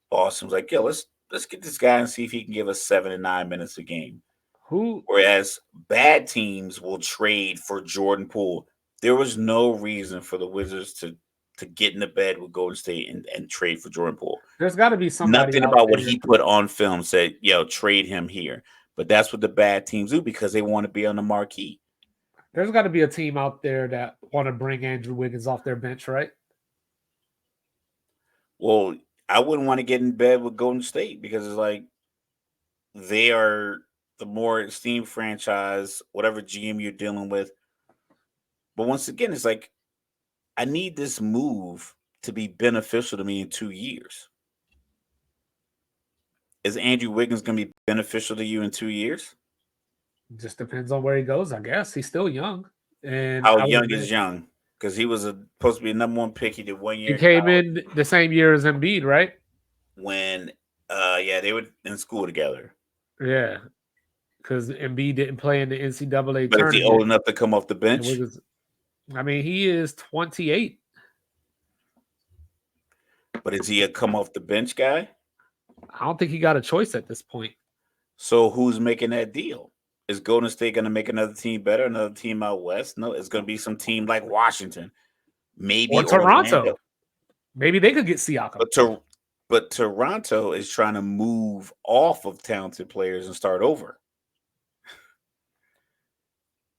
Boston was like, "Yo, let's get this guy and see if he can give us 7 to 9 minutes a game." Who Whereas bad teams will trade for Jordan Poole. There was no reason for the Wizards to get in the bed with Golden State and trade for Jordan Poole. there's got to be somebody Nothing out about what there. he put on film said, "Yo, trade him here." But that's what the bad teams do because they want to be on the marquee. There's got to be a team out there that want to bring Andrew Wiggins off their bench, right? Well, I wouldn't want to get in bed with Golden State because it's like they are the more esteemed franchise, whatever GM you're dealing with. But once again, it's like I need this move to be beneficial to me in 2 years. Is Andrew Wiggins going to be beneficial to you in 2 years? Just depends on where he goes, I guess. He's still young, and How I would young imagine is young? Because he was supposed to be a number one pick. He did 1 he year in came college in the same year as Embiid, right? when, yeah, they were in school together. Yeah, because Embiid didn't play in the NCAA But is he old tournament. enough to come off the And bench? Wiggins, I mean, he is 28. But is he a come off the bench guy? I don't think he got a choice at this point. So who's making that deal? Is Golden State going to make another team better, another team out west? No, it's going to be some team like Washington, maybe Or Toronto. Orlando. Maybe they could get Siakam. But Toronto is trying to move off of talented players and start over.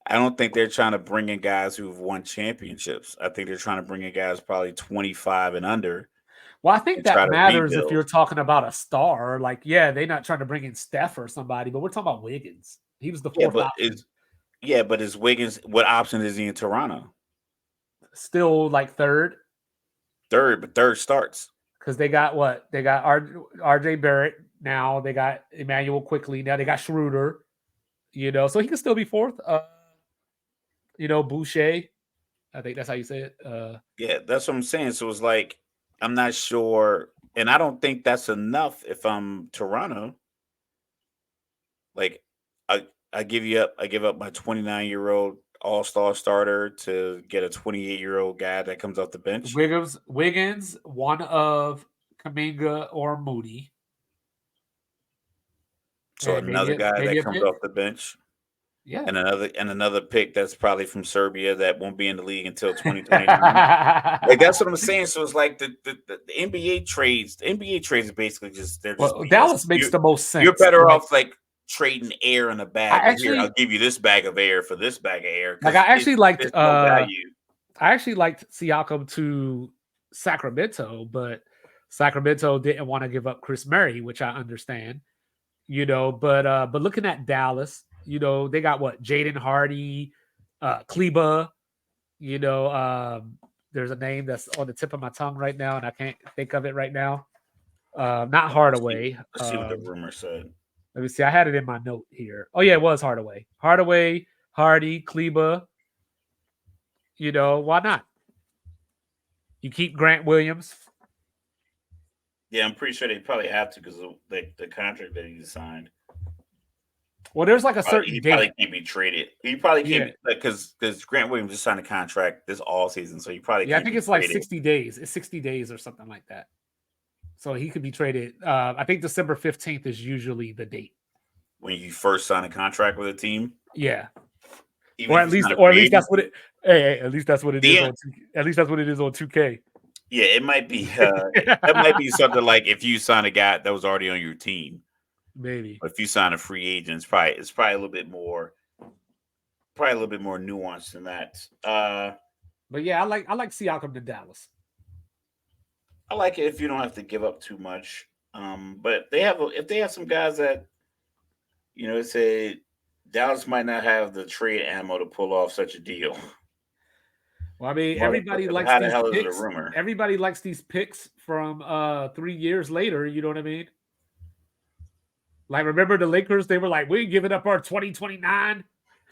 I don't think they're trying to bring in guys who've won championships. I think they're trying to bring in guys probably 25 and under Well, I think and try that to matters if you're rebuild. talking about a star. Like, yeah, they're not trying to bring in Steph or somebody, but we're talking about Wiggins. He was the Yeah, fourth option. but is Wiggins, what option is he in Toronto? Still like third. Third, but third starts. Because they got what? They got RJ Barrett now. They got Emmanuel quickly. Now they got Schroeder. So he can still be fourth. Boucher. I think that's how you say it. Yeah, that's what I'm saying. So it's like I'm not sure, and I don't think that's enough if I'm Toronto. Like I give up my 29-year-old all-star starter to get a 28-year-old guy that comes off the bench. Wiggins, one of Kaminga or Moody. So And another guy maybe that a comes pick. off the bench. Yeah. And another pick that's probably from Serbia that won't be in the league until 2029. Like that's what I'm saying. So it's like the NBA trades. The NBA trades are basically they're just Well, BS. Dallas makes the most sense. You're better Like, off like trading air in a bag. Here, I'll give you this bag of air for this bag of air. Like I actually liked it's no value. I actually liked Siakam to Sacramento, but Sacramento didn't want to give up Chris Murray, which I understand. But looking at Dallas, they got what? Jaden Hardy, Kleba, there's a name that's on the tip of my tongue right now, and I can't think of it right now. Not Hardaway. Let's see what the rumor said. Let me see. I had it in my note here. Oh, yeah, it was Hardaway. Hardaway, Hardy, Kleba. Why not? You keep Grant Williams. Yeah, I'm pretty sure they probably have to because the contract that he signed. Well, there's like a certain he date. probably can't be traded. He probably can't because Grant Williams just signed a contract this all season, so he probably can't. I think it's like 60 days. It's 60 days or something like that. So he could be traded. I think December 15th is usually the date when you first sign a contract with a team. Yeah, Even or at least that's what it. Hey, at least that's what it is on. At least that's what it is on 2K. Yeah, it might be. That might be something like if you sign a guy that was already on your team. Maybe. But if you sign a free agent, it's probably a little bit more. Probably a little bit more nuanced than that. But yeah, I like Siakam to Dallas. I like it if you don't have to give up too much. But if they have some guys that, say Dallas might not have the trade ammo to pull off such a deal. Well, I mean, everybody likes these picks. Everybody likes these picks from 3 years later. You know what I mean? Like, remember the Lakers? They were like, "We're giving up our 2029."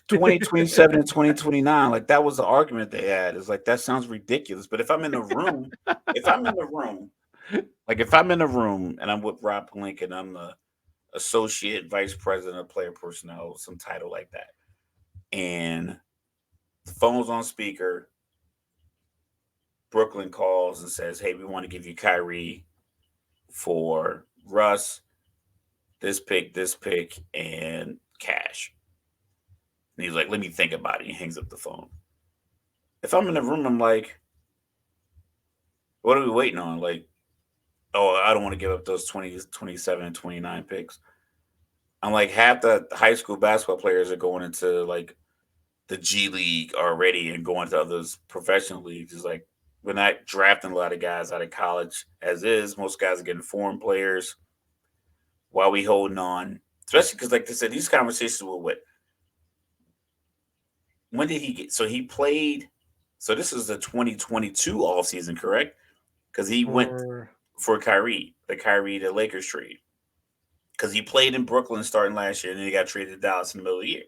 2027 and 2029. Like that was the argument they had. It's like that sounds ridiculous. But if I'm in the room, if I'm in the room and I'm with Rob Palinka and I'm the associate vice president of player personnel, some title like that, and the phone's on speaker, Brooklyn calls and says, "Hey, we want to give you Kyrie for Russ, this pick, and cash." And he's like, "Let me think about it." He hangs up the phone. If I'm in the room, I'm like, what are we waiting on? Like, oh, I don't want to give up those 20, 27, and 29 picks. I'm like half the high school basketball players are going into like the G League already and going to others professional leagues. It's like we're not drafting a lot of guys out of college as is. Most guys are getting foreign players while we holding on. Especially because, like I said, these conversations were what? When did he get? So he played. So this is the 2022 off season, correct? Because he went For for Kyrie the Lakers trade. Because he played in Brooklyn starting last year, and then he got traded to Dallas in the middle of the year.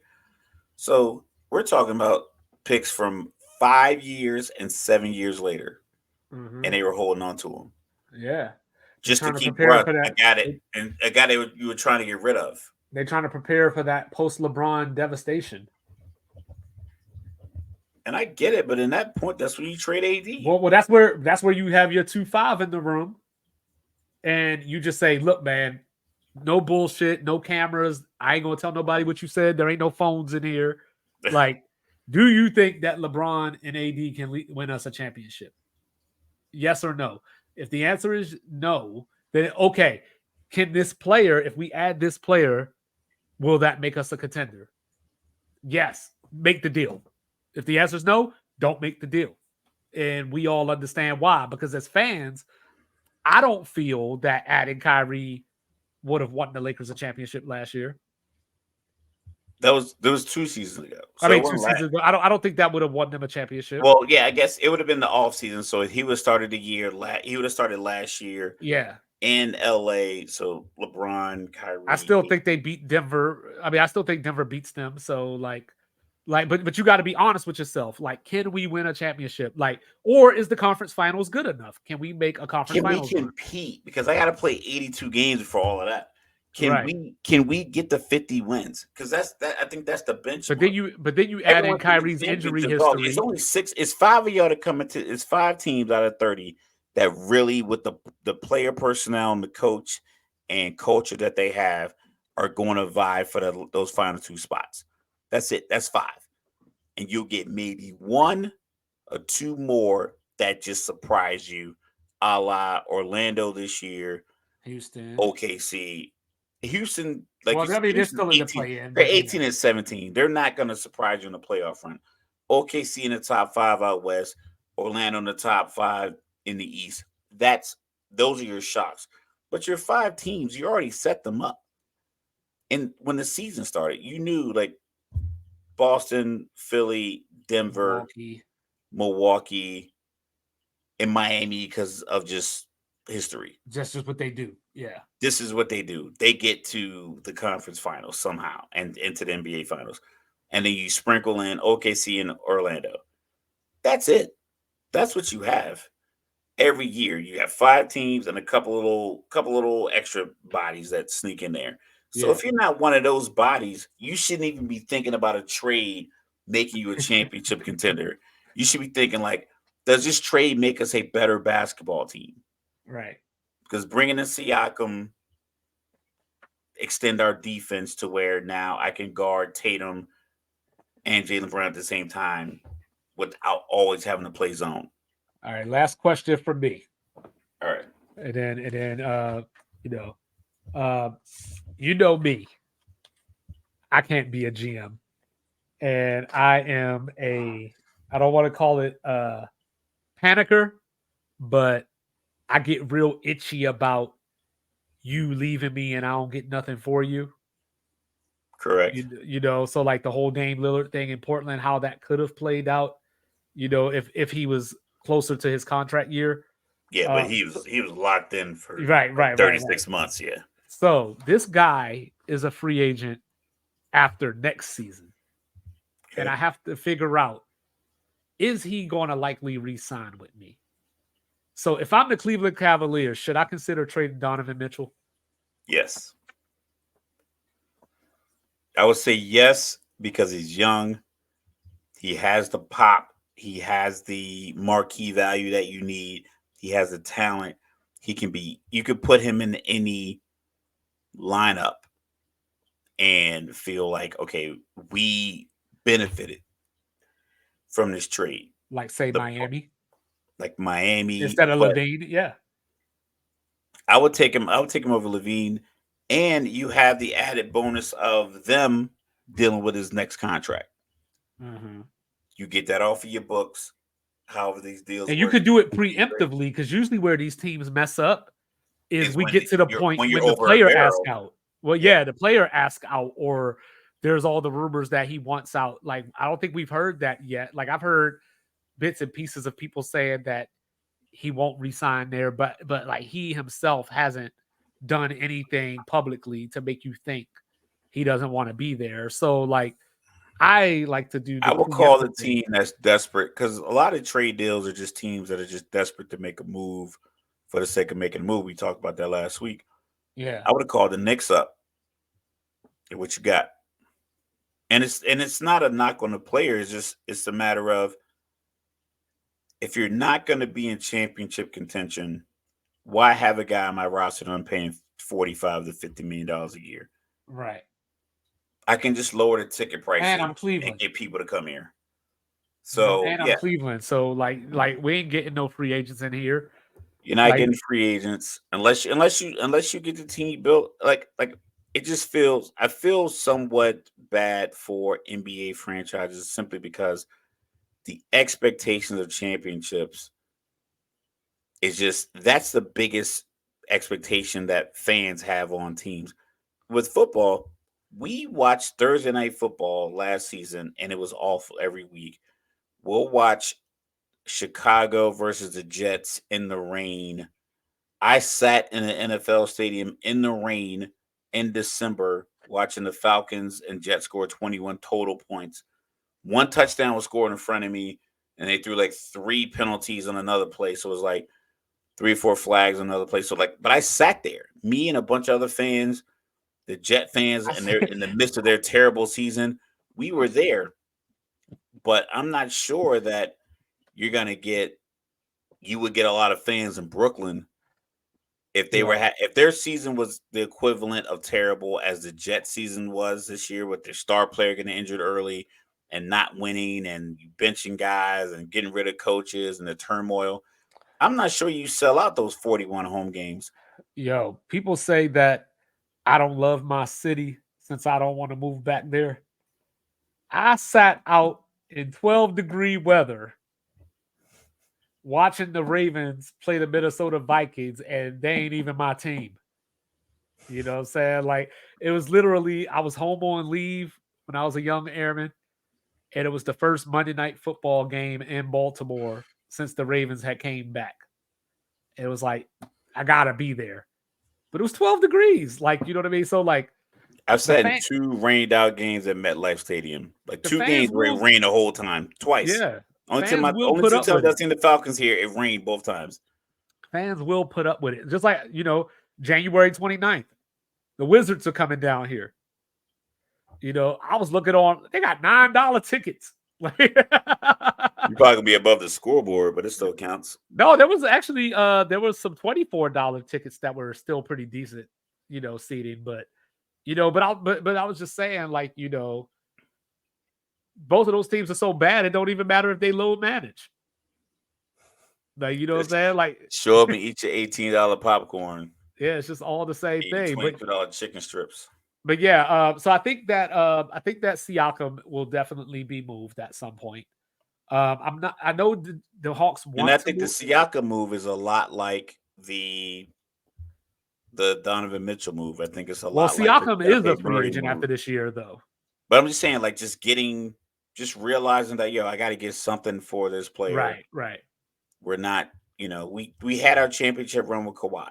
So we're talking about picks from 5 years and 7 years later, and they were holding on to him yeah, they're just to trying to keep prepare Bruh. for I that. got it, and a guy you were trying to get rid of. They're trying to prepare for that post LeBron devastation. And I get it, but in that point, that's when you trade AD. Well, that's where you have your 2-5 in the room, and you just say, "Look, man, no bullshit, no cameras. I ain't gonna tell nobody what you said. There ain't no phones in here. Like, do you think that LeBron and AD can win us a championship? Yes or no? If the answer is no, then okay, can this player, if we add this player, will that make us a contender? Yes, make the deal. If the answer is no, don't make the deal. And we all understand why. Because as fans, I don't feel that adding Kyrie would have won the Lakers a championship last year. There was 2 seasons ago, I so it mean, 2 wasn't last. seasons ago. I don't think that would have won them a championship. Well, yeah, I guess it would have been the off season. So he would have started the year. He would have started last year Yeah. in LA. So LeBron, Kyrie. I still think they beat Denver. I mean, I still think Denver beats them. So but you got to be honest with yourself. Like, can we win a championship? Like, or is the conference finals good enough? Can we make a conference Can we finals run? compete? Because I got to play 82 games for all of that. Right. Can we get the 50 wins? Because I think that's the benchmark. But then you add in Everyone can Kyrie's get injury championships. Oh, history. it's only 6. It's 5 of y'all that come into. It's 5 teams out of 30 that really, with the player personnel and the coach and culture that they have, are going to vie for those final 2 spots. That's it. That's 5, and you'll get maybe 1 or 2 more that just surprise you, a la Orlando this year, Houston. OKC. Houston, like Well, I mean, they're still in the 18, play-in. they're 18 and 17. They're not going to surprise you in the playoff run. OKC in the top 5 out west, Orlando in the top 5 in the east. Those are your shocks. But your 5 teams, you already set them up. And when the season started, you knew like Boston, Philly, Denver, Milwaukee, and Miami because of just history. Just what they do. Yeah. This is what they do. They get to the conference finals somehow and into the NBA finals. And then you sprinkle in OKC and Orlando. That's it. That's what you have every year. You have 5 teams and a couple little extra bodies that sneak in there. So if you're not one of those bodies, you shouldn't even be thinking about a trade making you a championship contender. You should be thinking like, does this trade make us a better basketball team? Right. Because bringing in Siakam extend our defense to where now I can guard Tatum and Jaylen Brown at the same time without always having to play zone. All right, last question from me. All right. And then you know me. I can't be a GM. And I am I don't want to call it a panicker, but I get real itchy about you leaving me and I don't get nothing for you. Correct. So like the whole Dame Lillard thing in Portland, how that could have played out, if he was closer to his contract year. Yeah, but he was locked in for right, 36 months. Yeah. So this guy is a free agent after next season. Okay. And I have to figure out, is he going to likely re-sign with me? So if I'm the Cleveland Cavaliers, should I consider trading Donovan Mitchell? Yes. I would say yes, because he's young. He has the pop. He has the marquee value that you need. He has the talent. You could put him in any lineup and feel like, okay, we benefited from this trade. Like say Miami? Like Miami. Instead of Levine, yeah. I would take him over Levine and you have the added bonus of them dealing with his next contract. Mm-hmm. You get that off of your books. However, these deals And you work could do it be great. preemptively because usually where these teams mess up is Is we get to the point when you're when the over a player asks barrel. out. Well, Yeah, yeah, the player asks out, or there's all the rumors that he wants out. Like, I don't think we've heard that yet. Like, I've heard bits and pieces of people saying that he won't resign there, but like he himself hasn't done anything publicly to make you think he doesn't want to be there. So like I like to do the I will call the preemptive thing. team that's desperate because a lot of trade deals are just teams that are just desperate to make a move for the sake of making a move. We talked about that last week. Yeah. I would have called the Knicks up. What you got? And it's not a knock on the player. It's a matter of if you're not going to be in championship contention, why have a guy on my roster that I'm paying $45 to $50 million a year? Right. I can just lower the ticket And prices I'm and Cleveland. get people to come here. So And I'm yeah, Cleveland. So like we ain't getting no free agents in here. you're not Like getting free agents unless you get the team built. Like it just feels I feel somewhat bad for NBA franchises simply because the expectations of championships is just that's the biggest expectation that fans have on teams. With football, we watched Thursday night football last season and it was awful every week. We'll watch Chicago versus the Jets in the rain. I sat in an NFL stadium in the rain in December watching the Falcons and Jets score 21 total points. One touchdown was scored in front of me, and they threw like three penalties on another play. So it was like three or four flags on another play. So like, but I sat there, me and a bunch of other fans, the Jet fans, I and they're said, in the midst of their terrible season. We were there, but I'm not sure that you're gonna get you would get a lot of fans in Brooklyn if they were yo, if their season was the equivalent of terrible as the Jet season was this year, with their star player getting injured early and not winning and benching guys and getting rid of coaches and the turmoil. I'm not sure you sell out those 41 home games. people say that I don't love my city since I don't want to move back there. I sat out in 12-degree weather watching the Ravens play the Minnesota Vikings, and they ain't even my team. You know what I'm saying? Like, it was literally, I was home on leave when I was a young airman, and it was the first Monday night football game in Baltimore since the Ravens had came back. It was like, I gotta be there. But it was 12 degrees. Like, you know what I mean? So like I've the sat in fan two rained out games at MetLife Stadium, like the two games fans where it will rained the whole time, twice. yeah, My only put two up times with I've it. seen the Falcons here, it rained both times. Fans will put up with it. Just like, January 29th, the Wizards are coming down here. I was looking on, they got $9 tickets. Like, You're probably gonna be above the scoreboard, but it still counts. no, there was actually there was some $24 tickets that were still pretty decent, seating. But but I was just saying, like, both of those teams are so bad, it don't even matter if they low manage. Like, you know what I'm Just saying? Like, show up and eat your $18 popcorn, yeah, it's just all the same eat your thing. $22 chicken strips. But yeah, so I think that Siakam will definitely be moved at some point. I'm not. I know the Hawks And I want to think the move. Siaka move is a lot like the Donovan Mitchell move. I think it's a Well, lot like the Siakam is a Dejounte free Murray agent move. after this year, though. But I'm just saying, like, just realizing that, I got to get something for this player. Right, right, We're not, we had our championship run with Kawhi.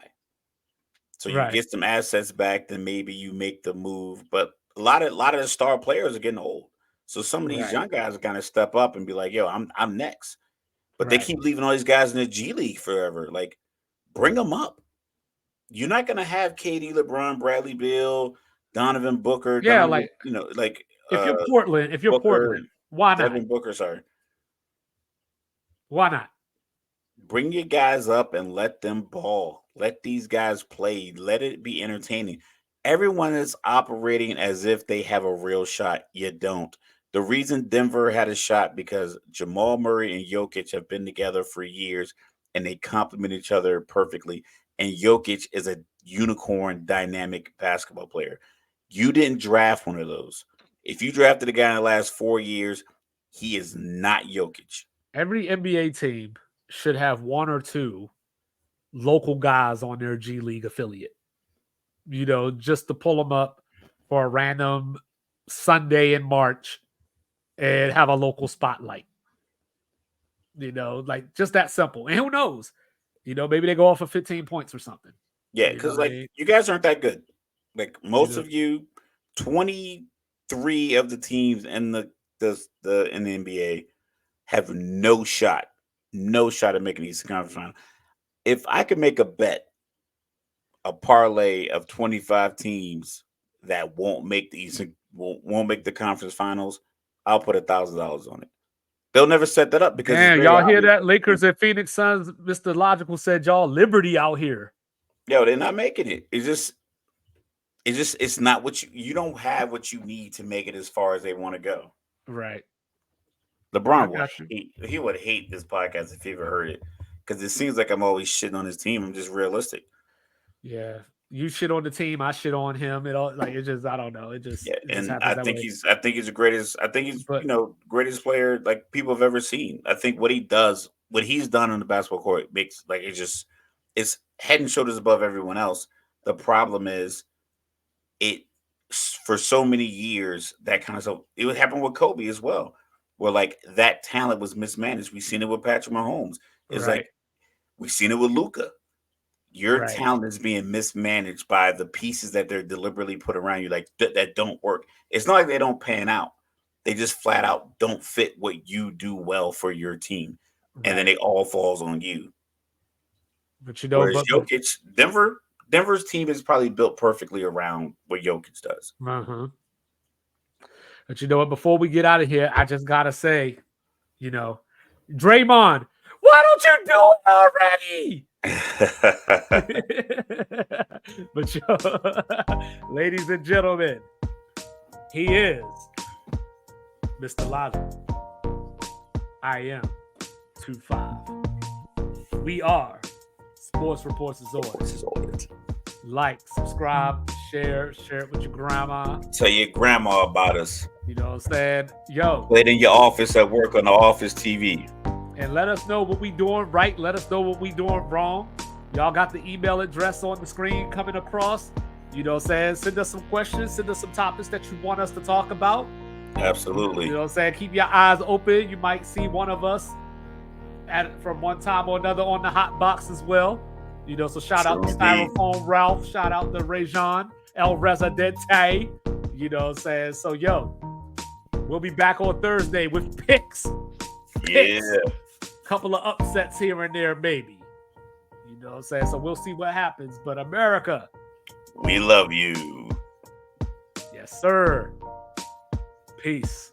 So you right, get some assets back, then maybe you make the move. But a lot of the star players are getting old. So some of these right, young guys are gonna step up and be like, yo, I'm next. But they right. keep leaving all these guys in the G League forever. Like, bring them up. You're not gonna have KD, LeBron, Bradley Beal, Donovan Booker, Yeah, Donovan, like like if you're Booker, Portland, why not? Devin Booker, sorry. Why not? Bring your guys up and let them ball. Let these guys play. Let it be entertaining. Everyone is operating as if they have a real shot. You don't. The reason Denver had a shot because Jamal Murray and Jokic have been together for years and they complement each other perfectly. And Jokic is a unicorn dynamic basketball player. You didn't draft one of those. If you drafted a guy in the last 4 years, he is not Jokic. Every NBA team should have one or two local guys on their G League affiliate, just to pull them up for a random Sunday in March and have a local spotlight. Like just that simple. And who knows? Maybe they go off for 15 points or something. Yeah, because you guys aren't that good. Like most of you, 23 of the teams in the NBA have no shot at making the Eastern Conference Final. If I could make a parlay of 25 teams that won't make the conference finals, I'll put $1,000 on it. They'll never set that up because y'all hear that? Lakers and Phoenix Suns. Mr. Logical said y'all Liberty out here. Yo, they're not making it. It's not what you don't have what you need to make it as far as they want to go. Right. LeBron would hate this podcast if he ever heard it, because it seems like I'm always shitting on his team. I'm just realistic. Yeah, you shit on the team, I shit on him. It just I don't know. It just I think he's the greatest. I think he's greatest player like people have ever seen. I think what he's done on the basketball court makes it's head and shoulders above everyone else. The problem is for so many years that kind of stuff. It would happen with Kobe as well, where like that talent was mismanaged. We've seen it with Patrick Mahomes. It's like we've seen it with Luka. Your talent is being mismanaged by the pieces that they're deliberately put around you, like that don't work. It's not like they don't pan out; they just flat out don't fit what you do well for your team, and then it all falls on you. But whereas Jokic, Denver's team is probably built perfectly around what Jokic does. Uh-huh. But you know what? Before we get out of here, I just gotta say, Draymond, why don't you do it already? But ladies and gentlemen, he is Mr. Logic. I am 25. We are Sports Reports Exhort. Like, subscribe, share it with your grandma. Tell your grandma about us. You know what I'm saying? Yo. Play it in your office at work on the office TV. And let us know what we doing right. Let us know what we doing wrong. Y'all got the email address on the screen coming across. You know what I'm saying? Send us some questions. Send us some topics that you want us to talk about. Absolutely. You know what I'm saying? Keep your eyes open. You might see one of us from one time or another on the hot box as well. So shout out to Styrofoam Ralph. Shout out to Rajon El Residente. You know what I'm saying? So, we'll be back on Thursday with picks. Yeah. Couple of upsets here and there, maybe. You know what I'm saying? So we'll see what happens. But America, we love you. Yes, sir. Peace.